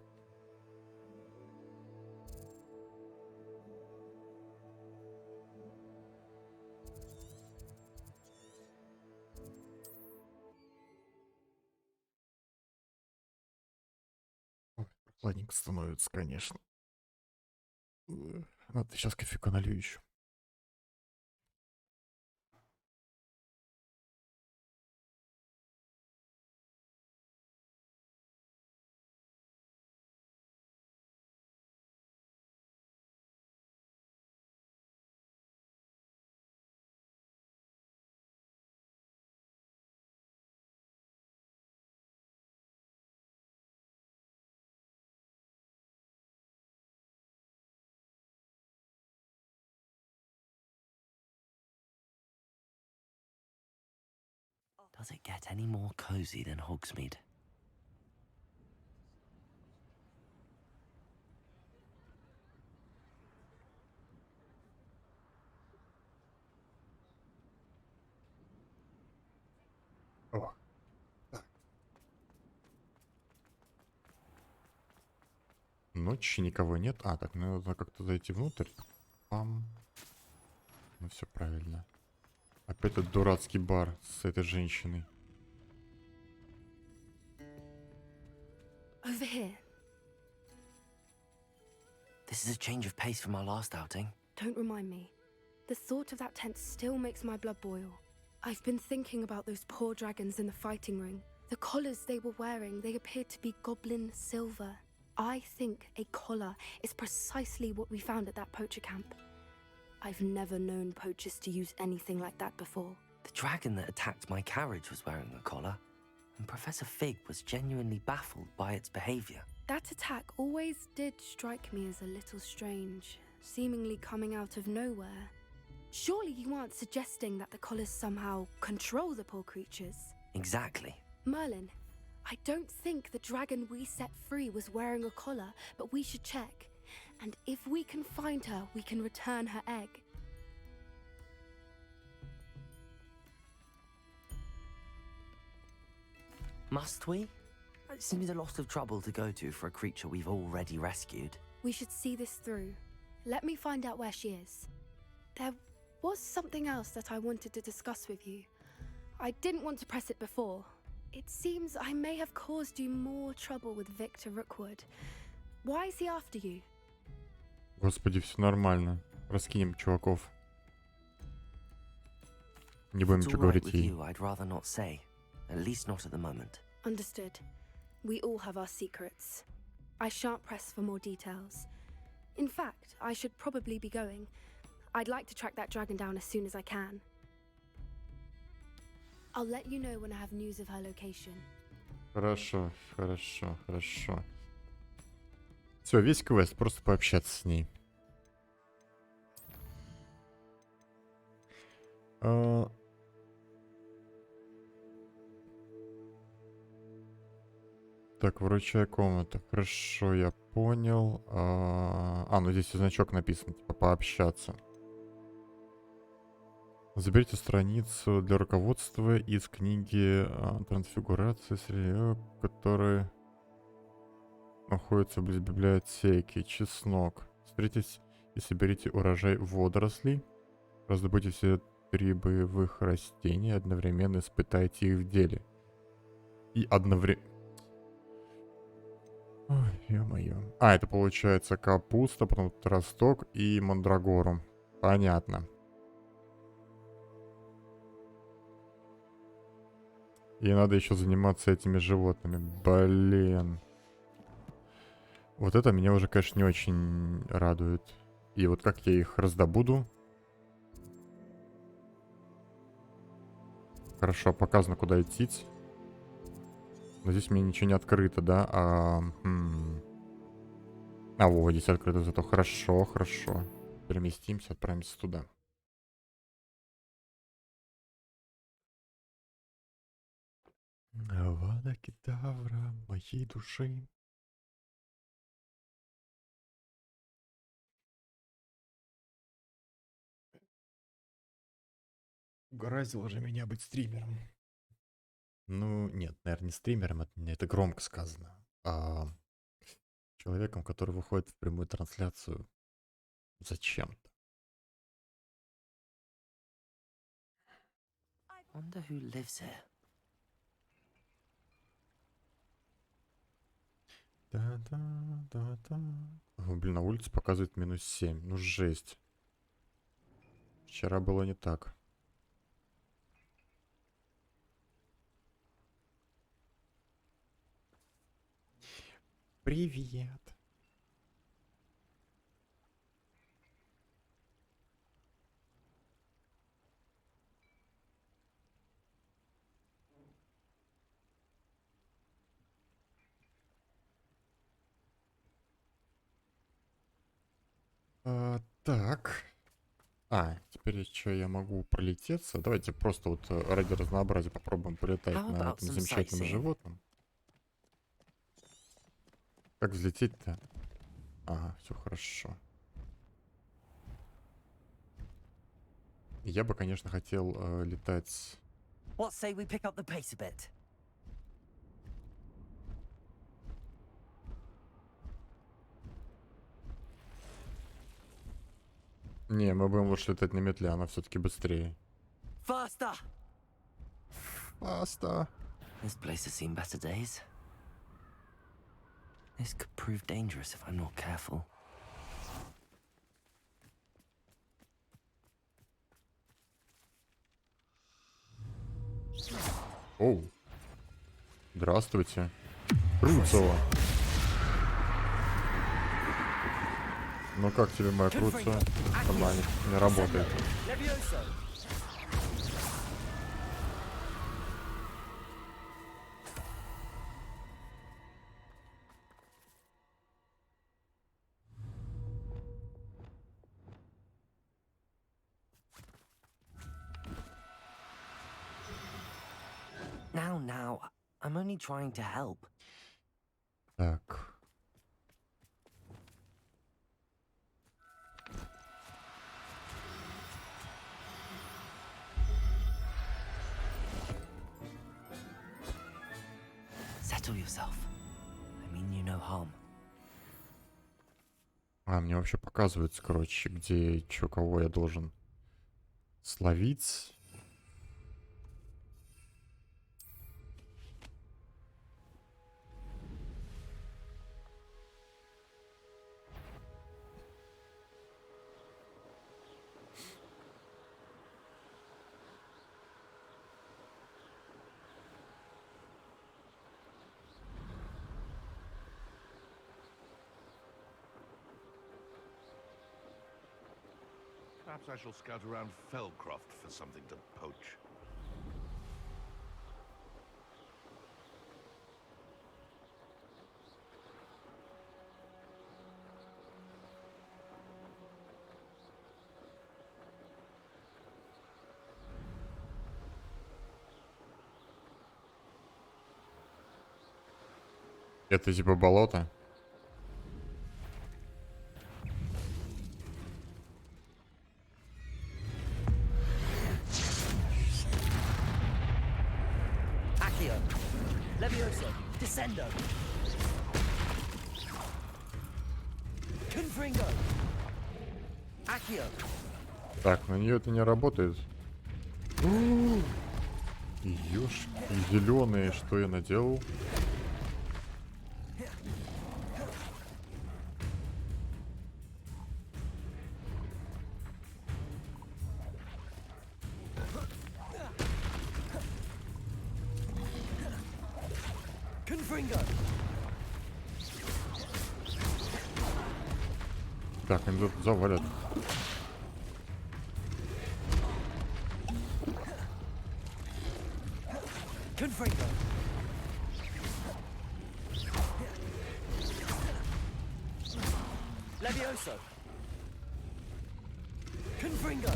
Прохладненько становится, конечно. Надо сейчас кофейку налью еще. Does it get any more cozy than Hogsmeade? О, так. Ночи никого нет. А, так, надо как-то зайти внутрь. Пам. Ну, все правильно. Опять этот дурацкий бар с этой женщиной. Over here. This is a change of pace from our last outing. Don't remind me. The thought of that tent still makes my blood boil. I've been thinking about those poor dragons in the fighting ring. The collars they were wearing, they appeared to be goblin silver. I think a collar is precisely what we found at that poacher camp. I've never known poachers to use anything like that before. The dragon that attacked my carriage was wearing a collar, and Professor Fig was genuinely baffled by its behavior. That attack always did strike me as a little strange, seemingly coming out of nowhere. Surely you aren't suggesting that the collars somehow control the poor creatures? Exactly. Merlin, I don't think the dragon we set free was wearing a collar, but we should check. And if we can find her, we can return her egg. Must we? It seems a lot of trouble to go to for a creature we've already rescued. We should see this through. Let me find out where she is. There was something else that I wanted to discuss with you. I didn't want to press it before. It seems I may have caused you more trouble with Victor Rookwood. Why is he after you? Господи, все нормально. Раскинем чуваков. Не будем ничего говорить ей. I'd rather not say. At least not at the moment. Understood. We all have our secrets. I shan't press for more details. In fact, I should probably be going. I'd like to track that dragon down as soon as I can. I'll let you know when I have news of her location. Хорошо, хорошо, хорошо. Все, весь квест, просто пообщаться с ней. Так, вручай комнату. Хорошо, я понял. Ну здесь и значок написан, типа пообщаться. Заберите страницу для руководства из книги трансфигурации, которая находится близ библиотеки. Чеснок. Встретитесь и соберите урожай водорослей. Раздобудьте все 3 боевых растения, одновременно испытайте их в деле. И одновременно... Ой, ё-моё. Это получается капуста, потом росток и мандрагору. Понятно. И надо еще заниматься этими животными. Блин. Вот это меня уже, конечно, не очень радует. И вот как я их раздобуду? Хорошо, показано, куда идти. Но здесь мне ничего не открыто, да? Вот здесь открыто зато. Хорошо, хорошо. Переместимся, отправимся туда. Авада кедавра моей души. Угораздило же меня быть стримером. Ну, нет, наверное, не стримером, это громко сказано. А человеком, который выходит в прямую трансляцию зачем-то. Wonder who lives here. Да-да-да-да. Блин, на улице показывает -7. Ну, жесть. Вчера было не так. Привет. Так. Теперь что, я могу пролететься? Давайте просто вот ради разнообразия попробуем полетать на этом замечательном животном. Как взлететь-то? Все хорошо. Я бы, конечно, хотел летать... What say we pick up the pace a bit? Не, мы будем лучше летать на метле, она все-таки быстрее. Faster! Faster! This place has seen better days. This could prove dangerous if I'm not careful. Оу. Здравствуйте. Круцова. Ну как тебе моя Круцова? Нормально, не работает. Now, I'm only trying to help. Так. Settle yourself. I mean you no harm. Мне вообще показывается, короче, где, чё, кого я должен словить. Perhaps I shall scout around Fellcroft for something to poach. Это типа болото? Accio, Levioso, Descendo, Confringo, Accio. Так, на нее это не работает. Ёшки зеленые, что я наделал? Confringo. Так, они тут завалят. Confringo. Levioso. Confringo.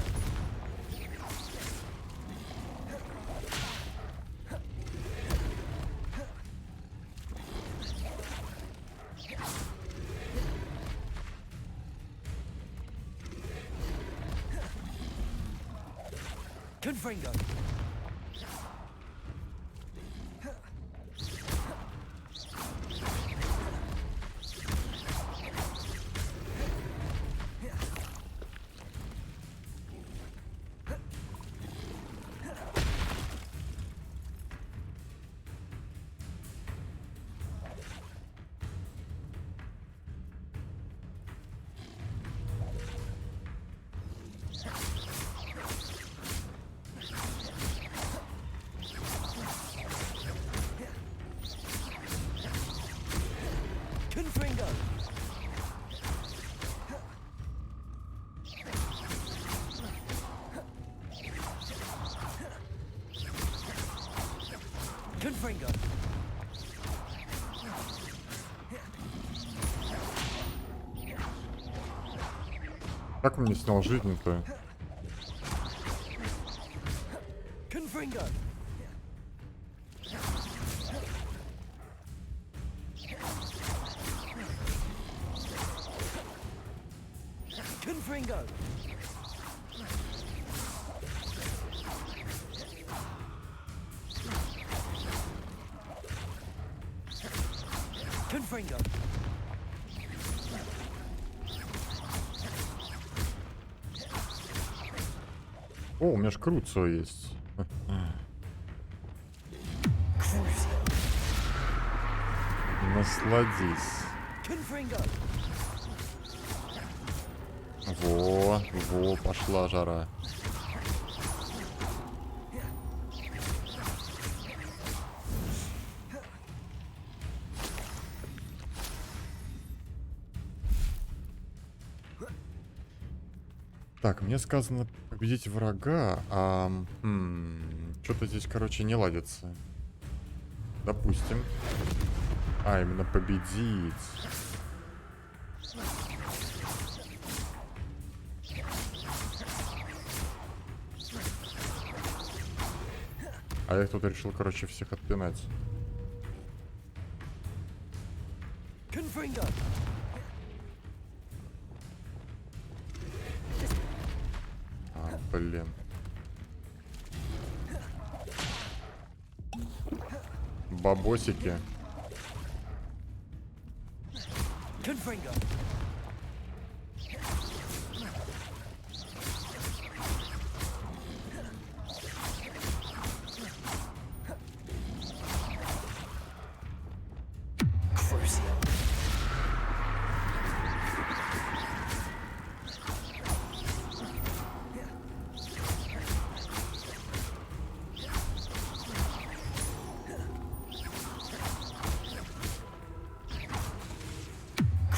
Confringo. Confringo. Confringo. Как он мне снял жизнь-то? Confringo. Confringo. Confringo. О, у меня ж Круцо есть. Насладись. Confringo. Во, пошла жара. Так, мне сказано победить врага, а что-то здесь, короче, не ладится. Допустим. А, именно победить. А я тут решил, короче, всех отпинать. Confringo. А, блин. Бабосики. Confringo.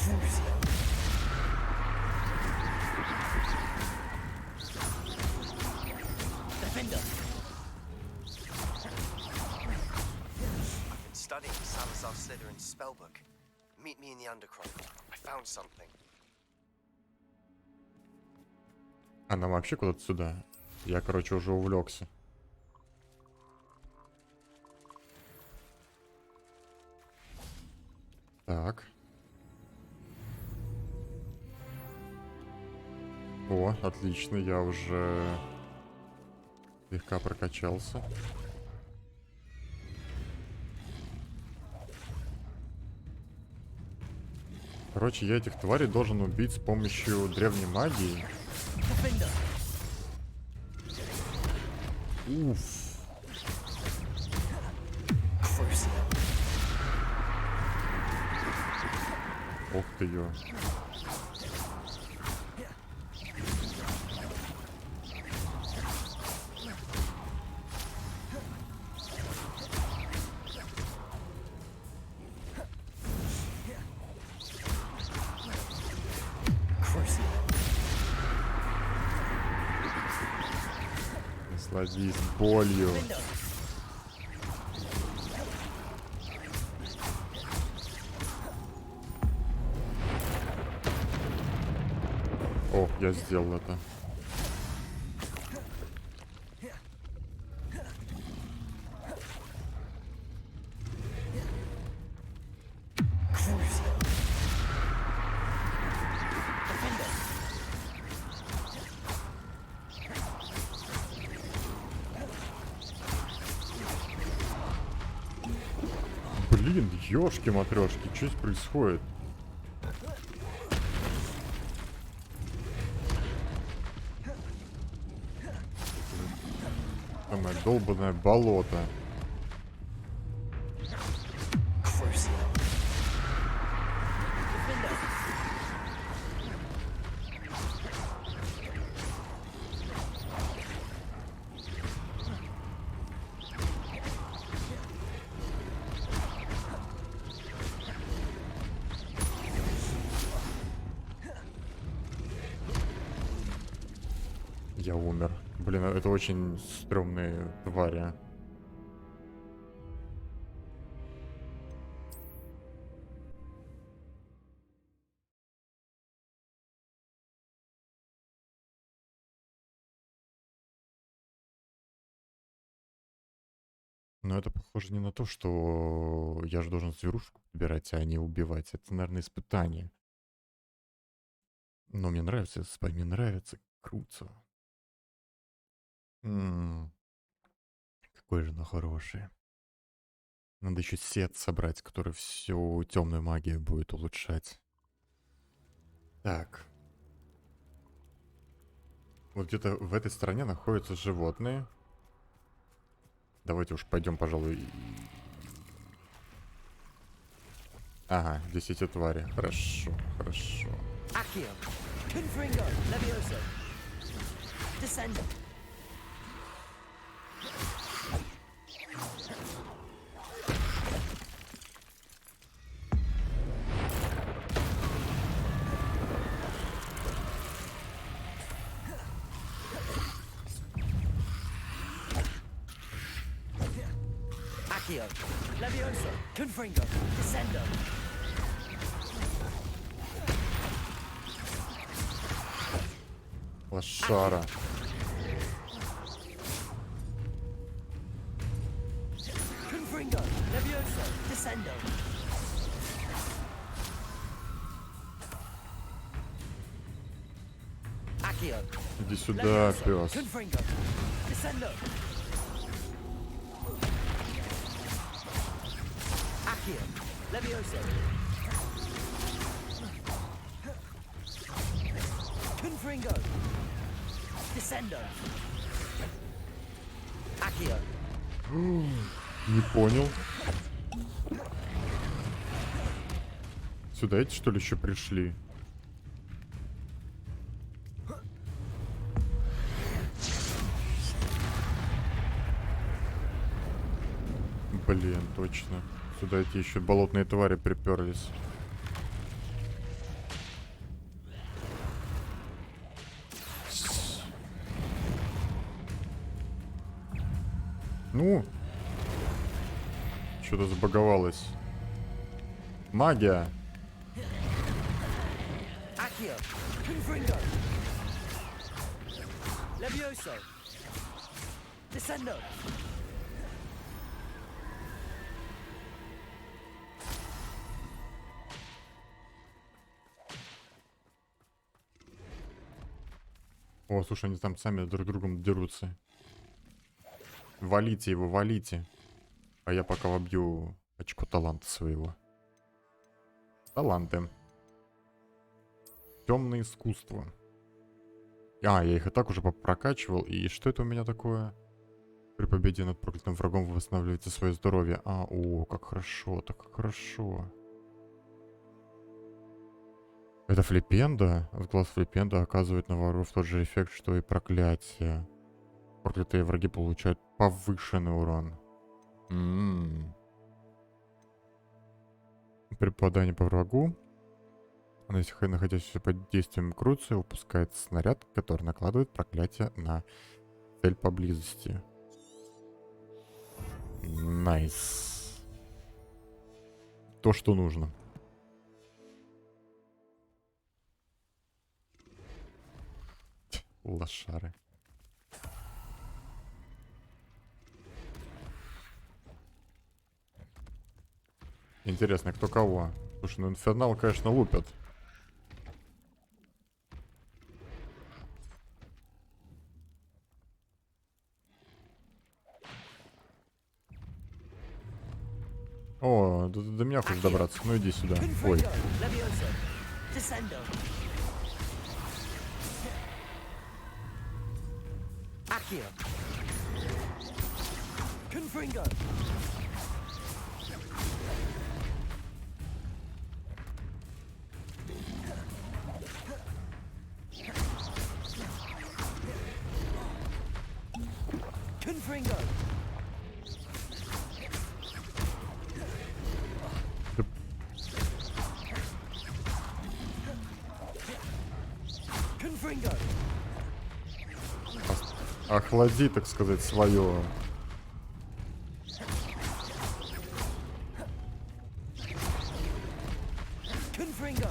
Crucio. Salazar Slytherin's spellbook. Meet me in the undercroft. I found something. А нам вообще куда-то сюда? Я, короче, уже увлекся. Так. О, отлично, я уже слегка прокачался. Короче, я этих тварей должен убить с помощью древней магии. Уф. Ух ты ё. Насладись болью. О, я сделал это. Блин, ёшки-матрёшки, что здесь происходит? Самое долбанное болото. Я умер. Блин, это очень стрёмные твари. Но это похоже не на то, что я же должен зверушку убирать, а не убивать. Это, наверное, испытание. Но мне нравится, мне нравится. Круто. Какой же оно хорошее. Надо еще сет собрать, который всю темную магию будет улучшать. Так. Вот где-то в этой стороне находятся животные. Давайте уж пойдем, пожалуй. Ага, здесь эти твари. Хорошо, хорошо. Levioso, Confringo, Descendo. Лошара. Confringo, Levioso, Descendo. Accio. Иди сюда, пес. Confringo, Descendo. Levioso. Confringo. Descendo. Accio. Не понял. Сюда эти, что ли, еще пришли? Блин, точно. Сюда эти еще болотные твари приперлись. Ну, что-то забаговалось. Магия. Accio, Confringo, Levioso, Descendo. О, слушай, они там сами друг другом дерутся. Валите его, валите. А я пока вобью очко таланта своего. Таланты. Темное искусство. А, я их и так уже прокачивал. И что это у меня такое? При победе над проклятым врагом вы восстанавливаете свое здоровье. А, о, как хорошо, так как хорошо. Это флипенда. Отглаз флипенда оказывает на воров тот же эффект, что и проклятие. Проклятые враги получают повышенный урон. При попадании по врагу, если находящийся под действием крутится, выпускает снаряд, который накладывает проклятие на цель поблизости. Найс. То, что нужно. Лошары. Интересно, кто кого? Слушай, ну инфернал, конечно, лупят. О, до меня хочешь добраться. Ну иди сюда. Ой. Confringo. Confringo. Охлади, так сказать, свое. Confringo.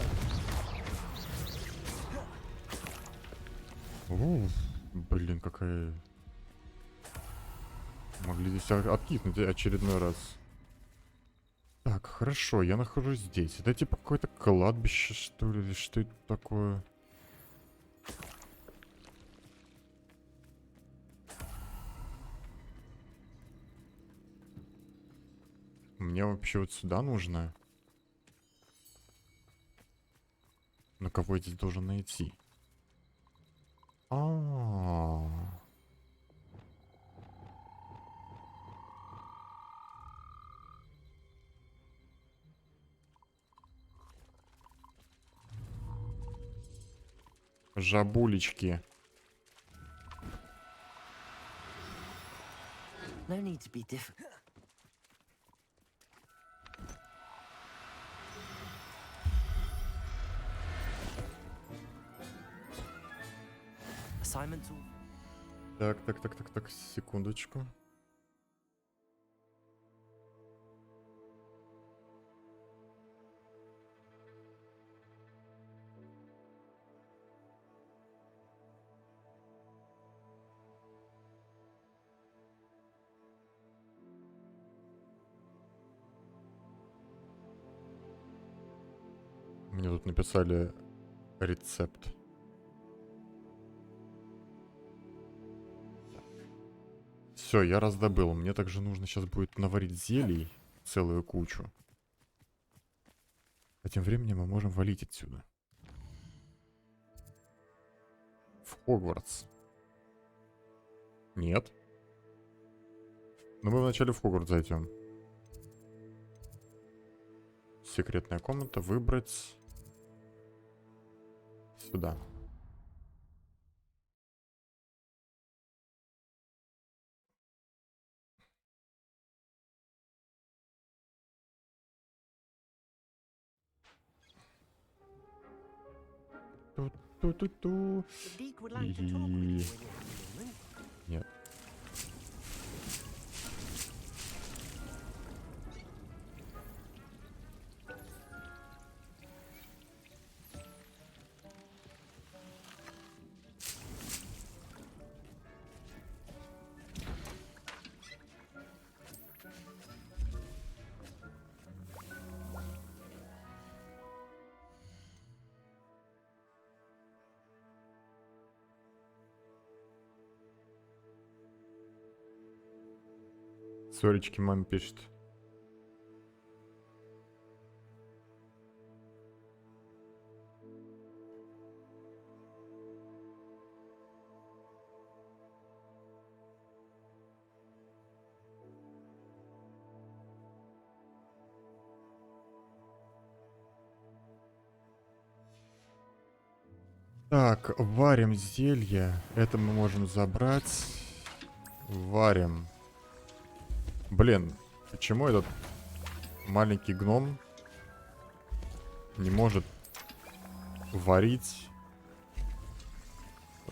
Блин, какая... Могли здесь откинуть очередной раз. Так, хорошо, я нахожусь здесь. Это типа какое-то кладбище, что ли? Или что это такое? Мне вообще вот сюда нужно. Но кого я здесь должен найти? А-а-а. Жабулечки. No need to be different. Assignments. Так, секундочку. Мне тут написали рецепт. Все, я раздобыл. Мне также нужно сейчас будет наварить зелий целую кучу. А тем временем мы можем валить отсюда. В Хогвартс. Нет. Но мы вначале в Хогвартс зайдем. Секретная комната. Выбрать. Сюда. Ту-ту-ту-ту. И... Нет. Соречки, мама пишет. Так, варим зелье. Это мы можем забрать. Варим. Блин, почему этот маленький гном не может варить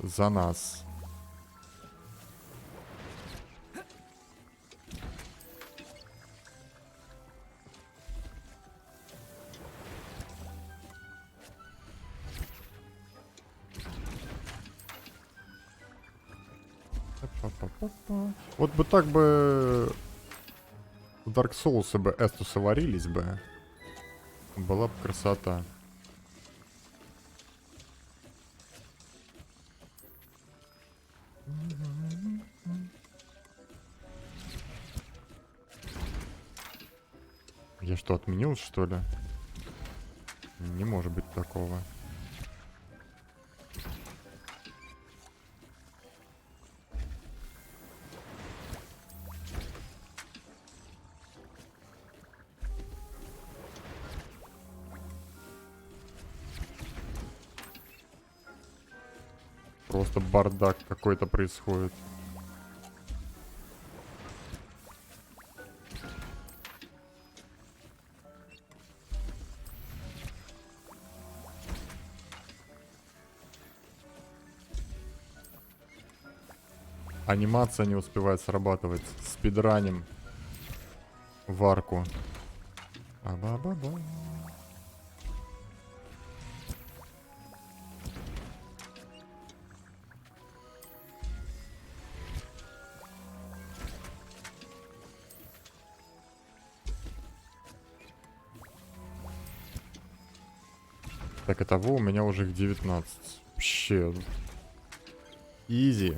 за нас? Вот бы так бы в Dark Souls бы эстусы варились бы. Была бы красота. Я что, отменил, что ли? Не может быть такого. Просто бардак какой-то происходит. Анимация не успевает срабатывать. Спидраним варку. Ба-ба-ба-ба. Так, итого у меня уже их 19. Вообще. Изи.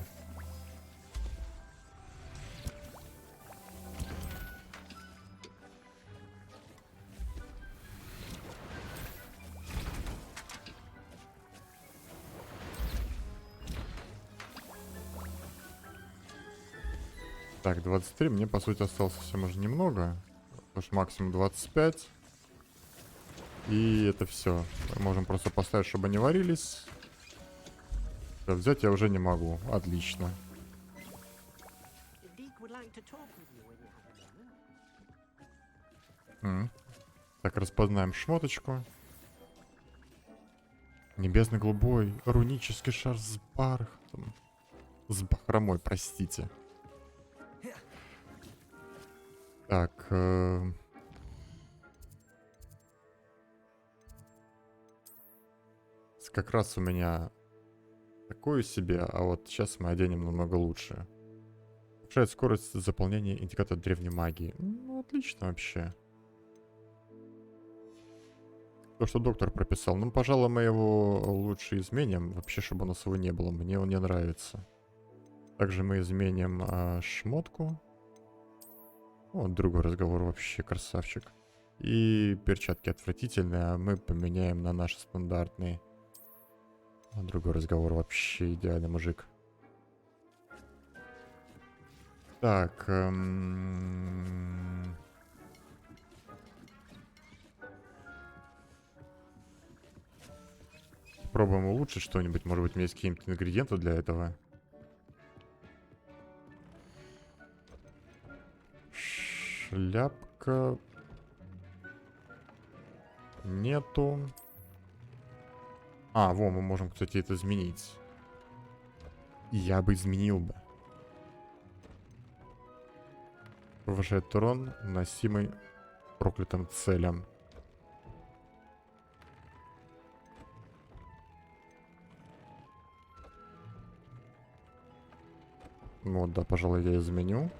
Так, 23. Мне, по сути, осталось совсем уже немного. Потому что максимум 25. И это все. Можем просто поставить, чтобы они варились. Взять я уже не могу. Отлично. Так, распознаем шмоточку. Небесно-голубой рунический шар с бархатом. С бахромой, простите. Так. Как раз у меня такое себе, а вот сейчас мы оденем намного лучше. Повышает скорость заполнения индикатора древней магии. Ну, отлично вообще. То, что доктор прописал. Ну, пожалуй, мы его лучше изменим. Вообще, чтобы у нас его не было. Мне он не нравится. Также мы изменим шмотку. Вот другой разговор, вообще красавчик. И перчатки отвратительные, а мы поменяем на наши стандартные. Другой разговор, вообще идеальный мужик. Так. Попробуем улучшить что-нибудь. Может быть, у меня есть какие-нибудь ингредиенты для этого. Шляпка. Нету. А, во, мы можем, кстати, это изменить. Я бы изменил бы. Повышает урон, носимый проклятым целям. Вот, да, пожалуй, я изменю.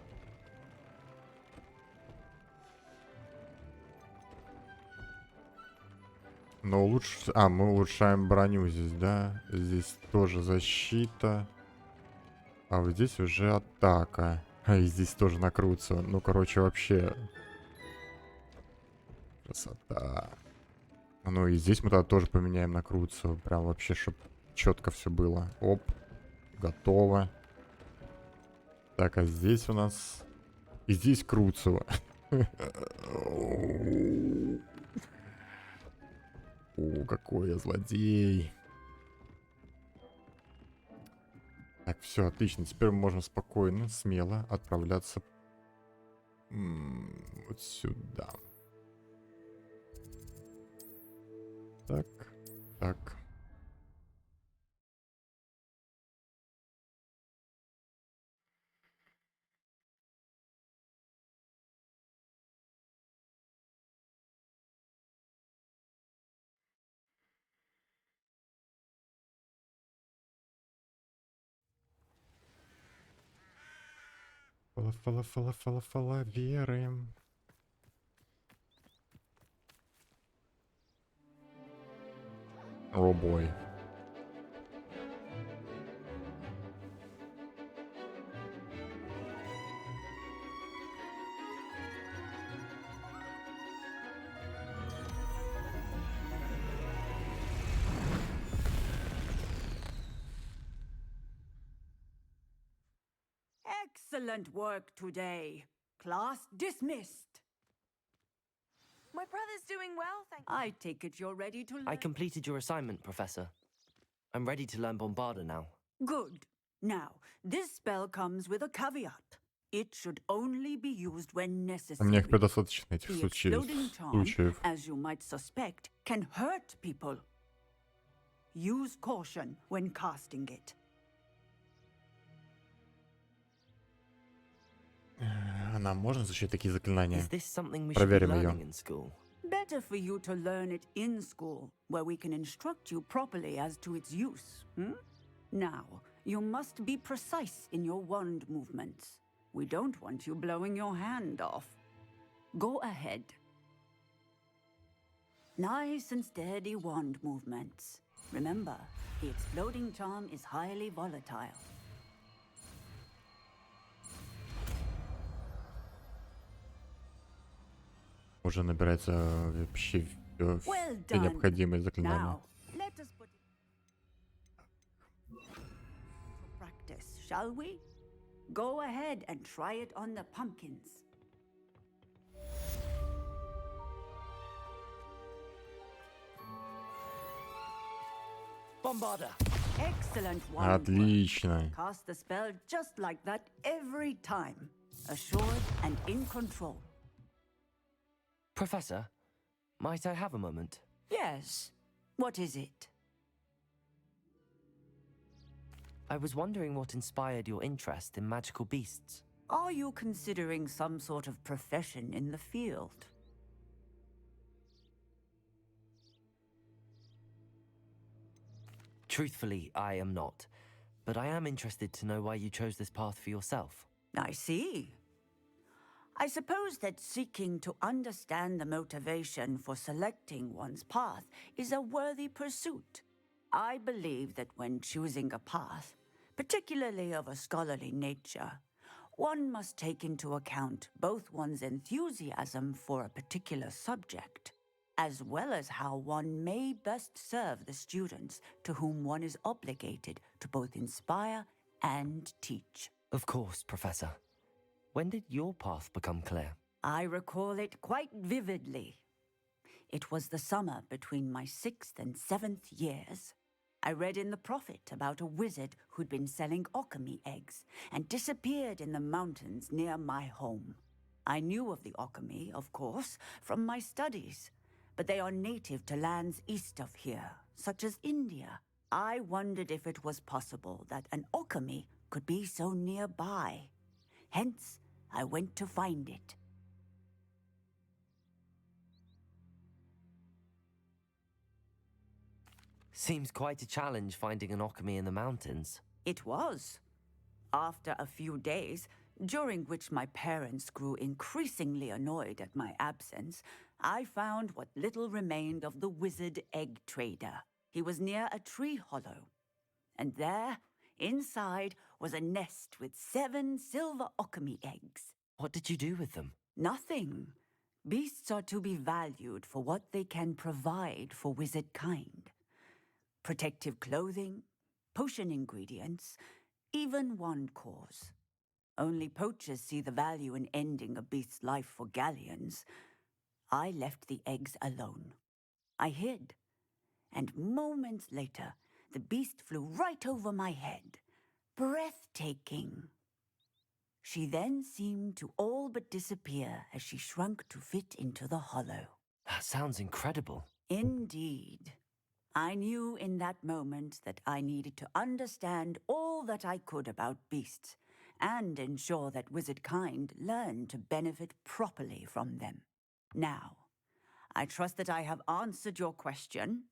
Но лучше... А, мы улучшаем броню здесь, да? Здесь тоже защита. А вот здесь уже атака. А и здесь тоже накрутся. Ну, короче, вообще... Красота. Ну и здесь мы тогда тоже поменяем накрутцу. Прям вообще, чтобы четко все было. Оп. Готово. Так, а здесь у нас... И здесь Круцева. О, какой я злодей. Так, все, отлично. Теперь мы можем спокойно, смело отправляться вот сюда. Так, так. Фала веры. О, бой. Excellent work today. Class dismissed. My brother's doing well, thank you. I take it you're ready to learn. I completed your assignment, Professor. I'm ready to learn Bombarda now. Good. Now, this spell comes with a caveat. It should only be used when necessary. Мне их предостаточно этих The exploding charm, случаев. as you might suspect, can hurt people. Use caution when casting it. Нам можно изучить такие заклинания? Is this something we should be Проверим learning ее. in school? Better for you to learn it in school, where we can instruct you properly as to its use. Now, you must be precise in your wand movements. We don't want you blowing your hand off. Go ahead. Nice and steady wand movements. Remember, the exploding charm is highly volatile. Уже набирается вообще все необходимые заклинания. Now, let us put it for practice, shall we? Go ahead and try it on the pumpkins. Bombarda. Excellent one. Отлично. Cast the spell just like that every time. Assured and in control. Professor, might I have a moment? Yes. What is it? I was wondering what inspired your interest in magical beasts. Are you considering some sort of profession in the field? Truthfully, I am not. But I am interested to know why you chose this path for yourself. I see. I suppose that seeking to understand the motivation for selecting one's path is a worthy pursuit. I believe that when choosing a path, particularly of a scholarly nature, one must take into account both one's enthusiasm for a particular subject, as well as how one may best serve the students to whom one is obligated to both inspire and teach. Of course, Professor. When did your path become clear? I recall it quite vividly. It was the summer between my 6th and 7th years. I read in the Prophet about a wizard who'd been selling alchemy eggs and disappeared in the mountains near my home. I knew of the alchemy, of course, from my studies, but they are native to lands east of here, such as India. I wondered if it was possible that an alchemy could be so nearby. Hence, I went to find it. Seems quite a challenge finding an alchemy in the mountains. It was. After a few days, during which my parents grew increasingly annoyed at my absence, I found what little remained of the wizard egg trader. He was near a tree hollow. And there, Inside was a nest with 7 silver alchemy eggs. What did you do with them? Nothing. Beasts are to be valued for what they can provide for wizard kind. Protective clothing, potion ingredients, even wand cores. Only poachers see the value in ending a beast's life for galleons. I left the eggs alone. I hid. And moments later, the beast flew right over my head. Breathtaking. She then seemed to all but disappear as she shrunk to fit into the hollow. That sounds incredible. Indeed. I knew in that moment that I needed to understand all that I could about beasts and ensure that wizard kind learned to benefit properly from them. Now, I trust that I have answered your question.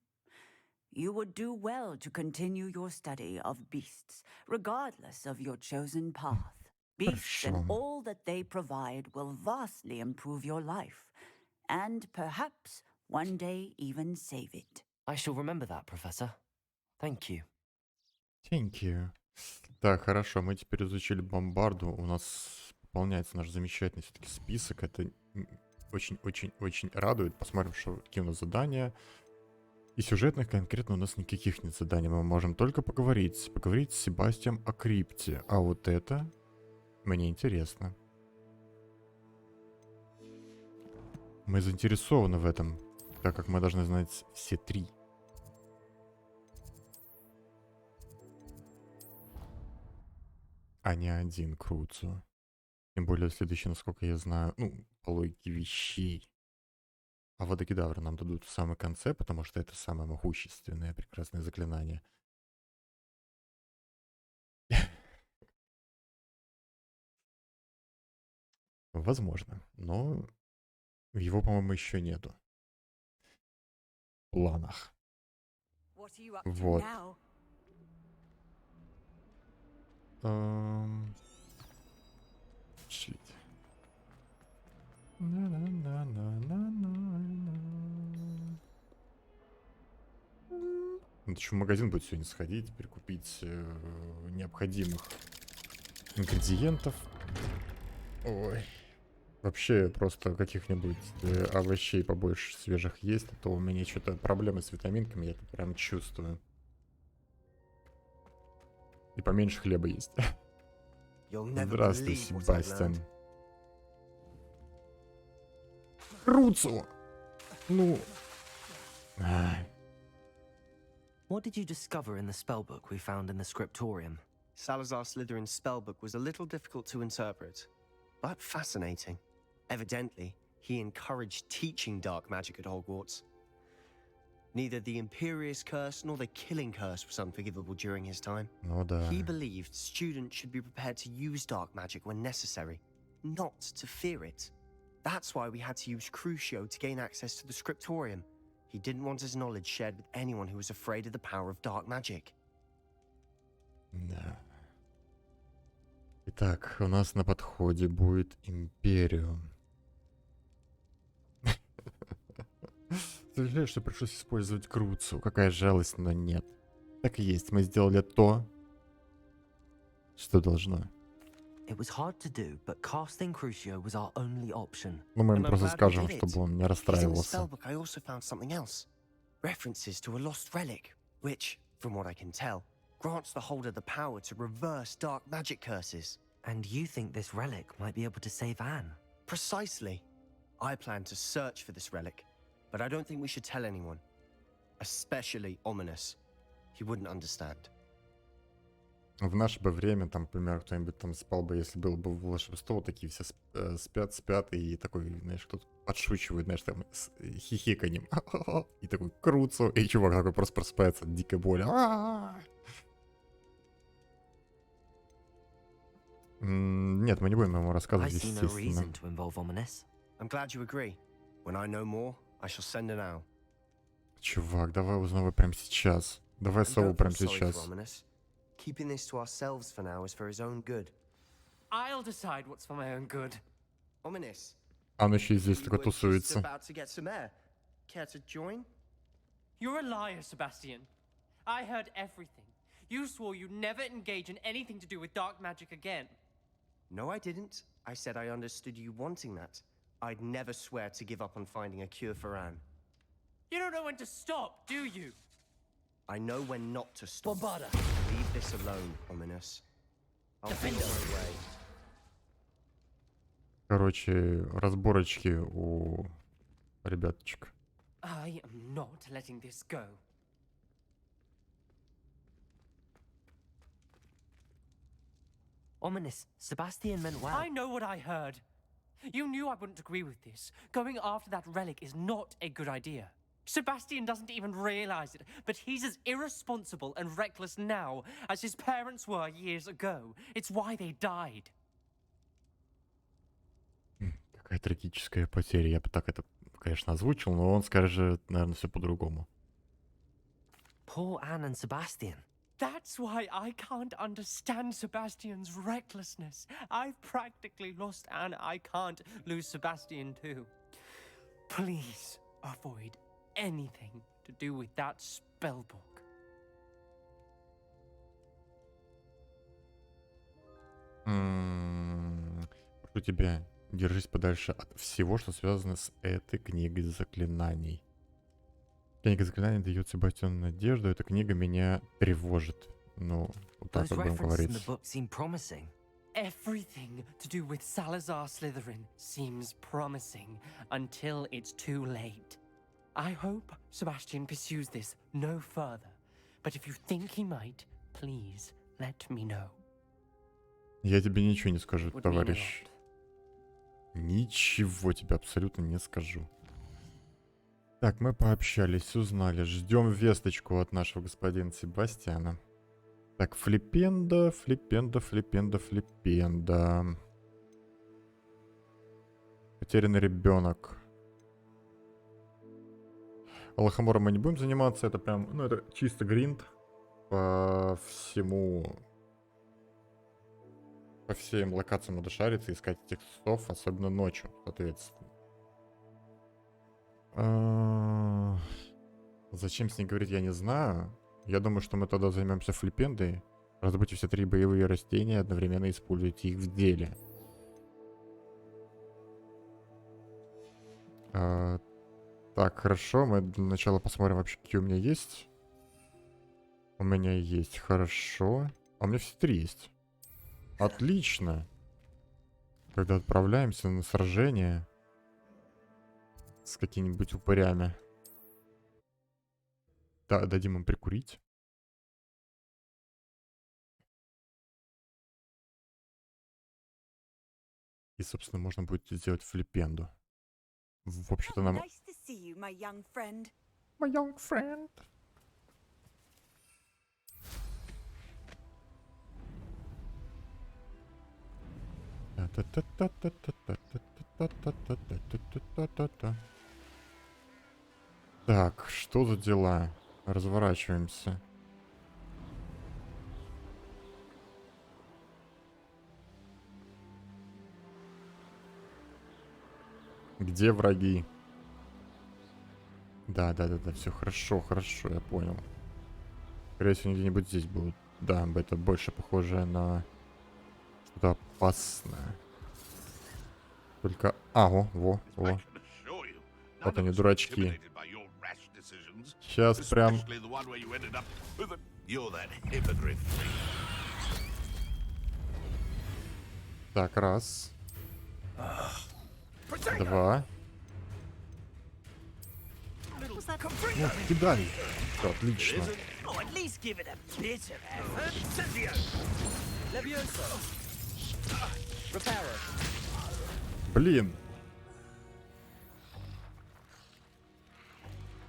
You would do well to continue your study of beasts, regardless of your chosen path. Beasts and all that they provide will vastly improve your life, and perhaps one day even save it. I shall remember that, Professor. Thank you. Thank you. Так, хорошо, мы теперь изучили бомбарду. У нас пополняется наш замечательный все-таки список. Это очень-очень-очень радует. Посмотрим, какие у нас задания. И сюжетных конкретно у нас никаких нет заданий. Мы можем только поговорить с Себастьяном о крипте. А вот это мне интересно. Мы заинтересованы в этом, так как мы должны знать все 3. А не один Круцу. Тем более следующий, насколько я знаю, по логике вещей. А водокидавры нам дадут в самом конце, потому что это самое могущественное, прекрасное заклинание. Возможно, но его, по-моему, еще нету. В планах. Вот. Шлите. Надо еще в магазин будет сегодня сходить, прикупить необходимых ингредиентов. Ой. Вообще просто каких-нибудь овощей побольше свежих есть, а то у меня что-то проблемы с витаминками, я это прям чувствую. И поменьше хлеба есть. Здравствуй, Себастьян. Круцу! Ну... What did you discover in the spellbook we found in the scriptorium? Salazar Slytherin's spellbook was a little difficult to interpret, but fascinating. Evidently, he encouraged teaching dark magic at Hogwarts. Neither the Imperious Curse nor the Killing Curse was unforgivable during his time. Ну да. He believed students should be prepared to use dark magic when necessary, not to fear it. That's why we had to use Crucio to gain access to the scriptorium. He didn't want his knowledge shared with anyone who was afraid of the power of dark magic. Да. Итак, у нас на подходе будет Империум. Сожалею, что пришлось использовать Круцу. Какая жалость, но нет. Так и есть, мы сделали то, что должно. It was hard to do, but casting Crucio was our only option. Ну, мы ему просто скажем, чтобы он не расстраивался. I also found something else. References to a lost relic, which, from what I can tell, grants the holder the power to reverse dark magic curses. And you think this relic might be able to save Anne? Precisely. I plan to search for this relic, but I don't think we should tell anyone. Especially Ominous. He wouldn't understand. В наше бы время, там, например, кто-нибудь там спал бы, если было бы волшебство, такие все спят, и такой, знаешь, кто-то подшучивает, знаешь, там, с хихиканьем. И такой, Круцу, и чувак такой просто просыпается от дикой боли. Нет, мы не будем ему рассказывать, естественно. Чувак, давай узнавай прямо сейчас. Давай сову прямо сейчас. Keeping this to ourselves for now is for his own good. I'll decide what's for my own good. Ominous. А он еще и здесь такой тусуется. You're a liar, Sebastian. I heard everything. You swore you'd never engage in anything to do with dark magic again. No, I didn't. I said I understood you wanting that. I'd never swear to give up on finding a cure for Anne. You don't know when to stop, do you? I know when not to stop. Bombarda. Leave this alone, Ominous. I'll be on my way. Короче, разборочки у ребяточек. I am not letting this go. Ominous, Sebastian meant well. I know what I heard. You knew I wouldn't agree with this. Going after that relic is not a good idea. Sebastian doesn't even realize it, but he's as irresponsible and reckless now as his parents were years ago. It's why they died. Какая трагическая потеря. Я бы так это, конечно, озвучил, но он скажет, наверное, все по-другому. Poor Anne and Sebastian. That's why I can't understand Sebastian's recklessness. I've practically lost Anne. I can't lose Sebastian too. Please avoid anything to do with that spellbook. Прошу тебя, держись подальше от всего, что связано с этой книгой заклинаний. Книга заклинаний дает Себастьяну надежду. Эта книга меня тревожит. Ну, вот так вот будем говорить. Everything to do with Salazar Slytherin seems promising until it's too late. I hope Sebastian pursues this no further. But if you think he might, please let me know. Я тебе ничего не скажу, товарищ. Ничего тебе абсолютно не скажу. Так, мы пообщались, узнали. Ждем весточку от нашего господина Себастьяна. Так, флипенда. Потерянный ребенок. Лохомором мы не будем заниматься. Это прям, ну, это чисто гринд по всему... По всем локациям надо шариться, искать этих сов, особенно ночью, соответственно. Зачем с ней говорить, я не знаю. Я думаю, что мы тогда займемся флипендой. Раздобудьте все 3 боевые растения, одновременно используйте их в деле. Так, хорошо, мы для начала посмотрим вообще, какие у меня есть. У меня есть, хорошо. А у меня все 3 есть. Отлично. Когда отправляемся на сражение с какими-нибудь упырями. Да, дадим им прикурить. И, собственно, можно будет сделать флипенду. В общем-то, нам... My young friend. Так, что за дела? Разворачиваемся. Где враги? Да, все хорошо, я понял. Скорее всего, где-нибудь здесь будут. Да, это больше похоже на что-то опасное. Только... во. Вот они, дурачки. Сейчас прям... Так, раз. 2. Ну, кидай. Всё, отлично. Блин.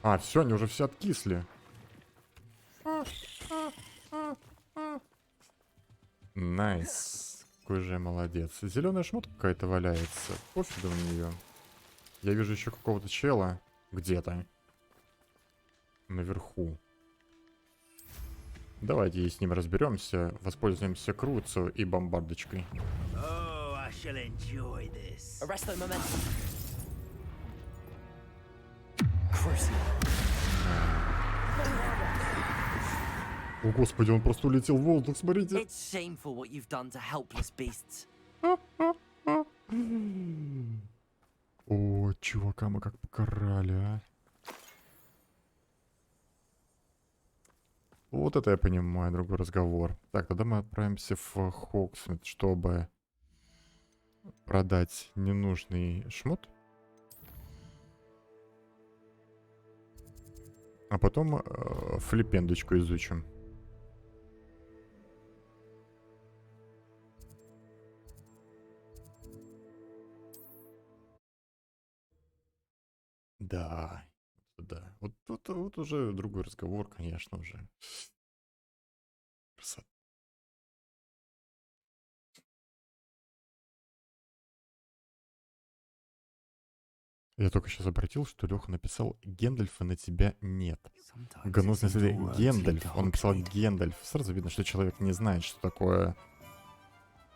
А, все, они уже все откисли. Найс. Какой же я молодец. Зеленая шмотка какая-то валяется. Пофигу на нее. Я вижу еще какого-то чела где-то. Наверху. Давайте с ним разберемся. Воспользуемся Круцу и бомбардочкой. О, господи, он просто улетел в воздух, смотрите. It's shameful what you've done to helpless beasts. О, чувака мы как покарали, а. Вот это я понимаю, другой разговор. Так, тогда мы отправимся в Хоксмит, чтобы продать ненужный шмот. А потом флипендочку изучим. Да, да. Вот уже другой разговор, конечно, уже. Красота. Я только сейчас обратил, что Леха написал «Гендальфа на тебя нет». Гнусный следы Гендальф. Он написал Гендальф. Сразу видно, что человек не знает, что такое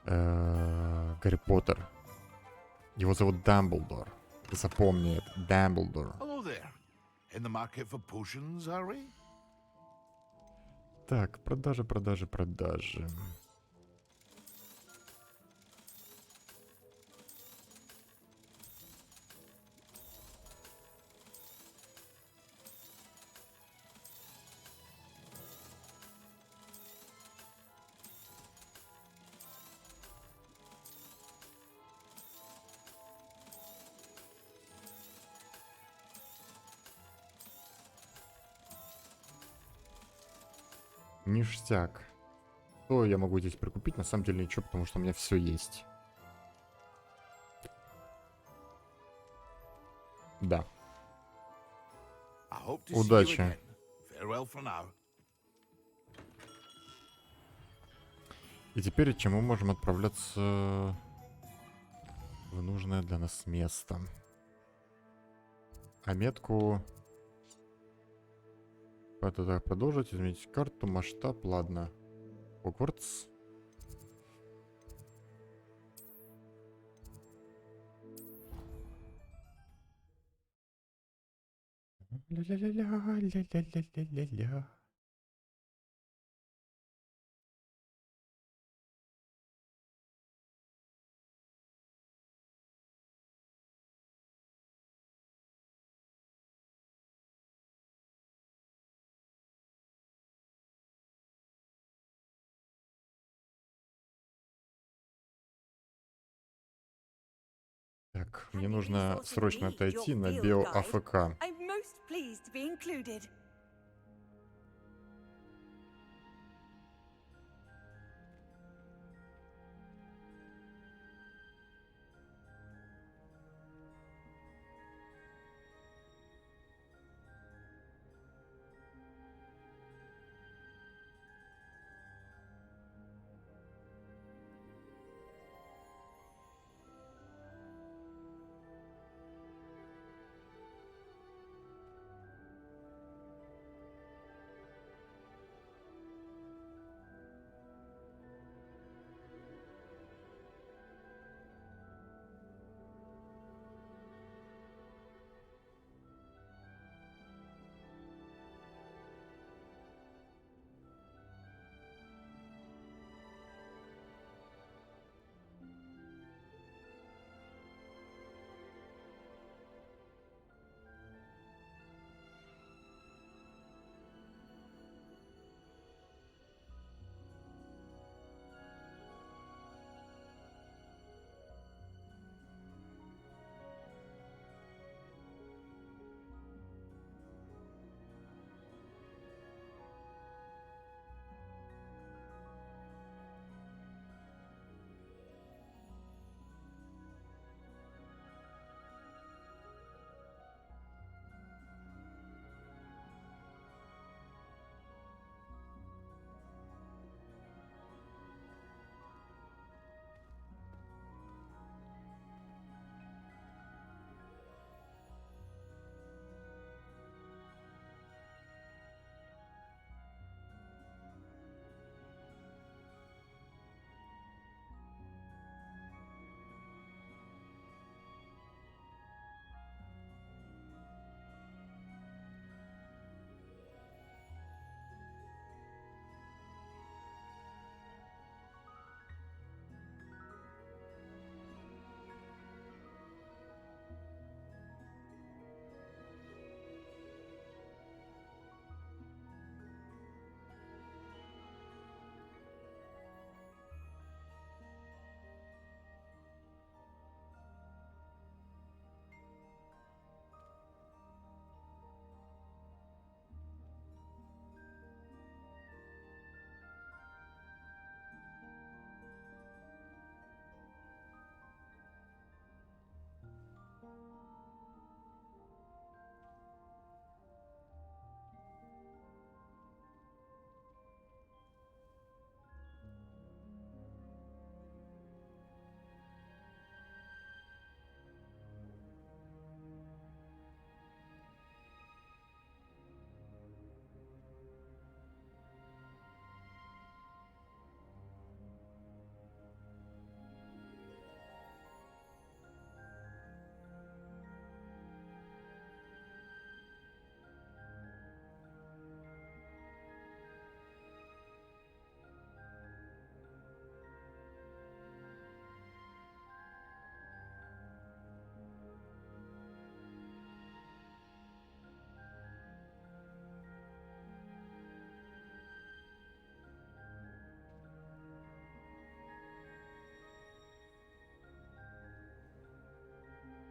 Гарри Поттер. Его зовут Дамблдор. Запомни это. Дамблдор. Hello there. In the market for potions, are we? Так, продажи. Ништяк. Что я могу здесь прикупить? На самом деле ничего, потому что у меня все есть. Да. Удачи. И теперь чем мы можем отправляться в нужное для нас место? А метку... Это продолжить, изменить карту, масштаб, ладно. Хогвартс. Ля-ля-ля-ля-ля-ля-ля-ля-ля. Так, мне нужно срочно отойти на био-АФК.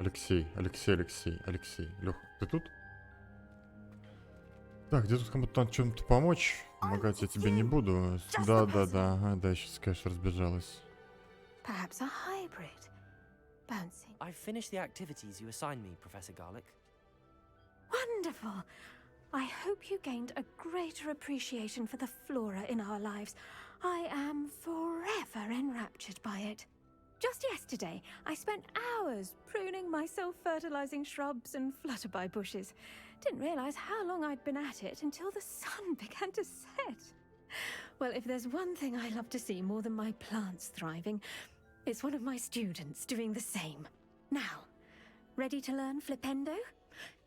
Алексей. Лех, ты тут? Так, где тут кому-то надо чем-то помочь? Помогать я тебе не буду. Да. Да, сейчас, конечно, разбежалась. Perhaps a hybrid. Bouncy. I finished the activities you assigned me, Professor Garlic. Wonderful. I hope you gained a greater appreciation for the flora in our lives. I am forever enraptured by it. Just yesterday, I spent hours pruning my self-fertilizing shrubs and flutterby bushes. Didn't realize how long I'd been at it until the sun began to set. Well, if there's one thing I love to see more than my plants thriving, it's one of my students doing the same. Now, ready to learn flipendo?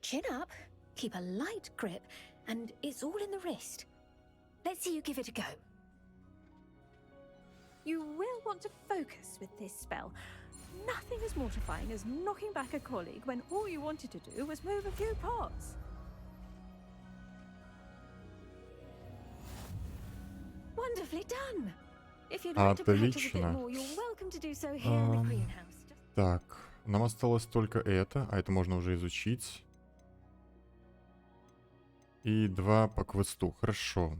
Chin up, keep a light grip, and it's all in the wrist. Let's see you give it a go. You will want to focus with this spell. Nothing as mortifying as knocking back a colleague when all you wanted to do was move a few pots. Wonderfully done. If you'd like to practice a bit more, you're welcome to do so here in the greenhouse. Так, нам осталось только это, а это можно уже изучить. И 2 по квесту, хорошо.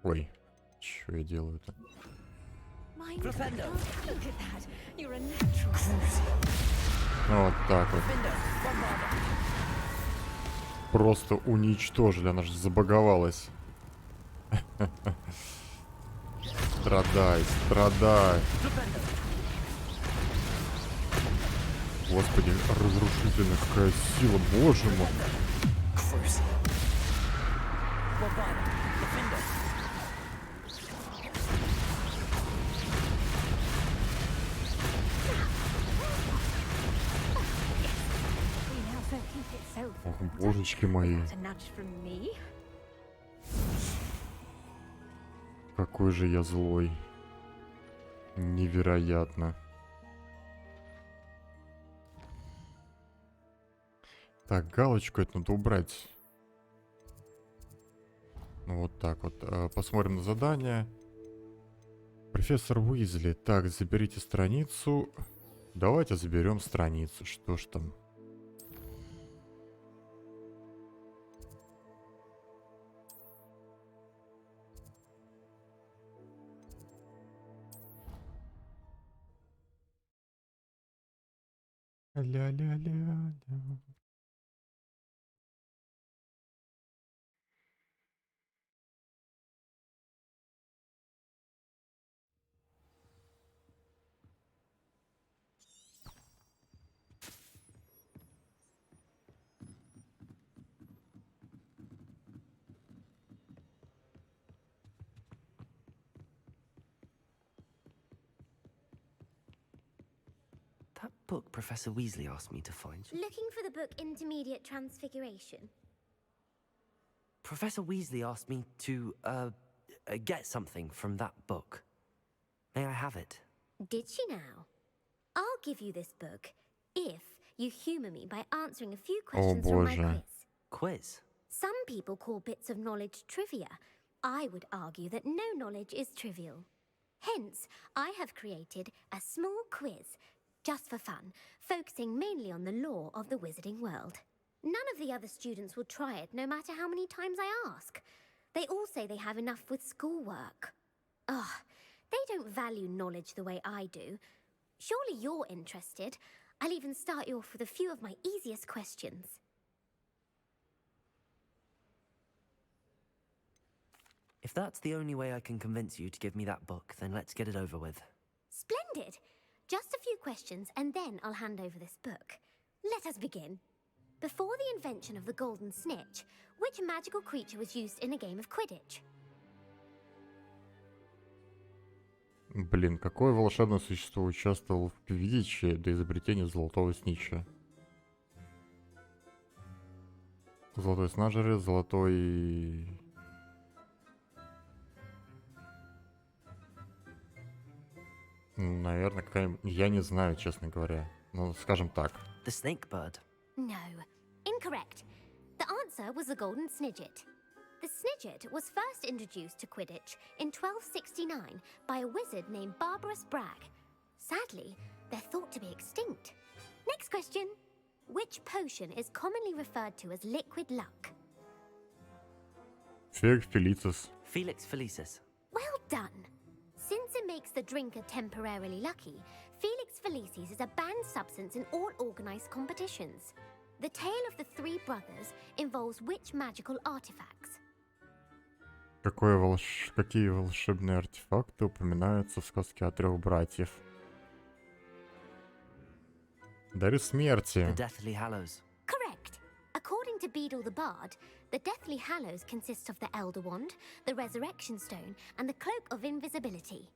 Ой, что я делаю-то? Вот так вот. Просто уничтожили, она же забаговалась. Страдай. Господи, разрушительная какая сила, боже мой. Ох, божечки мои. Какой же я злой. Невероятно. Так, галочку это надо убрать. Ну, вот так вот. Посмотрим на задание. Профессор Уизли. Так, заберите страницу. Давайте заберем страницу. Что ж там? Ля-ля-ля-ля. That book Professor Weasley asked me to find. Looking for the book Intermediate Transfiguration? Professor Weasley asked me to, get something from that book. May I have it? Did she now? I'll give you this book if you humor me by answering a few questions from my quiz. Quiz? Some people call bits of knowledge trivia. I would argue that no knowledge is trivial. Hence, I have created a small quiz, just for fun, focusing mainly on the lore of the wizarding world. None of the other students will try it, no matter how many times I ask. They all say they have enough with schoolwork. Ugh, they don't value knowledge the way I do. Surely you're interested. I'll even start you off with a few of my easiest questions. If that's the only way I can convince you to give me that book, then let's get it over with. Splendid! Just a few questions, and then I'll hand over this book. Let us begin. Before the invention of the golden snitch, which magical creature was used in a game of Quidditch? Блин, какое волшебное существо участвовало в Квиддиче до изобретения золотого снитча? Золотой снажер, золотой... Наверное, какая-нибудь... Я не знаю, честно говоря. Ну, скажем так. The snake bird. No. Incorrect. The answer was the golden snidget. The snidget was first introduced to Quidditch in 1269 by a wizard named Barbarous Bragg. Sadly, They're thought to be extinct. Next question. Which potion is commonly referred to as liquid luck? Felix Felicis. Felix Felicis. Well done. Since it makes the drinker temporarily lucky, Felix Felicis is a banned substance in all organized competitions. The tale of the three brothers involves which magical artifacts? Какие волшебные артефакты упоминаются в сказке о трех братьев? Дары смерти. The Deathly Hallows. Correct. According to Beadle the Bard, the Deathly Hallows consists of the Elder Wand, the Resurrection Stone, and the Cloak of Invisibility.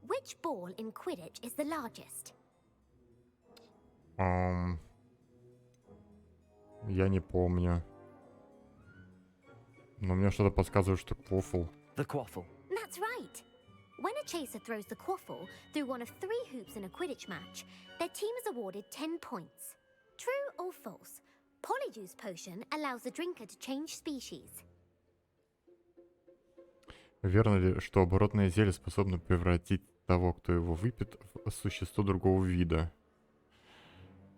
Which ball in Quidditch is the largest? Я не помню. Но мне что-то подсказывает, что квофл. The Quaffle. That's right. When a chaser throws the quaffle through one of 3 hoops in a Quidditch match, their team is awarded 10 points. True or false? Polyjuice potion allows the drinker to change species. Верно ли, что оборотное зелье способно превратить того, кто его выпьет, в существо другого вида?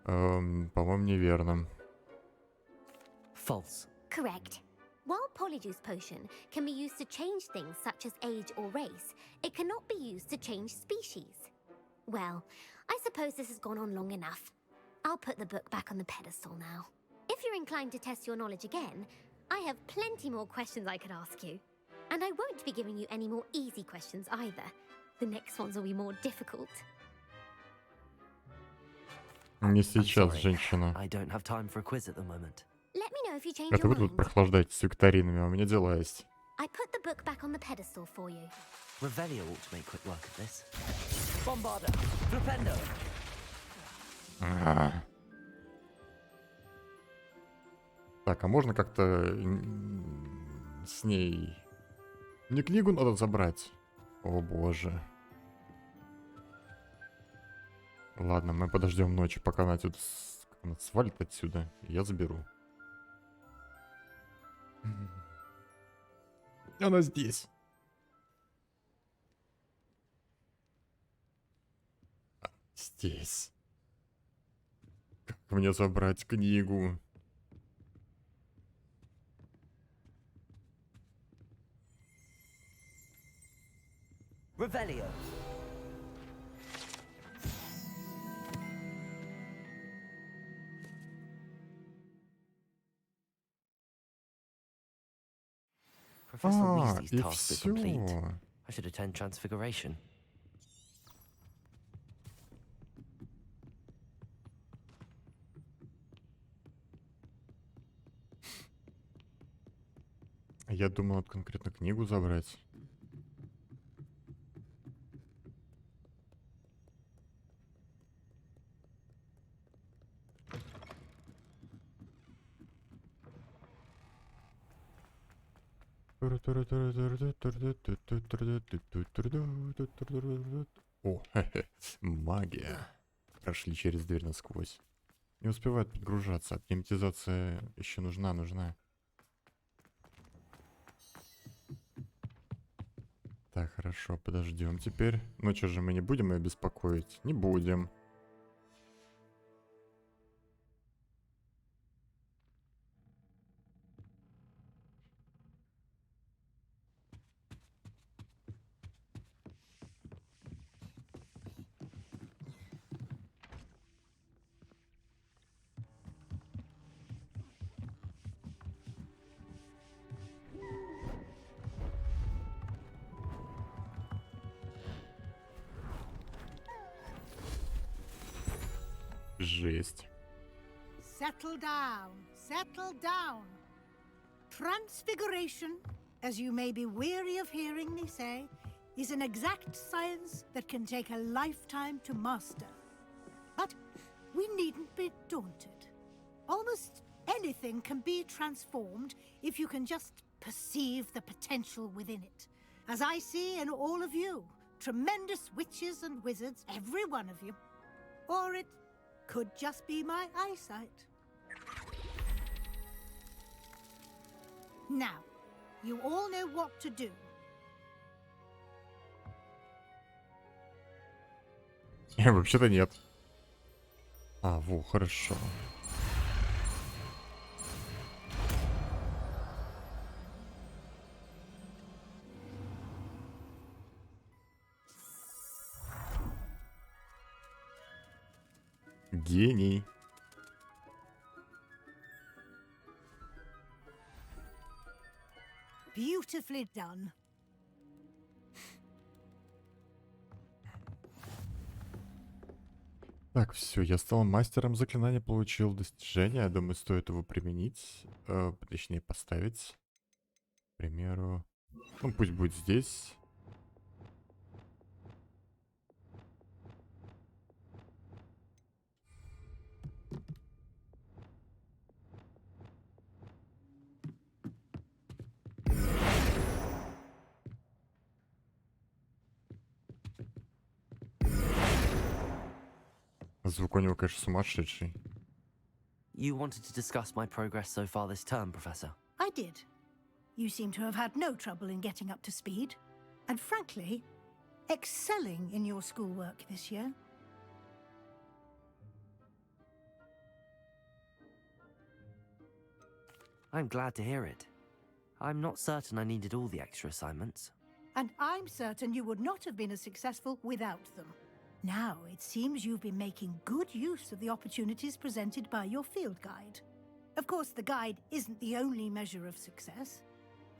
По-моему, неверно. False. Correct. While Polyjuice potion can be used to change things such as age or race, it cannot be used to change species. Well, I suppose this has gone on long enough. I'll put the book back on the pedestal now. If you're inclined to test your knowledge again, I have plenty more questions I could ask you. And I won't be giving you any more easy questions either. The next ones will be more difficult. Не сейчас, женщина. I don't have time for a quiz at the moment. Let me know if you change Это your вы тут mind. прохлаждаетесь с викторинами, а у меня дела есть. I put the book back on the pedestal for you. Revelio ought to make quick work of this. Bombarda! Flipendo! Так, а можно как-то с ней... Мне книгу надо забрать. О боже. Ладно, мы подождем ночи, пока она отсюда она свалит отсюда. Я заберу. Она здесь. Здесь. Как мне забрать книгу? Revelio! Professor Weasley's и task is complete. всё. I should attend Transfiguration. Я думал, вот конкретно книгу забрать. О, магия. Прошли через дверь насквозь. Не успевает подгружаться. Оптимизация еще нужна. Так, хорошо, подождем теперь. Ну что же, мы не будем ее беспокоить? Не будем. Жесть. Settle down. Transfiguration, as you may be weary of hearing me say, is an exact science that can take a lifetime to master. But we needn't be daunted. Almost anything can be transformed if you can just perceive the potential within it. As I see in all of you, tremendous witches and wizards, every one of you. Or it could just be my eyesight. Now, you all know what to do. Вообще-то нет. А, во, хорошо. Гений. Beautifully done. Так, все, я стал мастером заклинания, получил достижение. Я думаю, стоит его применить. Точнее, поставить. К примеру. Ну, пусть будет здесь. Звук у него, конечно, сумасшедший. You wanted to discuss my progress so far this term, Professor? I did. You seem to have had no trouble in getting up to speed. And frankly, excelling in your schoolwork this year. I'm glad to hear it. I'm not certain I needed all the extra assignments. And I'm certain you would not have been as successful without them. Now, it seems you've been making good use of the opportunities presented by your field guide. Of course, the guide isn't the only measure of success.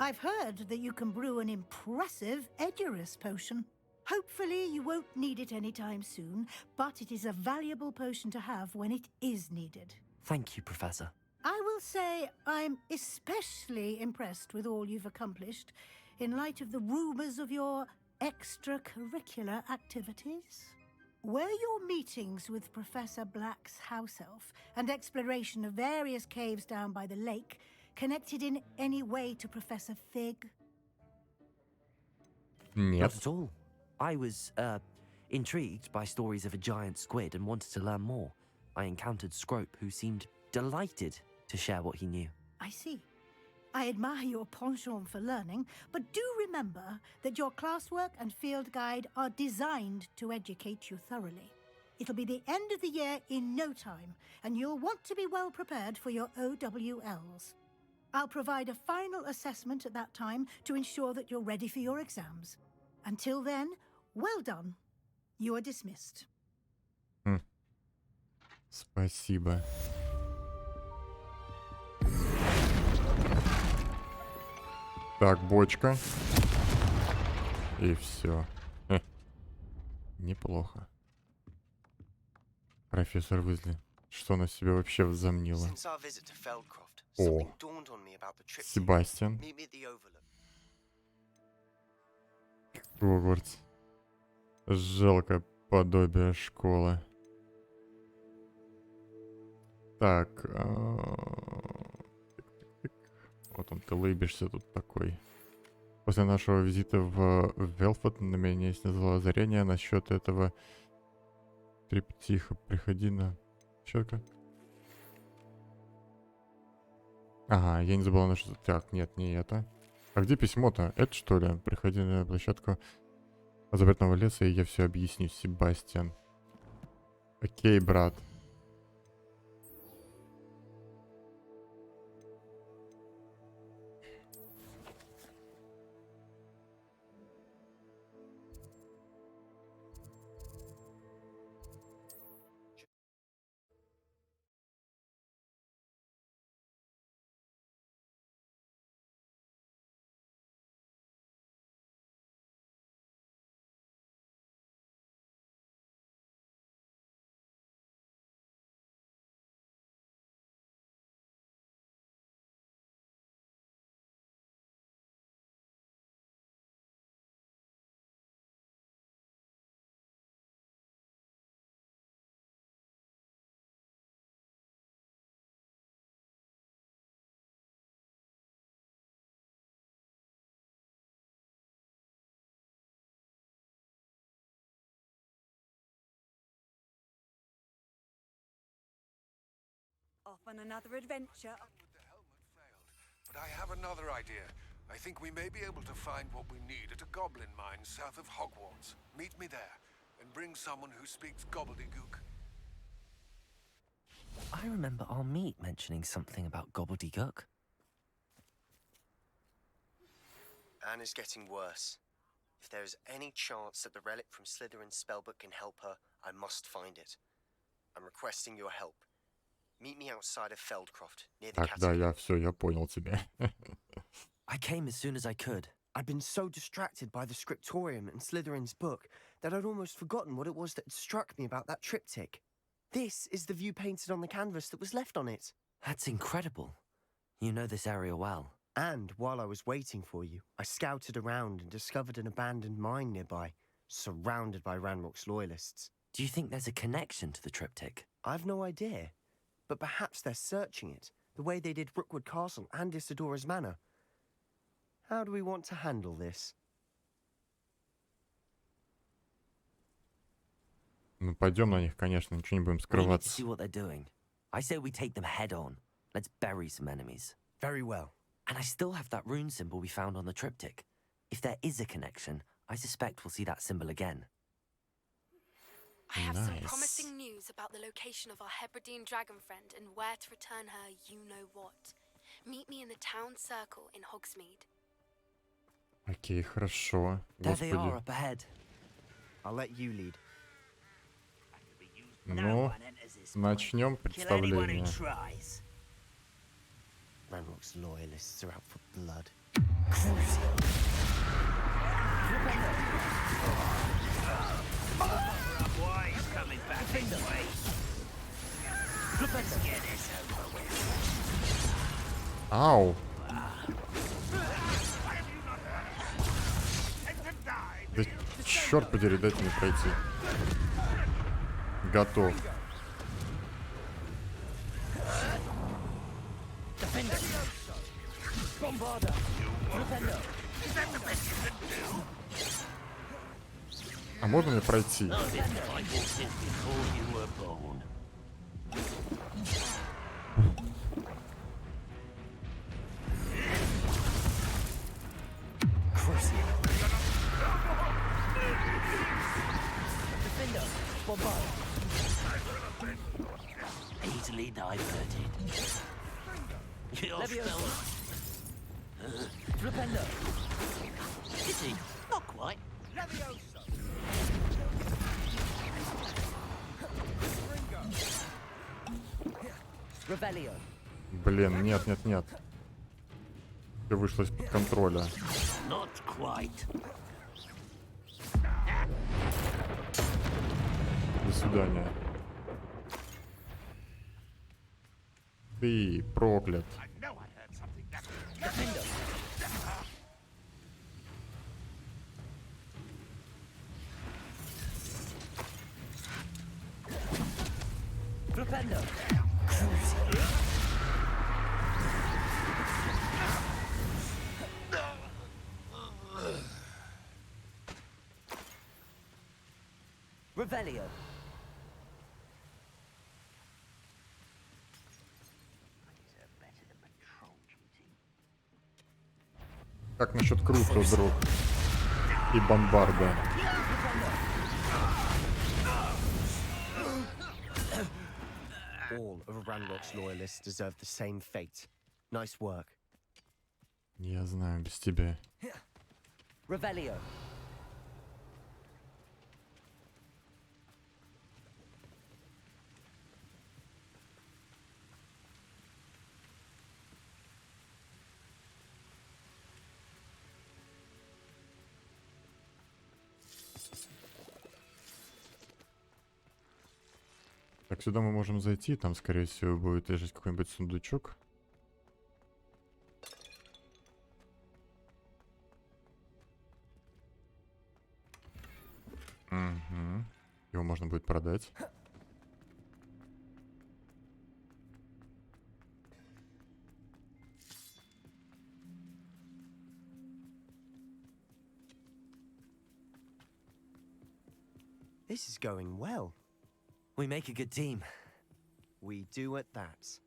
I've heard that you can brew an impressive Edurus potion. Hopefully, you won't need it anytime soon, but it is a valuable potion to have when it is needed. Thank you, Professor. I will say I'm especially impressed with all you've accomplished in light of the rumors of your extracurricular activities. Were your meetings with Professor Black's house elf and exploration of various caves down by the lake connected in any way to Professor Fig? Нет. Not at all. I was, intrigued by stories of a giant squid and wanted to learn more. I encountered Scrope, who seemed delighted to share what he knew. I see. I admire your penchant for learning, but do remember that your classwork and field guide are designed to educate you thoroughly. It'll be the end of the year in no time, and you'll want to be well prepared for your OWLs. I'll provide a final assessment at that time to ensure that you're ready for your exams. Until then, well done. You are dismissed. Спасибо. Так, бочка. И все. Неплохо. Профессор Уизли. Что она себе вообще возомнила? О, Себастьян. Хогвартс. Жалкое подобие школы. Так. Вот он, ты лыбишься тут такой. После нашего визита в Велфорд на меня снизало озарение насчет этого. Тихо, приходи на... Четко. Ага, я не забыл на что... Так, нет, не это. А где письмо-то? Это что ли? Приходи на площадку запретного леса, и я все объясню, Себастьян. Окей, брат. Off on another adventure. But I have another idea. I think we may be able to find what we need at a goblin mine south of Hogwarts. Meet me there, and bring someone who speaks gobbledygook. I remember our meet mentioning something about gobbledygook. Anne is getting worse. If there is any chance that the relic from Slytherin's spellbook can help her, I must find it. I'm requesting your help. Meet me outside of Feldcroft, near the Так, да, catacomb. я понял тебя. I came as soon as I could. I'd been so distracted by the scriptorium and Slytherin's book that I'd almost forgotten what it was that had struck me about that triptych. This is the view painted on the canvas that was left on it. That's incredible. You know this area well. And while I was waiting for you, I scouted around and discovered an abandoned mine nearby, surrounded by Ranrock's loyalists. Do you think there's a connection to the triptych? I've no idea, but perhaps they're searching it, the way they did Rookwood Castle and Isidora's Manor. How do we want to handle this? Ну, пойдем на них, конечно, ничего не будем We need to скрываться. see what they're doing. I say we take them head on. Let's bury some enemies. Very well. And I still have that rune symbol we found on the triptych. If there is a connection, I suspect we'll see that symbol again. I have some Nice. promising news about the location of our Hebridean dragon friend and where to return her you-know-what. Meet me in the town circle in Hogsmeade. Окей, хорошо. There they are Господи. up ahead. I'll let you lead. Ну, начнем представление. Ranrock's loyalists are out for blood. Why he's coming back this way? Let's get this over with. Ау! Да черт подери, дайте мне пройти. Готов. Defender. Bombarder. Defender. Is that the best you can do? А можно мне пройти? I've been fighting since before you were born. Defender. Bombarder. Easily diverted. Your spell. Flipendo. Is he? Not quite. Levioso. Revelio. Блин, нет, нет, нет. Все вышло из-под контроля. Not quite. До свидания. Ты проклят. Defender. Flipendo. Revelio. Как насчет круто, друг? И бомбарда. All of Ranrock's loyalists deserve the same fate. Nice work. Я знаю, без тебя. Revelio. Так, сюда мы можем зайти. Там, скорее всего, будет лежать какой-нибудь сундучок. Угу. Его можно будет продать. This is going well. We make a good team. We do at that.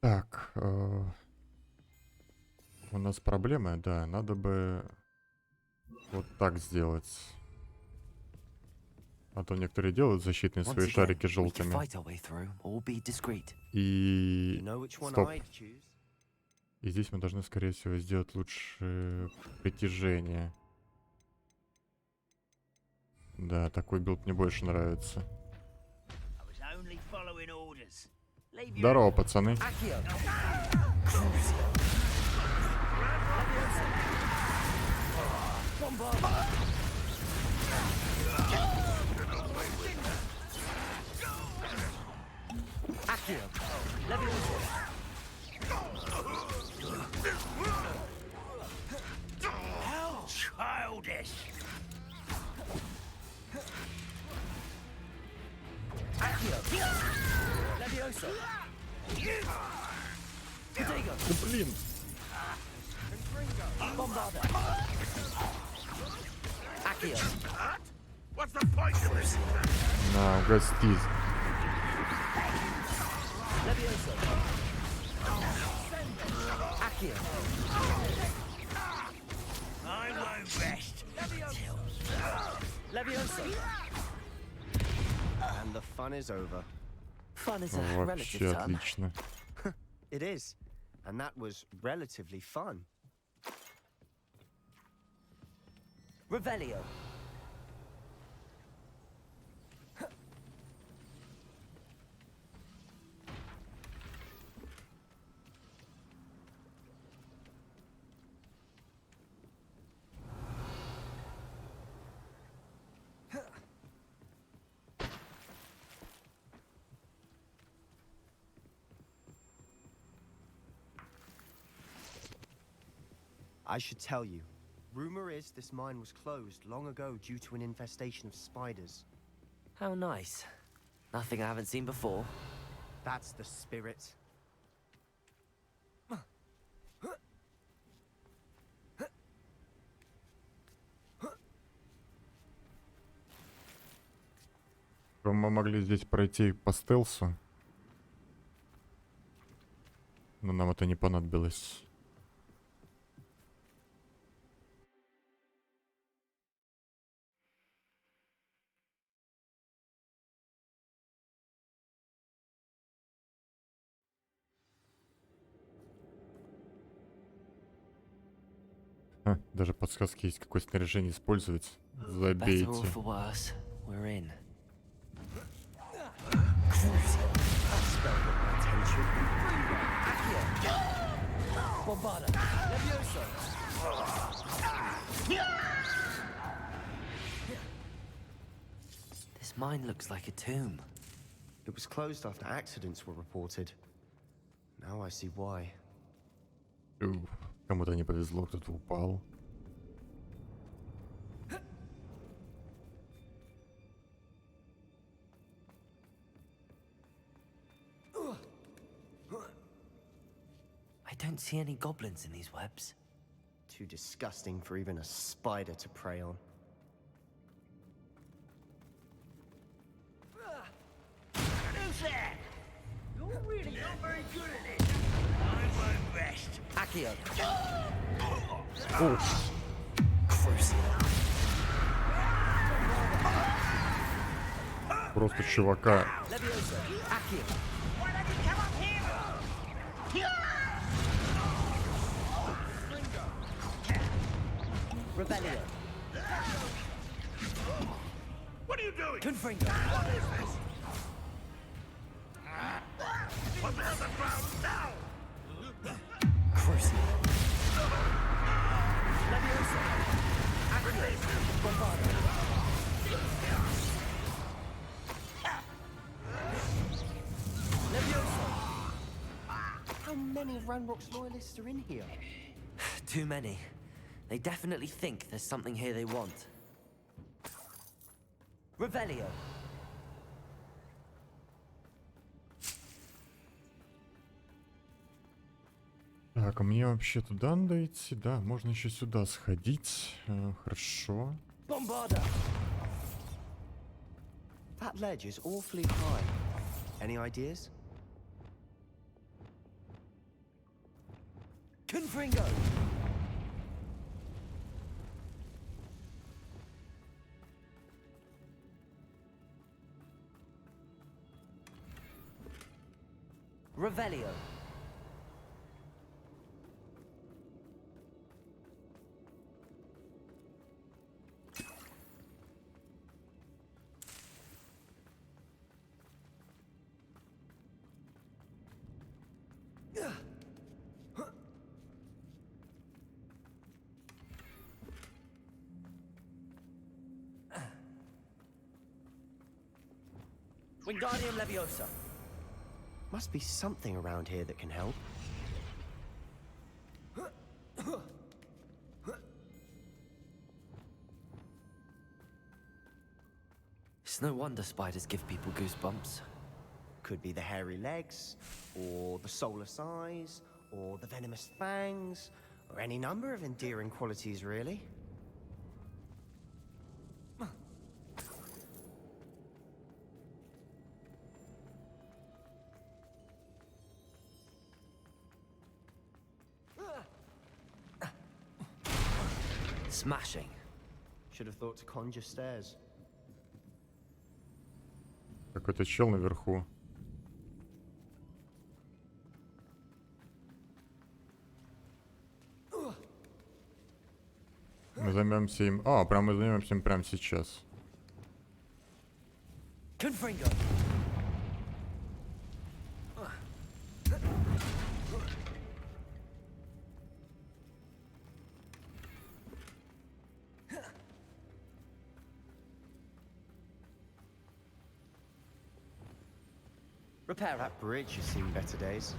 Так, у нас проблема, да, надо бы вот так сделать. А то некоторые делают защитные свои шарики желтыми. И... Стоп. И здесь мы должны, скорее всего, сделать лучше притяжение. Да, такой билд мне больше нравится. Здорово, пацаны. How childish! Да блин! На, угостись. I won't rest. And the fun is over. Fun is a Вообще relative term. отлично. It is. And that was relatively fun. Revelio. I should tell you. Rumor is this mine was closed long ago due to an infestation of spiders. How nice. Nothing I haven't seen before. That's the spirit. Мы могли здесь пройти по стелсу. Но нам это не понадобилось. Даже подсказки есть, какое снаряжение использовать. Забейте. This mine looks like a tomb. It was closed after accidents were reported. Now I see why. Кому-то не повезло, кто-то упал. I don't see any goblins in these webs. Too disgusting for even a spider to prey on. Who's there? You're really not very good at it. I won't rest. Accio. Просто чувака. Rebellion. What are you doing? Confringo. What is this? Put me on the ground now! Crucible. Leviosa. Accio. Bombardo. Leviosa. How many of Ranrock's loyalists are in here? Too many. They definitely think there's something here they want. Revelio. Так, а мне вообще туда надо идти? Да, можно еще сюда сходить. Хорошо. Bombarda. That ledge is awfully high. Any ideas? Confringo. Revelio. Wingardium Leviosa. Must be something around here that can help. It's no wonder spiders give people goosebumps. Could be the hairy legs, or the soulless eyes, or the venomous fangs, or any number of endearing qualities, really. Smashing. Should have thought to conjure stairs. Какой-то чел наверху. Мы займемся им. А, прям мы займемся им прямо сейчас. Confringo. Repair that bridge has seen better days.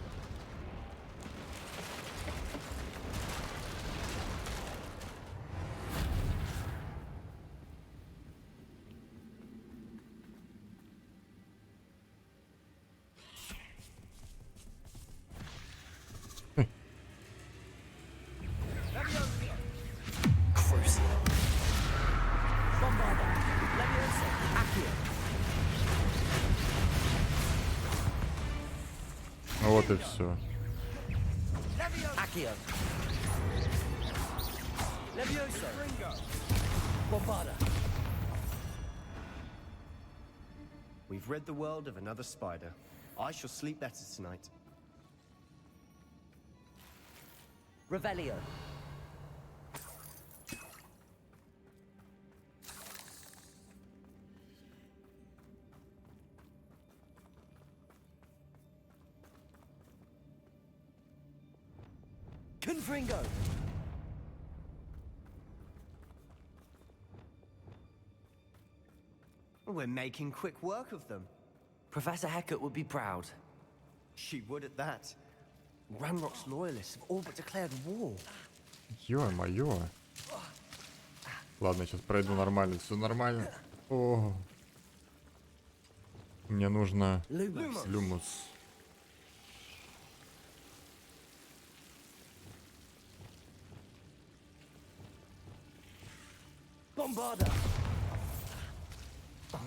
Вот и все. Accio. Leviosa. Bombarda. We've rid the world of another spider. I shall sleep better tonight. Revelio. Confringo. We're making quick work of them. Professor Hecat would be proud. She would at that. Ranrock's loyalists have all but declared war. Ё-моё. Ладно, сейчас пройду нормально, все нормально. О, мне нужно люмус. Bombarda.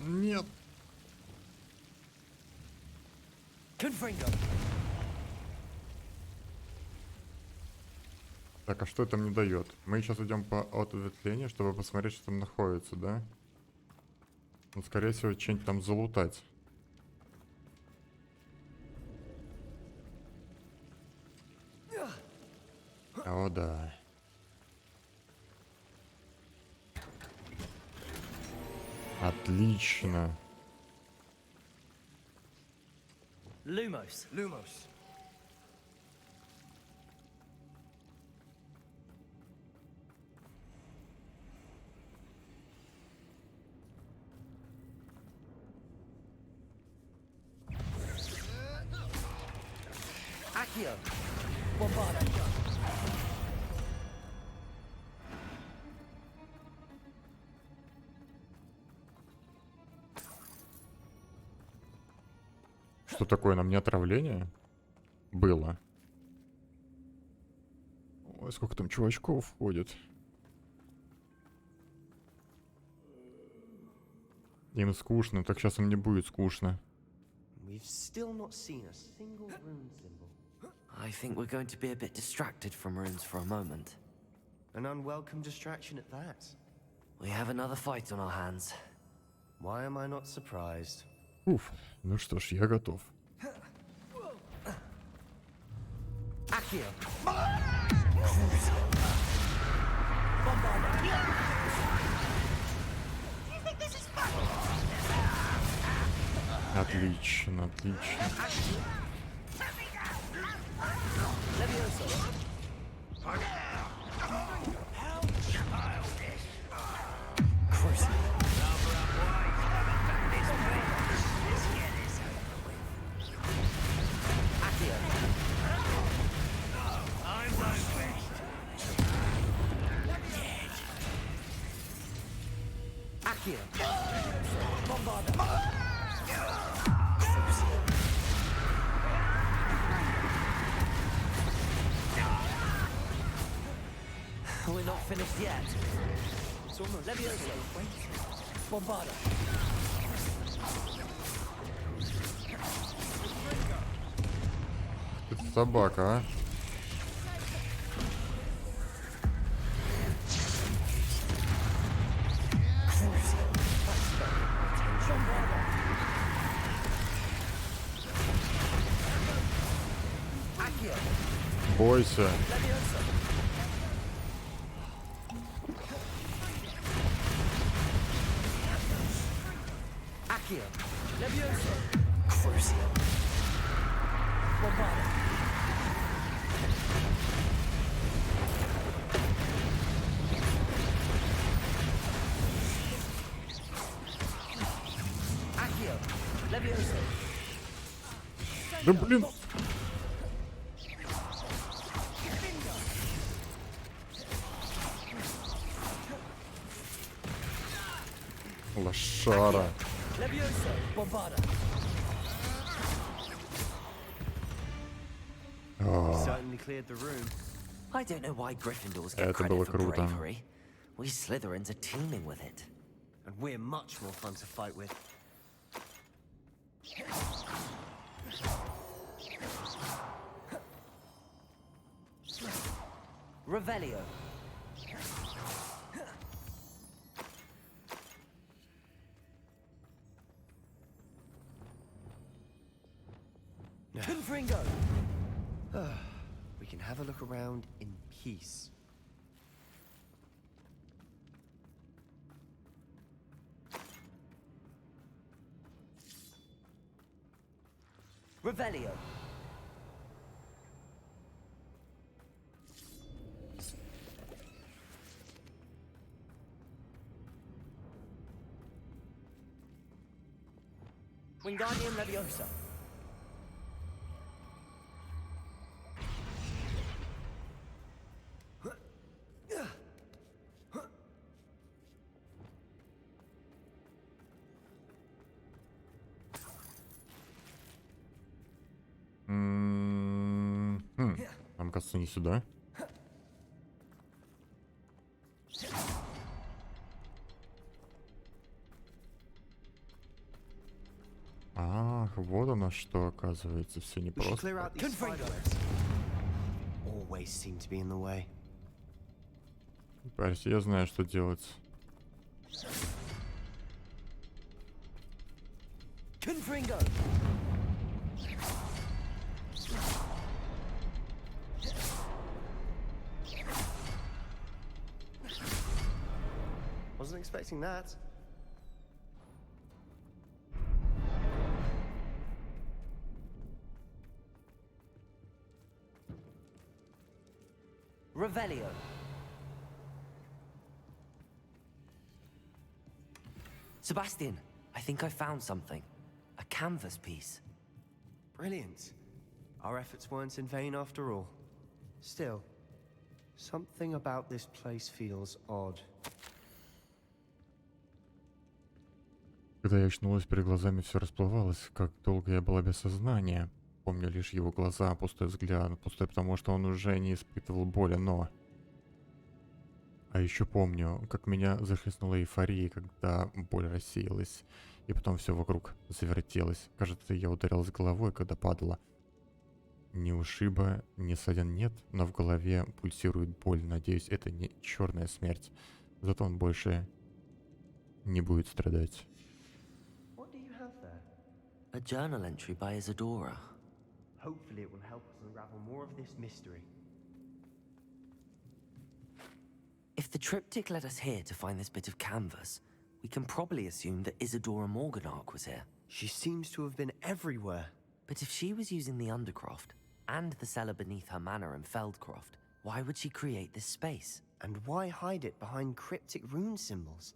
Нет. Confringo. Так, а что это мне дает? Мы сейчас идем по ответвлению, чтобы посмотреть, что там находится, да? Ну, скорее всего, что-нибудь там залутать. О, да. Отлично. Lumos. Lumos. Accio. Bombarda. Что такое? На мне отравление? Было. Ой, сколько там чувачков входит. Им скучно, так сейчас им не будет скучно. I think we're going to be a bit distracted from runes for a moment. An unwelcome distraction at that. We have another fight on our hands. Why am I not surprised? Уф, ну что ж, я готов. Отлично, отлично. We're not finished yet. It's almost Levioso. Bombarda. Это собака, а? Бойся. Levioso. Crucio. Bombarda. Accio. Levioso. Да блин. Лошара. Levioso. Bombarda. Certainly cleared the room. I don't know why Gryffindors get Это было credit for круто. bravery. We Slytherins are teeming with it. And we're much more fun to fight with. Revelio. Confringo. We can have a look around in peace. Revelio. Wingardium Leviosa. Нам кажется, не сюда. Ах, вот оно что, оказывается, все We should непросто. clear out these spiderwebs. Always seem to be in the way. Парься, я знаю, что делать. Confringo. Wasn't expecting that. Revelio. Sebastian, I think I found something. A canvas piece. Brilliant. Our efforts weren't in vain after all. Still, something about this place feels odd. Когда я очнулась, перед глазами все расплывалось, как долго я была без сознания. Помню лишь его глаза, пустой взгляд, пустой потому, что он уже не испытывал боли, но... А еще помню, как меня захлестнула эйфория, когда боль рассеялась, и потом все вокруг завертелось. Кажется, я ударилась головой, когда падала. Ни ушиба, ни ссадин нет, но в голове пульсирует боль. Надеюсь, это не черная смерть. Зато он больше не будет страдать. A journal entry by Isadora. Hopefully it will help us unravel more of this mystery. If the triptych led us here to find this bit of canvas, we can probably assume that Isadora Morganark was here. She seems to have been everywhere. But if she was using the Undercroft and the cellar beneath her manor in Feldcroft, why would she create this space? And why hide it behind cryptic rune symbols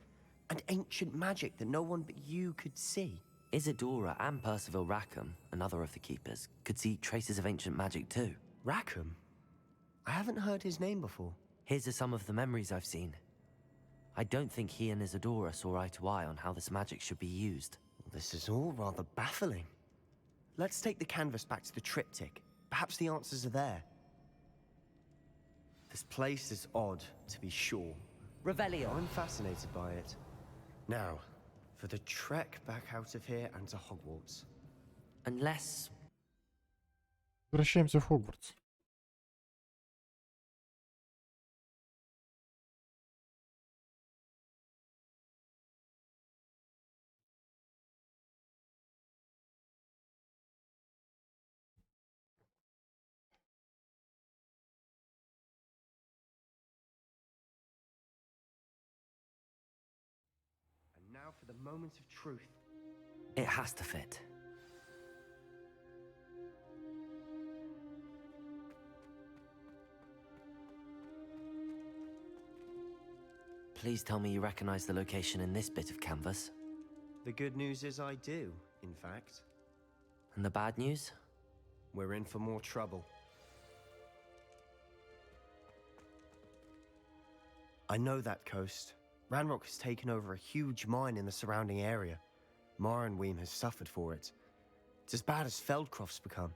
and ancient magic that no one but you could see? Isadora and Percival Rackham, another of the keepers, could see traces of ancient magic too. Rackham? I haven't heard his name before. His are some of the memories I've seen. I don't think he and Isadora saw eye to eye on how this magic should be used. This is all rather baffling. Let's take the canvas back to the triptych. Perhaps the answers are there. This place is odd, to be sure. Revelio. I'm fascinated by it. Now, for the trek back out of here and to Hogwarts. Unless... Возвращаемся в Хогвартс. And now for the moment of truth. It has to fit. Please tell me you recognize the location in this bit of canvas. The good news is I do, in fact. And the bad news? We're in for more trouble. I know that coast. Ranrock has taken over a huge mine in the surrounding area. Mornweem has suffered for it. It's as bad as Feldcroft's become.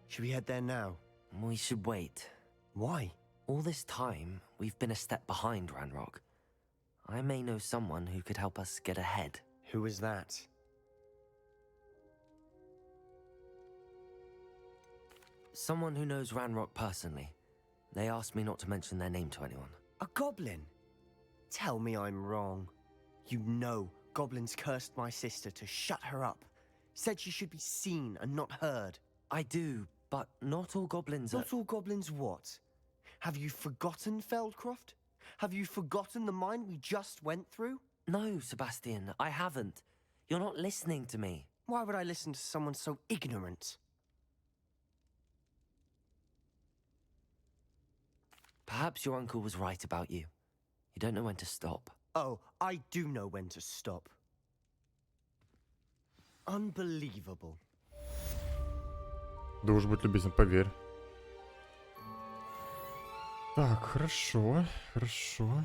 Should we head there now? We should wait. Why? All this time, we've been a step behind Ranrock. I may know someone who could help us get ahead. Who is that? Someone who knows Ranrock personally. They asked me not to mention their name to anyone. A goblin? Tell me I'm wrong. You know goblins cursed my sister to shut her up. Said she should be seen and not heard. I do, but not all goblins are... Not all goblins what? Have you forgotten Feldcroft? Have you forgotten the mine we just went through? No, Sebastian, I haven't. You're not listening to me. Why would I listen to someone so ignorant? Perhaps your uncle was right about you. You don't know when to stop. Oh, I do know when to stop. Unbelievable. Да уж будь любезен, поверь. Так, хорошо, хорошо.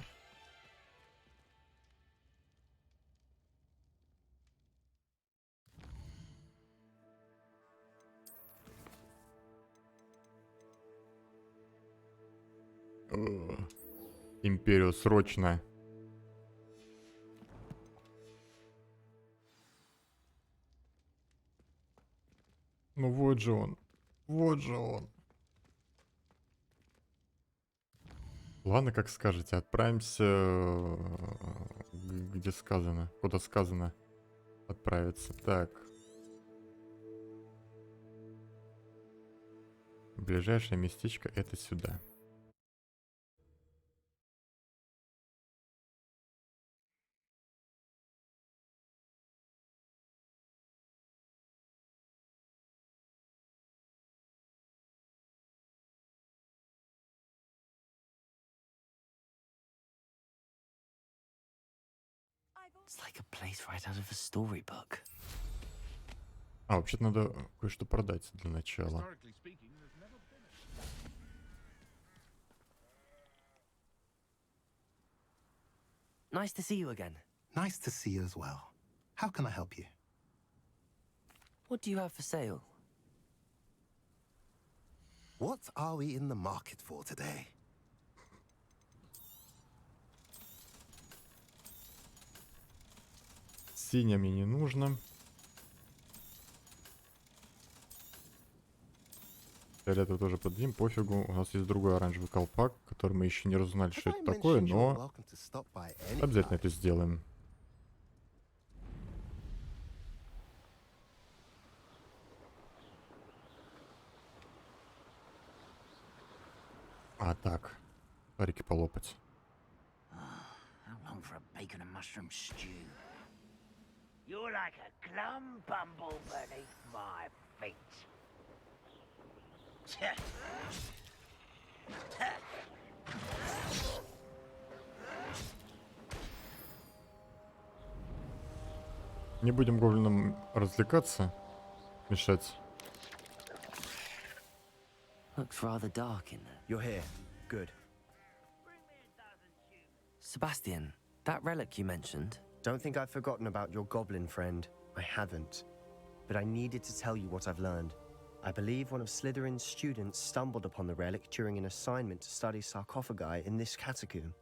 Империю срочно. Ну вот же он. Вот же он. Ладно, как скажете, отправимся, где сказано, куда сказано отправиться. Так. Ближайшее местечко это сюда. It's like a place right out of a storybook. А, вообще-то надо кое-что продать для начала. Nice to see you again. Nice to see you as well. How can I help you? What do you have for sale? What are we in the market for today? Синяя мне не нужно. Фиолетовый тоже подадим, пофигу. У нас есть другой оранжевый колпак, который мы еще не разузнали, что это такое, но обязательно это сделаем. А, так. Шарики полопать. How long for a bacon and mushroom stew? You're like a glum bumble beneath my feet. Не будем гоблинам развлекаться, мешать. Looks rather dark in there. You're here. Good. Sebastian, that relic you mentioned. Don't think I've forgotten about your goblin friend. I haven't. But I needed to tell you what I've learned. I believe one of Slytherin's students stumbled upon the relic during an assignment to study sarcophagi in this catacomb.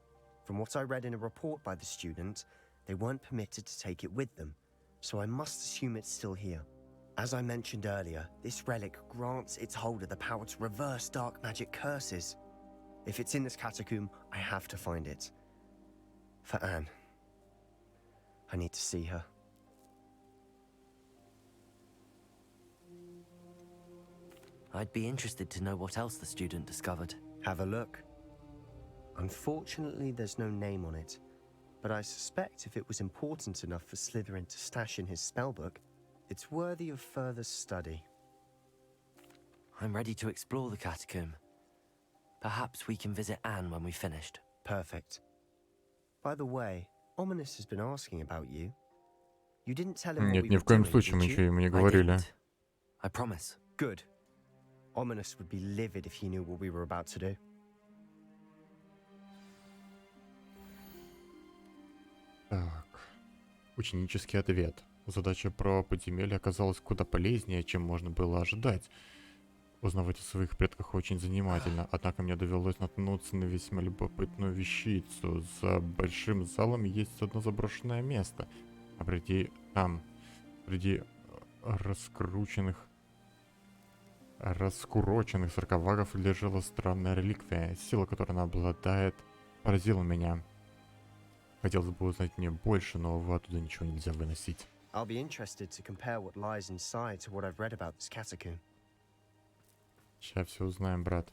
From what I read in a report by the student, they weren't permitted to take it with them, so I must assume it's still here. As I mentioned earlier, this relic grants its holder the power to reverse dark magic curses. If it's in this catacomb, I have to find it. For Anne. I need to see her. I'd be interested to know what else the student discovered. Have a look. Unfortunately, there's no name on it, but I suspect if it was important enough for Slytherin to stash in his spellbook, it's worthy of further study. I'm ready to explore the catacomb. Perhaps we can visit Anne when we've finished. Perfect. By the way, Ominous has been asking about you. You didn't tell him what Нет, we ни were в коем doing, случае мы did ничего you? ему не I говорили. didn't. I promise. Good. Ominous would be livid if he knew what we were about to do. Так. Ученический ответ. Задача про подземелье оказалась куда полезнее, чем можно было ожидать. Узнавать о своих предках очень занимательно, однако мне довелось наткнуться на весьма любопытную вещицу. За большим залом есть одно заброшенное место. А среди раскуроченных саркофагов лежала странная реликвия. Сила, которой она обладает, поразила меня. Хотелось бы узнать мне больше, но оттуда ничего нельзя выносить. I'll be interested to compare what lies inside to what I've read about this catacomb. Сейчас все узнаем, брат.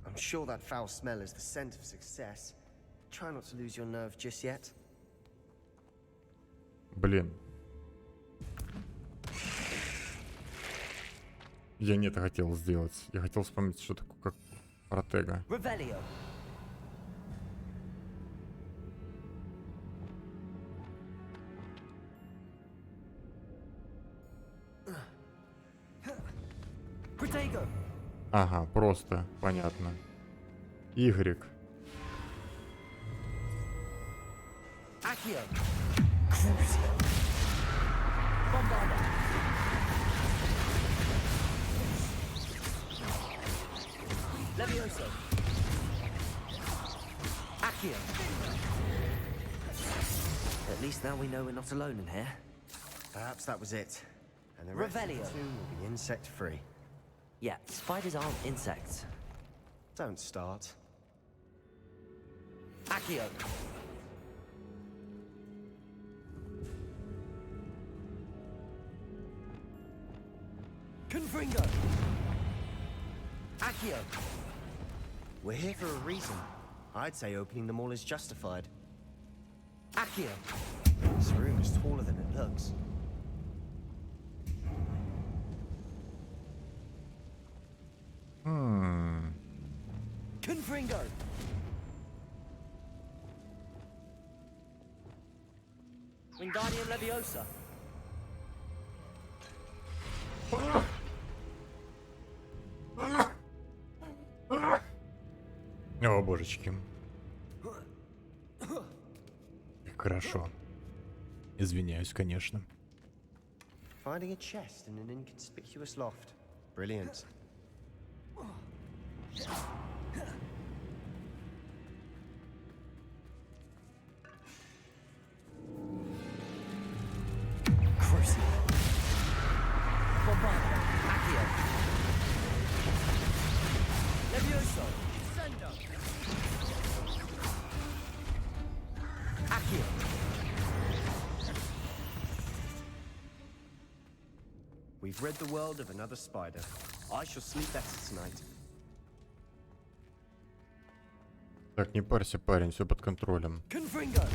I'm sure that foul smell is the scent of success. Try not to lose your nerve just yet. Блин. Я не это хотел сделать. Я хотел вспомнить, что такое как протега. Revelio. Protego. Ага, просто, понятно. Y. Accio. Crucio. Bombarda. Levioso. Accio. At least now we know we're not alone in here. Perhaps that was it. And the rest of the Revelio. tomb will be insect-free. Yeah, spiders aren't insects. Don't start. Accio. Confringo. Accio. We're here for a reason. I'd say opening them all is justified. Accio. This room is taller than it looks. Confringo. Wingardium Leviosa. О, божечки. Хорошо. Извиняюсь, конечно. Finding a chest in an inconspicuous loft. Brilliant. Crucio. Bombarda. Accio. Levioso. Sendo. We've rid the world of another spider. I shall sleep better tonight. Так, не парься, парень, все под контролем. Confringo!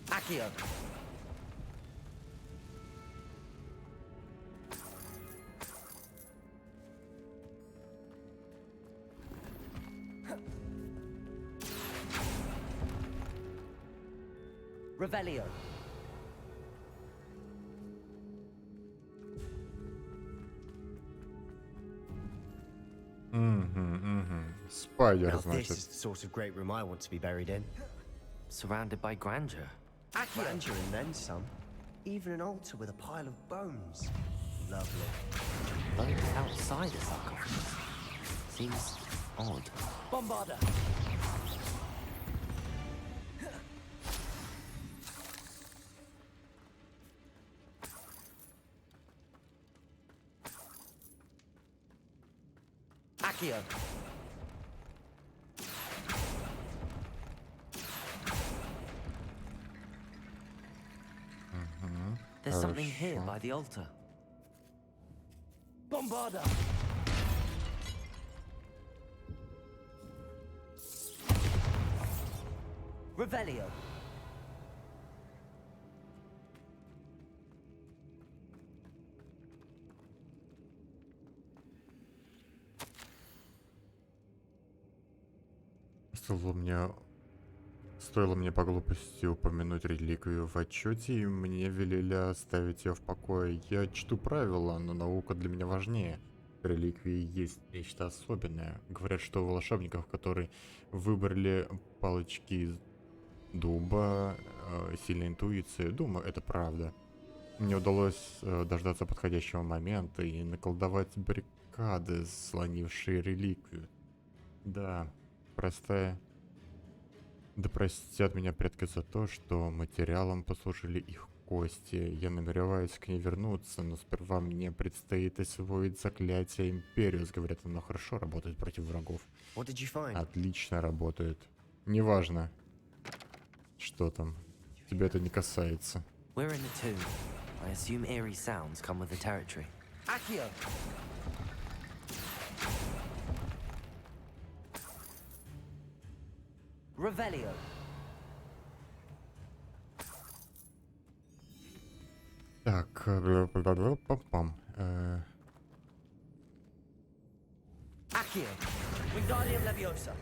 Accio! Revelio. Спайдер, Now this значит. is the sort of great room I want to be buried in. Surrounded by grandeur. Grandeur and then some. Even an altar with a pile of bones. Lovely. Bones outside a sarcophagus. Seems odd. Bombarda. Accio. There's something here by the altar. Bombarda. Revelio. Стоило мне по глупости упомянуть реликвию в отчете, и мне велели оставить ее в покое. Я чту правила, но наука для меня важнее. Реликвии есть нечто особенное. Говорят, что у волшебников, которые выбрали палочки из дуба, сильная интуиция. Думаю, это правда. Мне удалось дождаться подходящего момента и наколдовать баррикады, слонившие реликвию. Да, Да простят меня предки за то, что материалом послужили их кости. Я намереваюсь к ней вернуться, но сперва мне предстоит освоить заклятие Империус. Говорят, оно хорошо работает против врагов. Отлично работает. Неважно, что там. Тебя это не касается. We're in a tomb. I assume eerie sounds come with the territory. Accio. Revelio. Так, пам-пам. Accio. Wingardium Leviosa.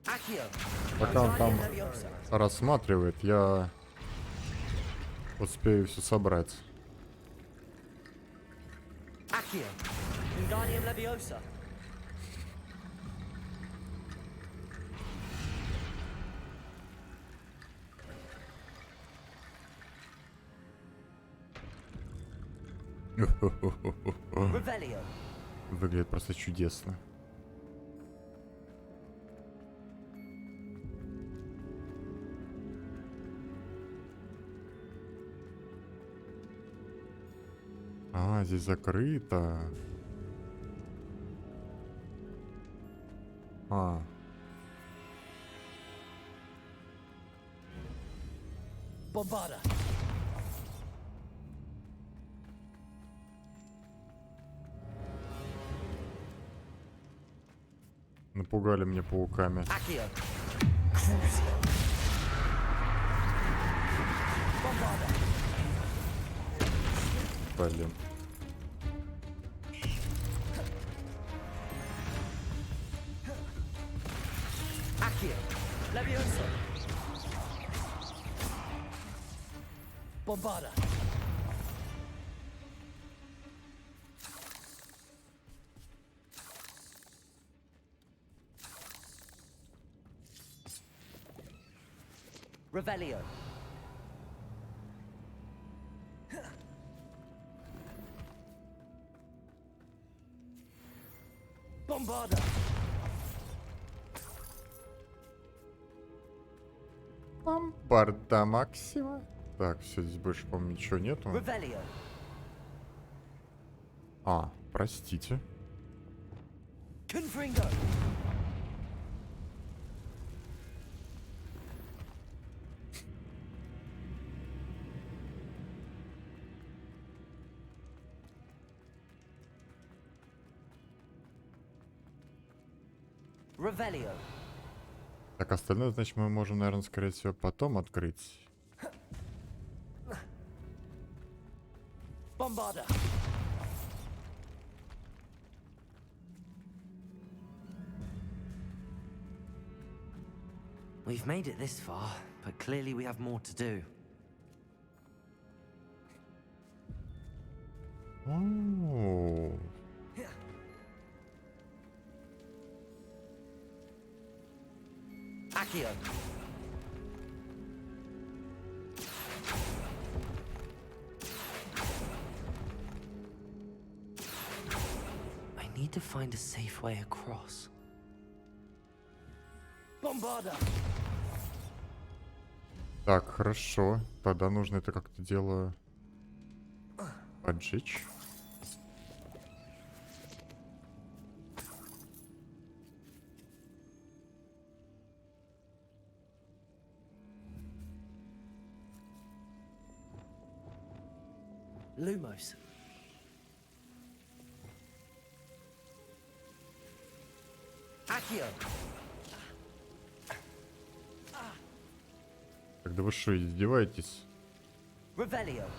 Accio. Пока он там рассматривает, я успею все собрать. Accio. Wingardium Leviosa. Revelio. Выглядит просто чудесно. А, здесь закрыто. А. Bombarda. Напугали меня пауками. Accio. Bombarda. Блин. Accio. Leviosa. Bombarda. Revelio. Bombarda. Ламбарда Максима. Так, все, здесь больше, по-моему, ничего нету. А, простите. Так, остальное, значит, мы можем, наверное, скорее всего, потом открыть. Bombarder. We've made it this far, but clearly we have more to do. Oh. Accio. I need to find a safe way across. Bombarder. Так, хорошо. Тогда нужно это как-то дело поджечь. Lumos. Accio. Когда вы что, издеваетесь? Revelio.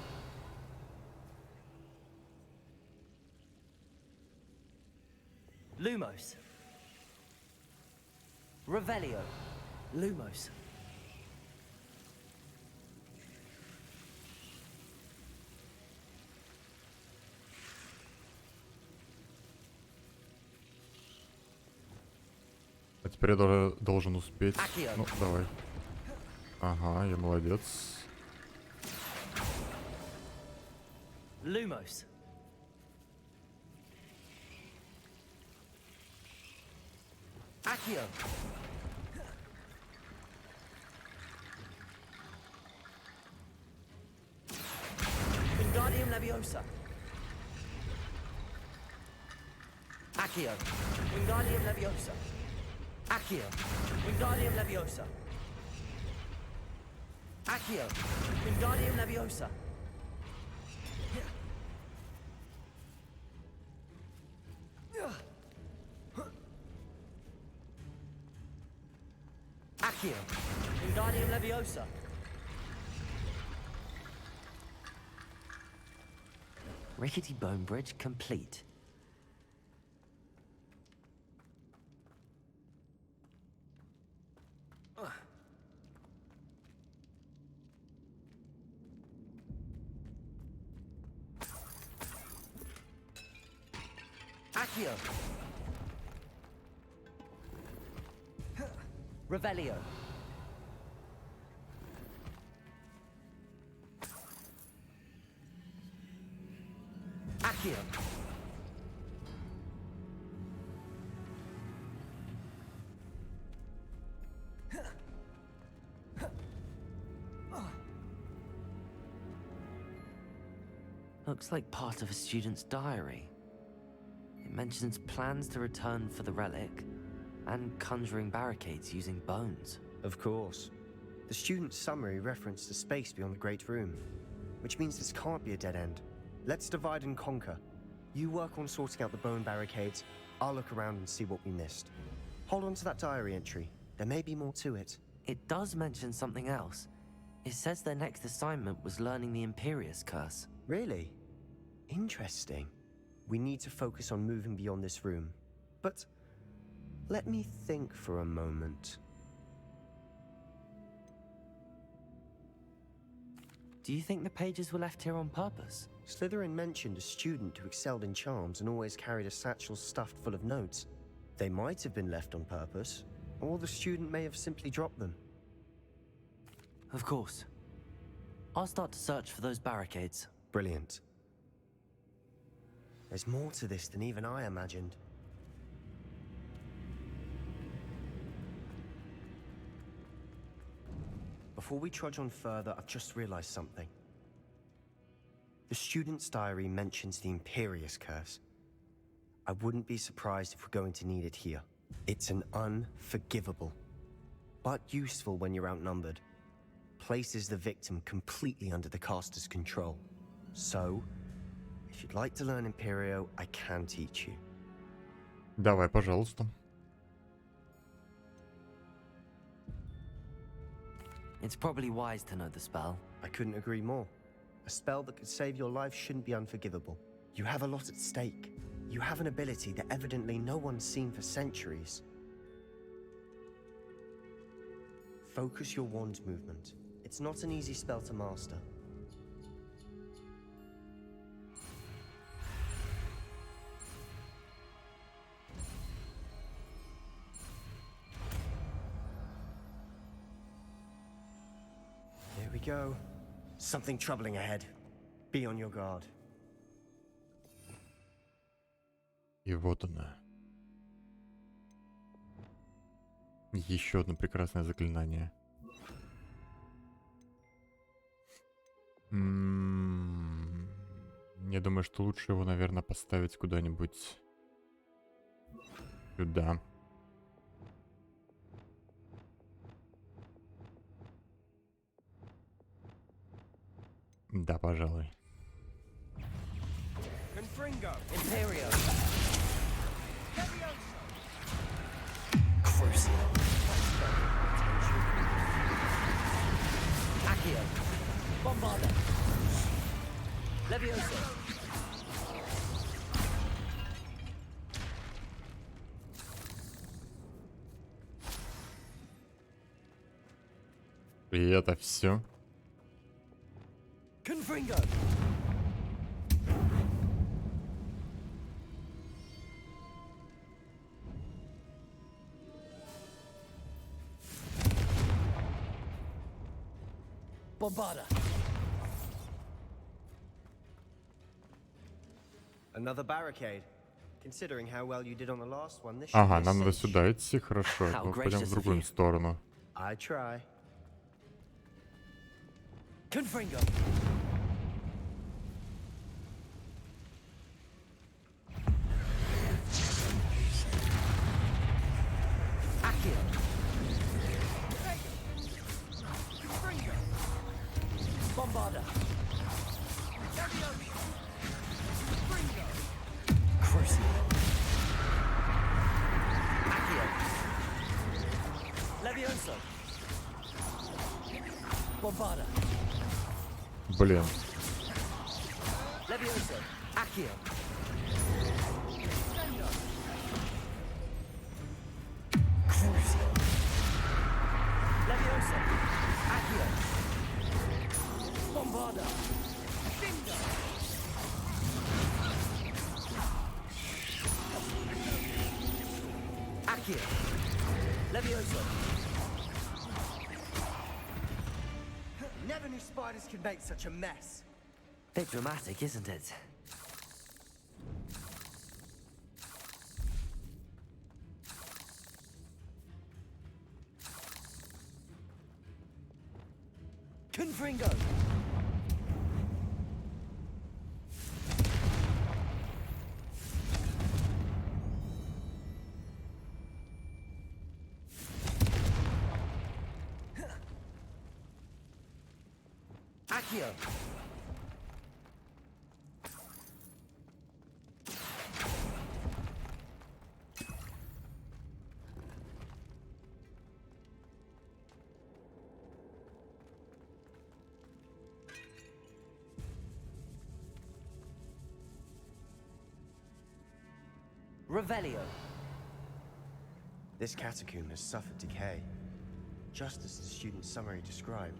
Lumos. Revelio. Lumos. А теперь я должен успеть. Ну, давай. Ага, я молодец. Lumos. Accio. Wingardium Leviosa. Accio. Wingardium Leviosa. Accio. Wingardium Leviosa. Accio. Wingardium Leviosa. Accio. Wingardium Leviosa. Rickety bone bridge complete. Accio. Revelio. Accio. Looks like part of a student's diary. It mentions plans to return for the relic and conjuring barricades using bones. Of course. The student's summary referenced a space beyond the Great Room, which means this can't be a dead end. Let's divide and conquer. You work on sorting out the bone barricades, I'll look around and see what we missed. Hold on to that diary entry. There may be more to it. It does mention something else. It says their next assignment was learning the Imperius Curse. Really? Interesting. We need to focus on moving beyond this room. But let me think for a moment. Do you think the pages were left here on purpose? Slytherin mentioned a student who excelled in charms and always carried a satchel stuffed full of notes. They might have been left on purpose, or the student may have simply dropped them. Of course. I'll start to search for those barricades. Brilliant. There's more to this than even I imagined. Before we trudge on further, I've just realized something. The student's diary mentions the Imperious Curse. I wouldn't be surprised if we're going to need it here. It's an unforgivable, but useful when you're outnumbered. Places the victim completely under the caster's control. So, if you'd like to learn Imperio, I can teach you. Давай, пожалуйста. It's probably wise to know the spell. I couldn't agree more. A spell that could save your life shouldn't be unforgivable. You have a lot at stake. You have an ability that evidently no one's seen for centuries. Focus your wand movement. It's not an easy spell to master. Here we go. Something troubling ahead. Be on your guard. И вот она. Еще одно прекрасное заклинание. Я думаю, что лучше его, наверное, поставить куда-нибудь сюда. Да, пожалуй. И это все. Bombarda. Another barricade. Considering how well you did on the last one, this should Ага, be нам надо cinch. сюда идти, хорошо. Мы пойдем в другую сторону. I try. Confringo. Bombarda. Levioso. Bombarda. Блин. Levioso. Accio. Levioso. Accio. Bombarda. Bingo. Accio. Levioso. Never knew spiders could make such a mess. Bit dramatic, isn't it? Confringo. Accio. Revelio. This catacomb has suffered decay, just as the student's summary described.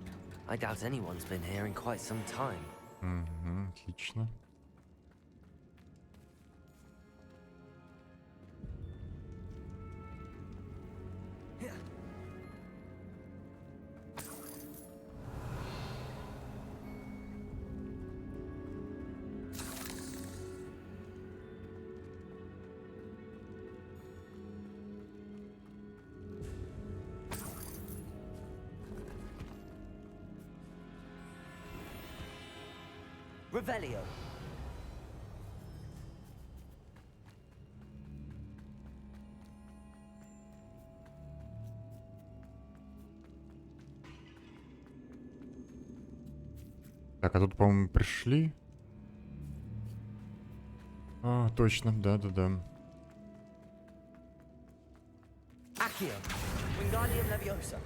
I doubt anyone's been here in quite some time. Угу, отлично. Revelio. Так, а тут, по-моему, пришли. А, точно, да-да-да. Accio. Wingardium Leviosa.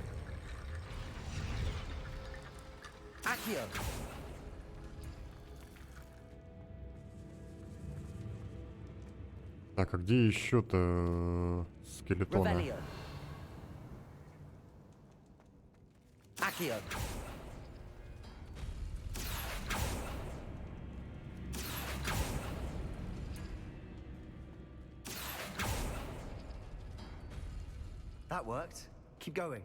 Accio. Так, а где еще-то скелетоны? Revelio. Accio. That worked. Keep going.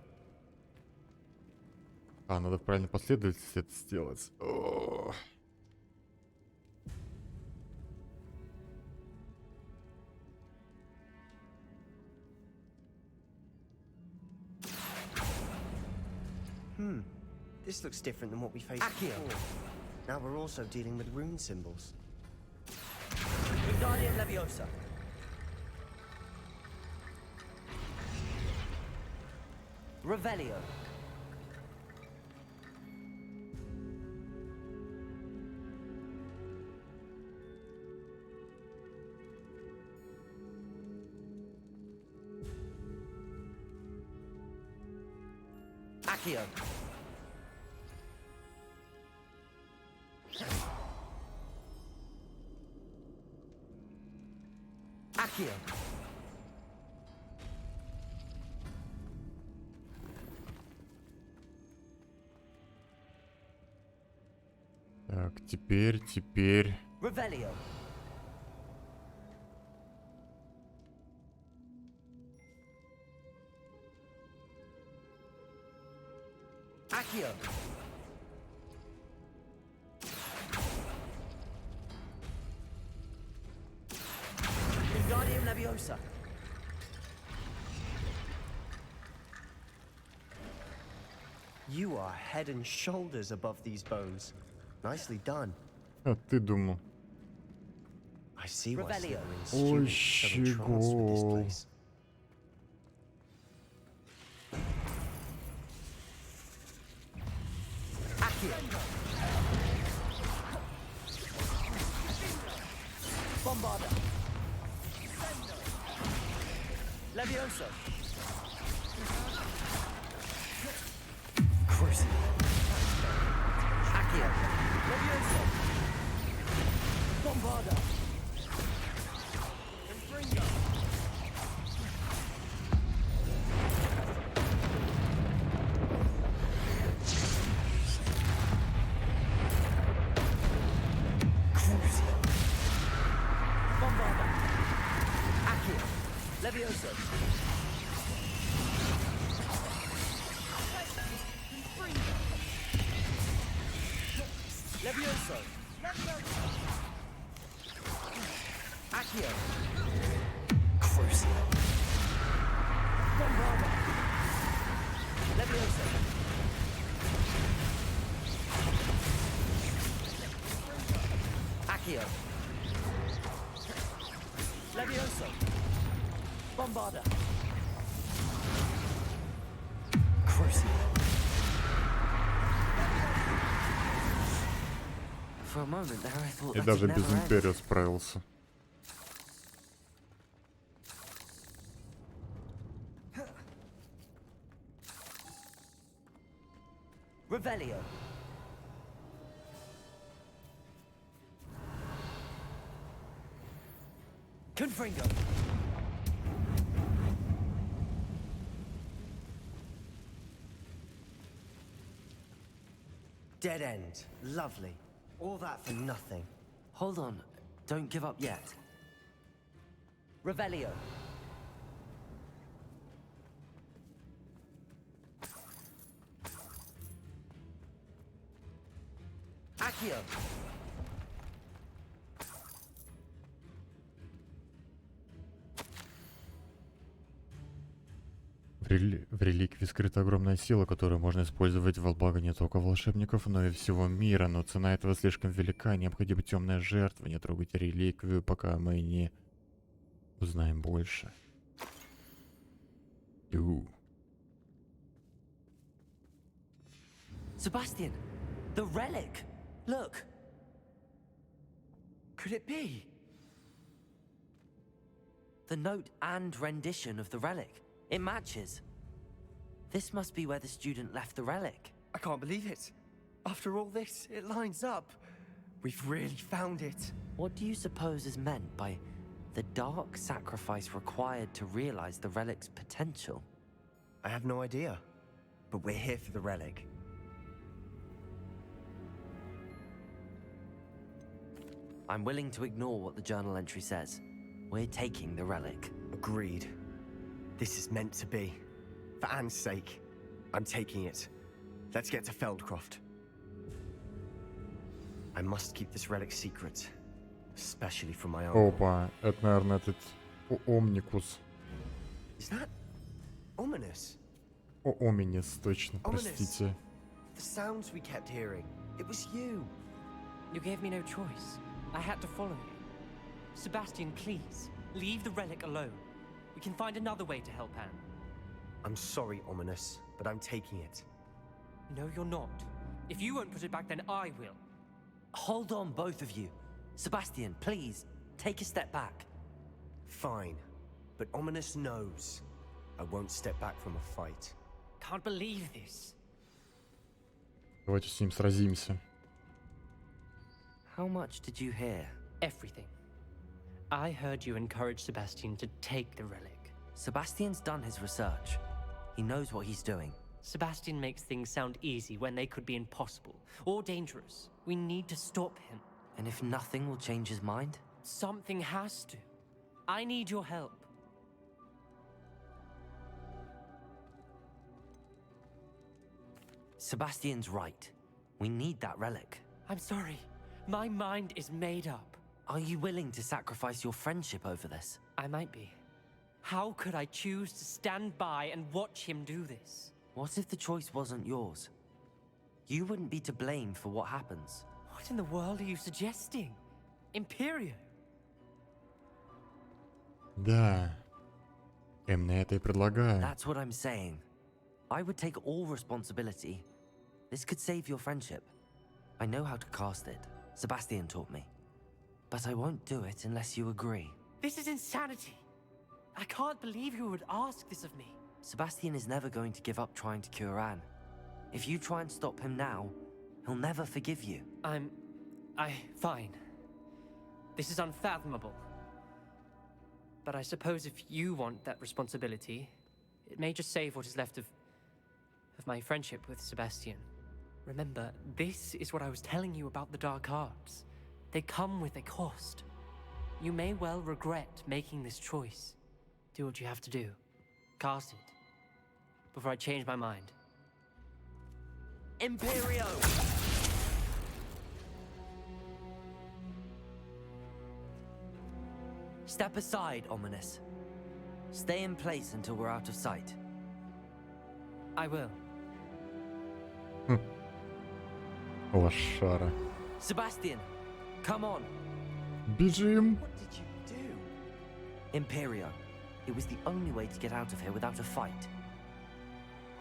А, надо в правильной последовательности это сделать. О. This looks different than what we faced before. Now we're also dealing with rune symbols. Wingardium Leviosa. Revelio. Accio. Accio. Так, теперь. Revelio. Accio. Wingardium Leviosa. You are head and shoulders above these bones. Nicely done. А ты думал? I see why Ой, Slytherin's students so entranced with this щегол. place. Accio. Bombarda. Levioso. Cruise. Accio. Levioso. Bombarda. Infringo. Cruise. Bombarda. Accio. Levioso. Levioso. Accio. Crucio. Bombarda. Levioso. Accio. Levioso. Bombarda. Crucio. For a moment there, I thought И that даже it без never ends. Империо справился. Revelio. Confringo. Dead end. Lovely. All that for nothing. Hold on. Don't give up yet. Revelio. Accio. В реликвии скрыта огромная сила, которую можно использовать во благо не только волшебников, но и всего мира. Но цена этого слишком велика. Необходима темная жертва. Не трогайте реликвию, пока мы не узнаем больше. Sebastian, the relic. Look. Could it be? The note and rendition of the relic. It matches. This must be where the student left the relic. I can't believe it. After all this, it lines up. We've really found it. What do you suppose is meant by the dark sacrifice required to realize the relic's potential? I have no idea, but we're here for the relic. I'm willing to ignore what the journal entry says. We're taking the relic. Agreed. This is meant to be. For Anne's sake, I'm taking it. Let's get to Feldcroft. I must keep this relic secret, especially from my own. Опа, это, наверное, этот Омникус. Is that ominous? Оминис, точно, простите. The sounds we kept hearing. It was you. You gave me no choice. I had to follow you. Sebastian, please, leave the relic alone. We can find another way to help Anne. I'm sorry, Ominous, but I'm taking it. No, you're not. If you won't put it back, then I will. Hold on, both of you. Sebastian, please, take a step back. Fine, but Ominous knows I won't step back from a fight. Can't believe this. Давайте с ним сразимся. How much did you hear? Everything. I heard you encourage Sebastian to take the relic. Sebastian's done his research. He knows what he's doing. Sebastian makes things sound easy when they could be impossible or dangerous. We need to stop him. And if nothing will change his mind? Something has to. I need your help. Sebastian's right. We need that relic. I'm sorry. My mind is made up. Are you willing to sacrifice your friendship over this? I might be. How could I choose to stand by and watch him do this? What if the choice wasn't yours? You wouldn't be to blame for what happens. What in the world are you suggesting? Imperio? Да. Именно это и предлагаю. That's what I'm saying. I would take all responsibility. This could save your friendship. I know how to cast it. Sebastian taught me. But I won't do it unless you agree. This is insanity. I can't believe you would ask this of me. Sebastian is never going to give up trying to cure Anne. If you try and stop him now, he'll never forgive you. Fine. This is unfathomable. But I suppose if you want that responsibility, it may just save what is left of my friendship with Sebastian. Remember, this is what I was telling you about the dark arts. They come with a cost. You may well regret making this choice. Do what you have to do. Cast it. Before I change my mind. Imperio! Step aside, Ominous. Stay in place until we're out of sight. I will. Лошара. Sebastian, come on. Бежим. What did you do? Imperio. It was the only way to get out of here without a fight.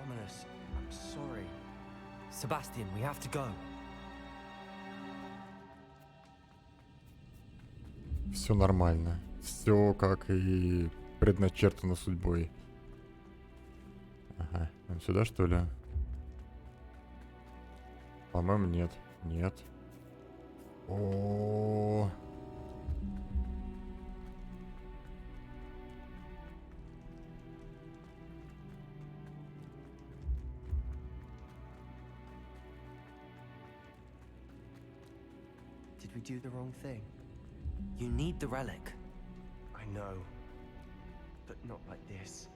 Ominous, I'm sorry. Sebastian, we have to go. Все нормально. Все как и предначертано судьбой. Ага. Он сюда, что ли? По-моему, нет. Нет. О. Did we do the wrong thing? You need the relic. I know. But not like this.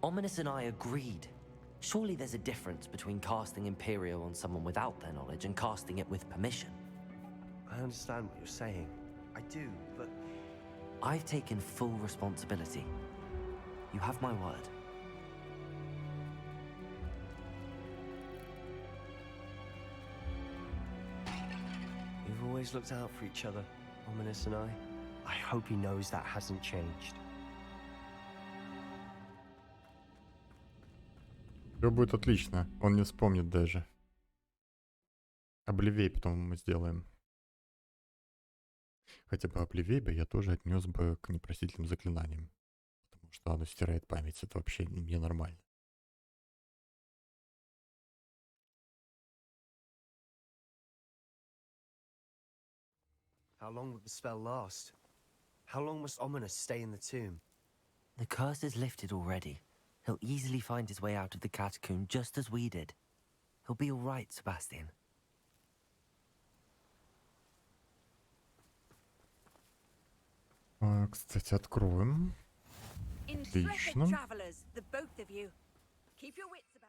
Ominous and I agreed. Surely there's a difference between casting Imperio on someone without their knowledge and casting it with permission. I understand what you're saying. I do, but... I've taken full responsibility. You have my word. always looked out for each other, Ominous and I. I hope he knows that hasn't changed. Все будет отлично. Он не вспомнит даже. Обливей потом мы сделаем. Хотя бы обливей бы я тоже отнес бы к непростительным заклинаниям. Потому что оно стирает память. Это вообще ненормально. How long would the spell last? How long must Ominous stay in the tomb? The curse is lifted already. He'll easily find his way out of the catacomb just as we did. He'll be all right, Sebastian. Кстати, откроем. Отлично. Travelers, the both of you. Keep your wits about.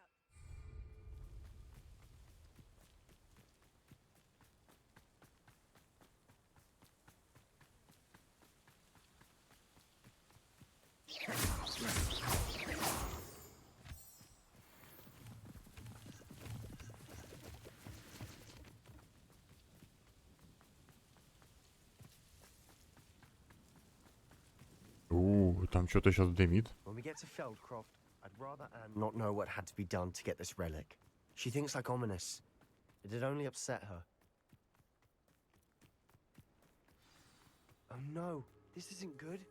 Там что-то сейчас дымит. When we get to Feldcroft, I'd rather Anne not know what had to be done to get this relic. She thinks like Ominous. It'd only upset her. Oh no, this isn't good.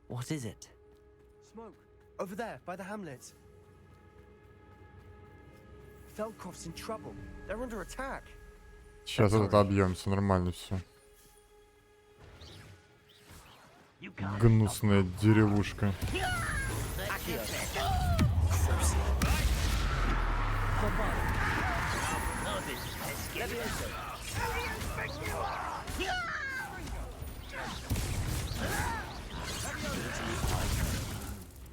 What is it? Smoke. Over there, by the hamlet. Feldcroft's in trouble. They're under attack. Сейчас отобьемся, нормально все. Гнусная деревушка.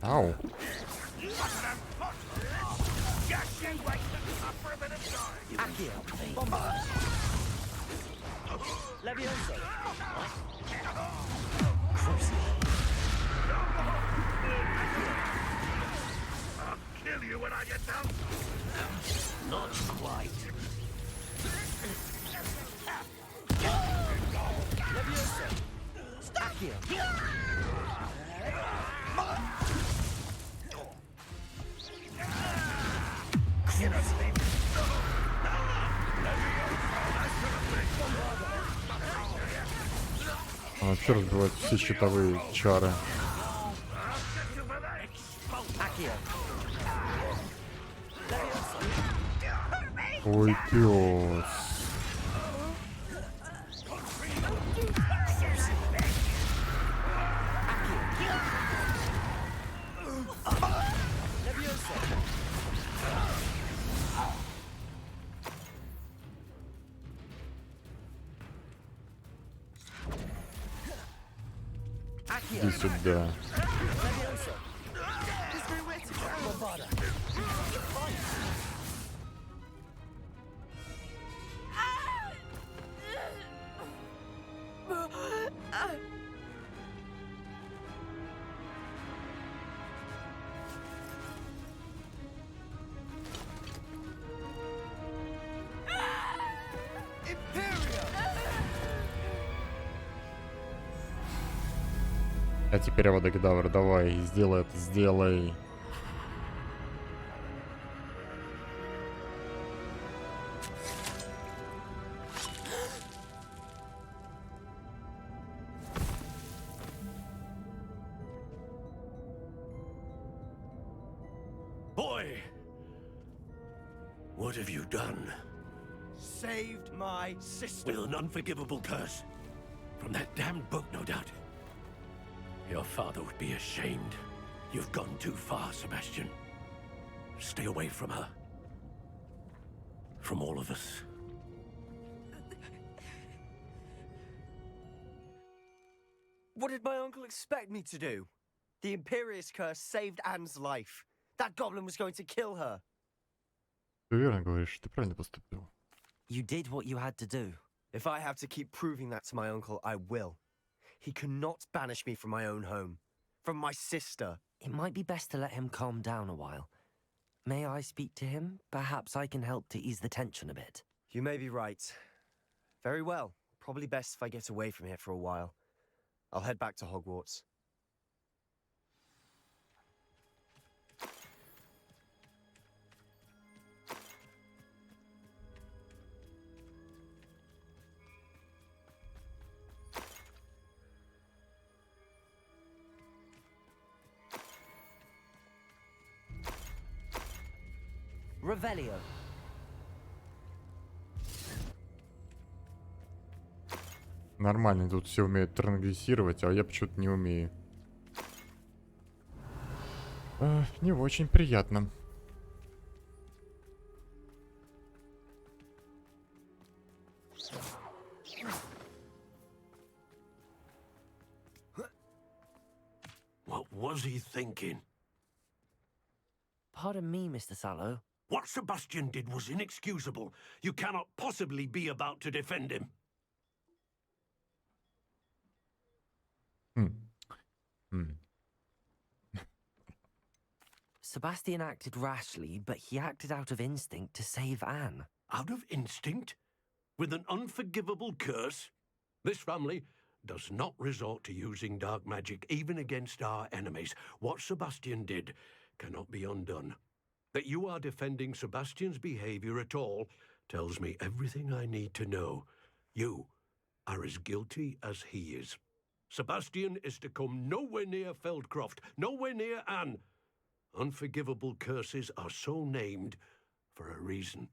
Ау. I'll kill you when I get down. Not quite. Он вообще разбивает все щитовые чары. Ой, пёс. Иди сюда. А теперь Авадокедавр, давай, сделай это, сделай. Boy! What have you done? Saved my sister. With an unforgivable curse. From that damned book, no doubt. Your father would be ashamed. You've gone too far, Sebastian. Stay away from her. From all of us. What did my uncle expect me to do? The Imperious curse saved Anne's life. That goblin was going to kill her. Ты верно говоришь, ты правильно поступил. You did what you had to do. If I have to keep proving that to my uncle, I will. He cannot banish me from my own home. From my sister. It might be best to let him calm down a while. May I speak to him? Perhaps I can help to ease the tension a bit. You may be right. Very well. Probably best if I get away from here for a while. I'll head back to Hogwarts. Revelio. Нормально, тут все умеют трансгрессировать, а я почему-то не умею. Не очень приятно. What was he thinking? Pardon me, Mr. Sallow. What Sebastian did was inexcusable. You cannot possibly be about to defend him. Sebastian acted rashly, but he acted out of instinct to save Anne. Out of instinct? With an unforgivable curse? This family does not resort to using dark magic even against our enemies. What Sebastian did cannot be undone. That you are defending Sebastian's behavior at all tells me everything I need to know. You are as guilty as he is. Sebastian is to come nowhere near Feldcroft, nowhere near Anne. Unforgivable curses are so named for a reason.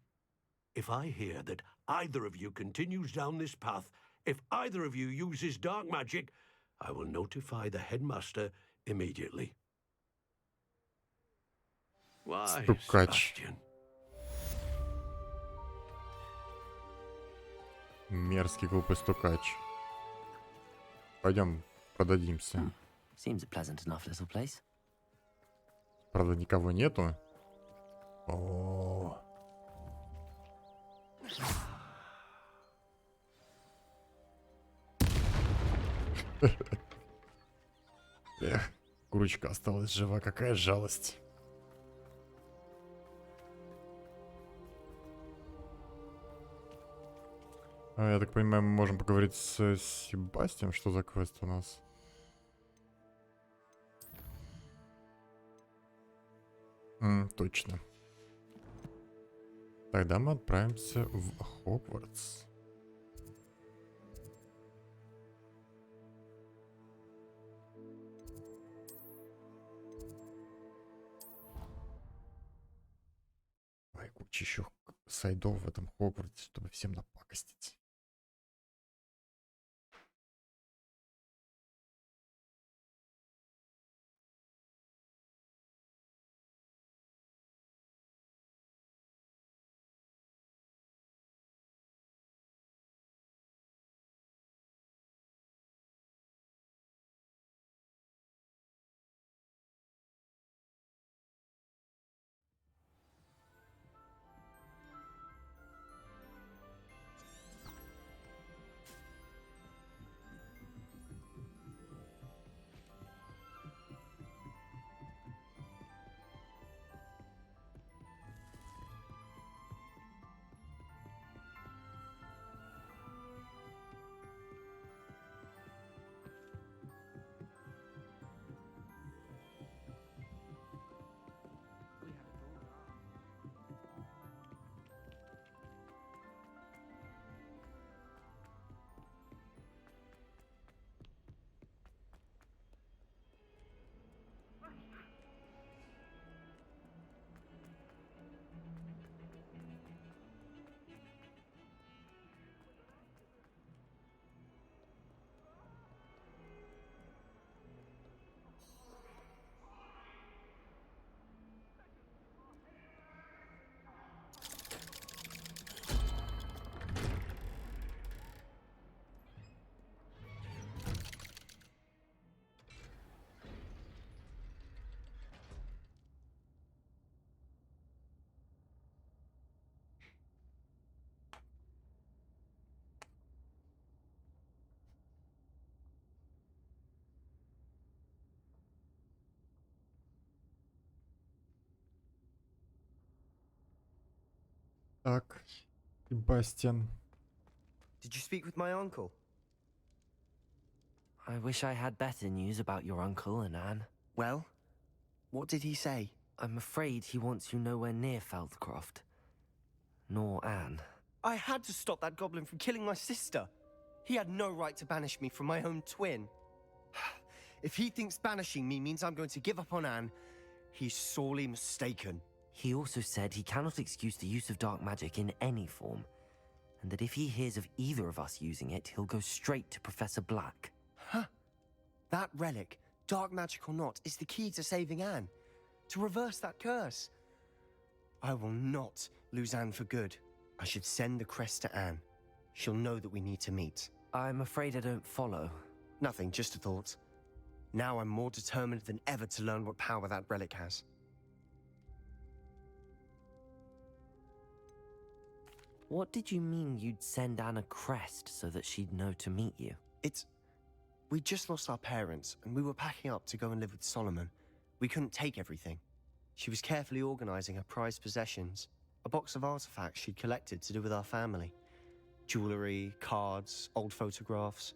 If I hear that either of you continues down this path, if either of you uses dark magic, I will notify the headmaster immediately. Why, Стукач. Sebastian? Мерзкий глупый стукач. Пойдем продадимся. Seems a pleasant enough little place. Правда, никого нету. О. Эх, курочка осталась жива, какая жалость. Я так понимаю, мы можем поговорить с Себастьяном. Что за квест у нас? Точно. Тогда мы отправимся в Хогвартс. Ой, куча еще сайдов в этом Хогвартсе, чтобы всем напакостить. Так, Себастьян. Did you speak with my uncle? I wish I had better news about your uncle and Anne. Well, what did he say? I'm afraid he wants you nowhere near Feldcroft. Nor Anne. I had to stop that goblin from killing my sister. He had no right to banish me from my own twin. If he thinks banishing me means I'm going to give up on Anne, he's sorely mistaken. He also said he cannot excuse the use of dark magic in any form, and that if he hears of either of us using it, he'll go straight to Professor Black. Huh. That relic, dark magic or not, is the key to saving Anne. To reverse that curse. I will not lose Anne for good. I should send the crest to Anne. She'll know that we need to meet. I'm afraid I don't follow. Nothing, just a thought. Now I'm more determined than ever to learn what power that relic has. What did you mean you'd send Anne a crest so that she'd know to meet you? We just lost our parents, and we were packing up to go and live with Solomon. We couldn't take everything. She was carefully organizing her prized possessions, a box of artifacts she'd collected to do with our family. Jewelry, cards, old photographs.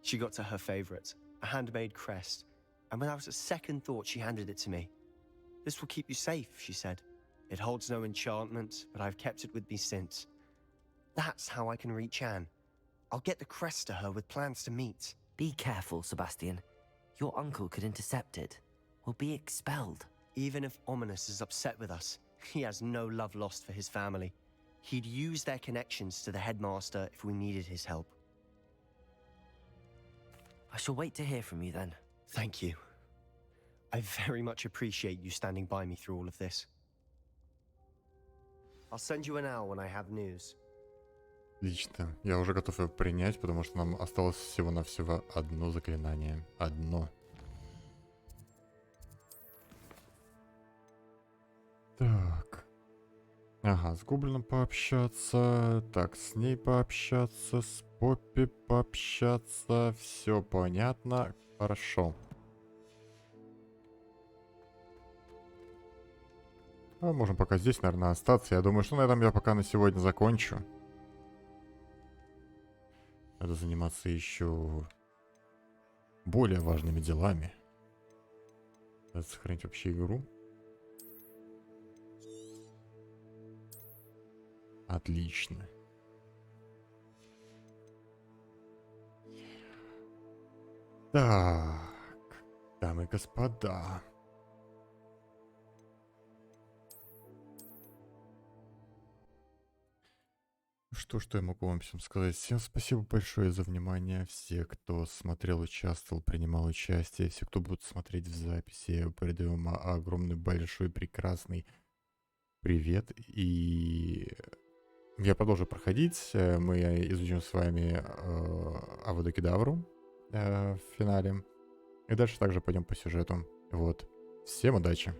She got to her favorite, a handmade crest, and without a second thought she handed it to me. This will keep you safe, she said. It holds no enchantment, but I've kept it with me since. That's how I can reach Anne. I'll get the crest to her with plans to meet. Be careful, Sebastian. Your uncle could intercept it. We'll be expelled. Even if Ominous is upset with us, he has no love lost for his family. He'd use their connections to the headmaster if we needed his help. I shall wait to hear from you then. Thank you. I very much appreciate you standing by me through all of this. I'll send you an hour when I have news. Отлично. Я уже готов его принять, потому что нам осталось всего-навсего одно заклинание. Одно. Так. Ага, с Гоблином пообщаться. Так, с ней пообщаться. С Поппи пообщаться. Все понятно. Хорошо. А можем пока здесь, наверное, остаться. Я думаю, что на этом я пока на сегодня закончу. Надо заниматься еще более важными делами. Надо сохранить вообще игру. Отлично. Так, дамы и господа. Что я могу вам всем сказать? Всем спасибо большое за внимание. Все, кто смотрел, участвовал, принимал участие. Все, кто будет смотреть в записи, я передаю вам огромный, большой, прекрасный привет. И я продолжу проходить. Мы изучим с вами Аводокедавру в финале. И дальше также пойдем по сюжету. Вот. Всем удачи!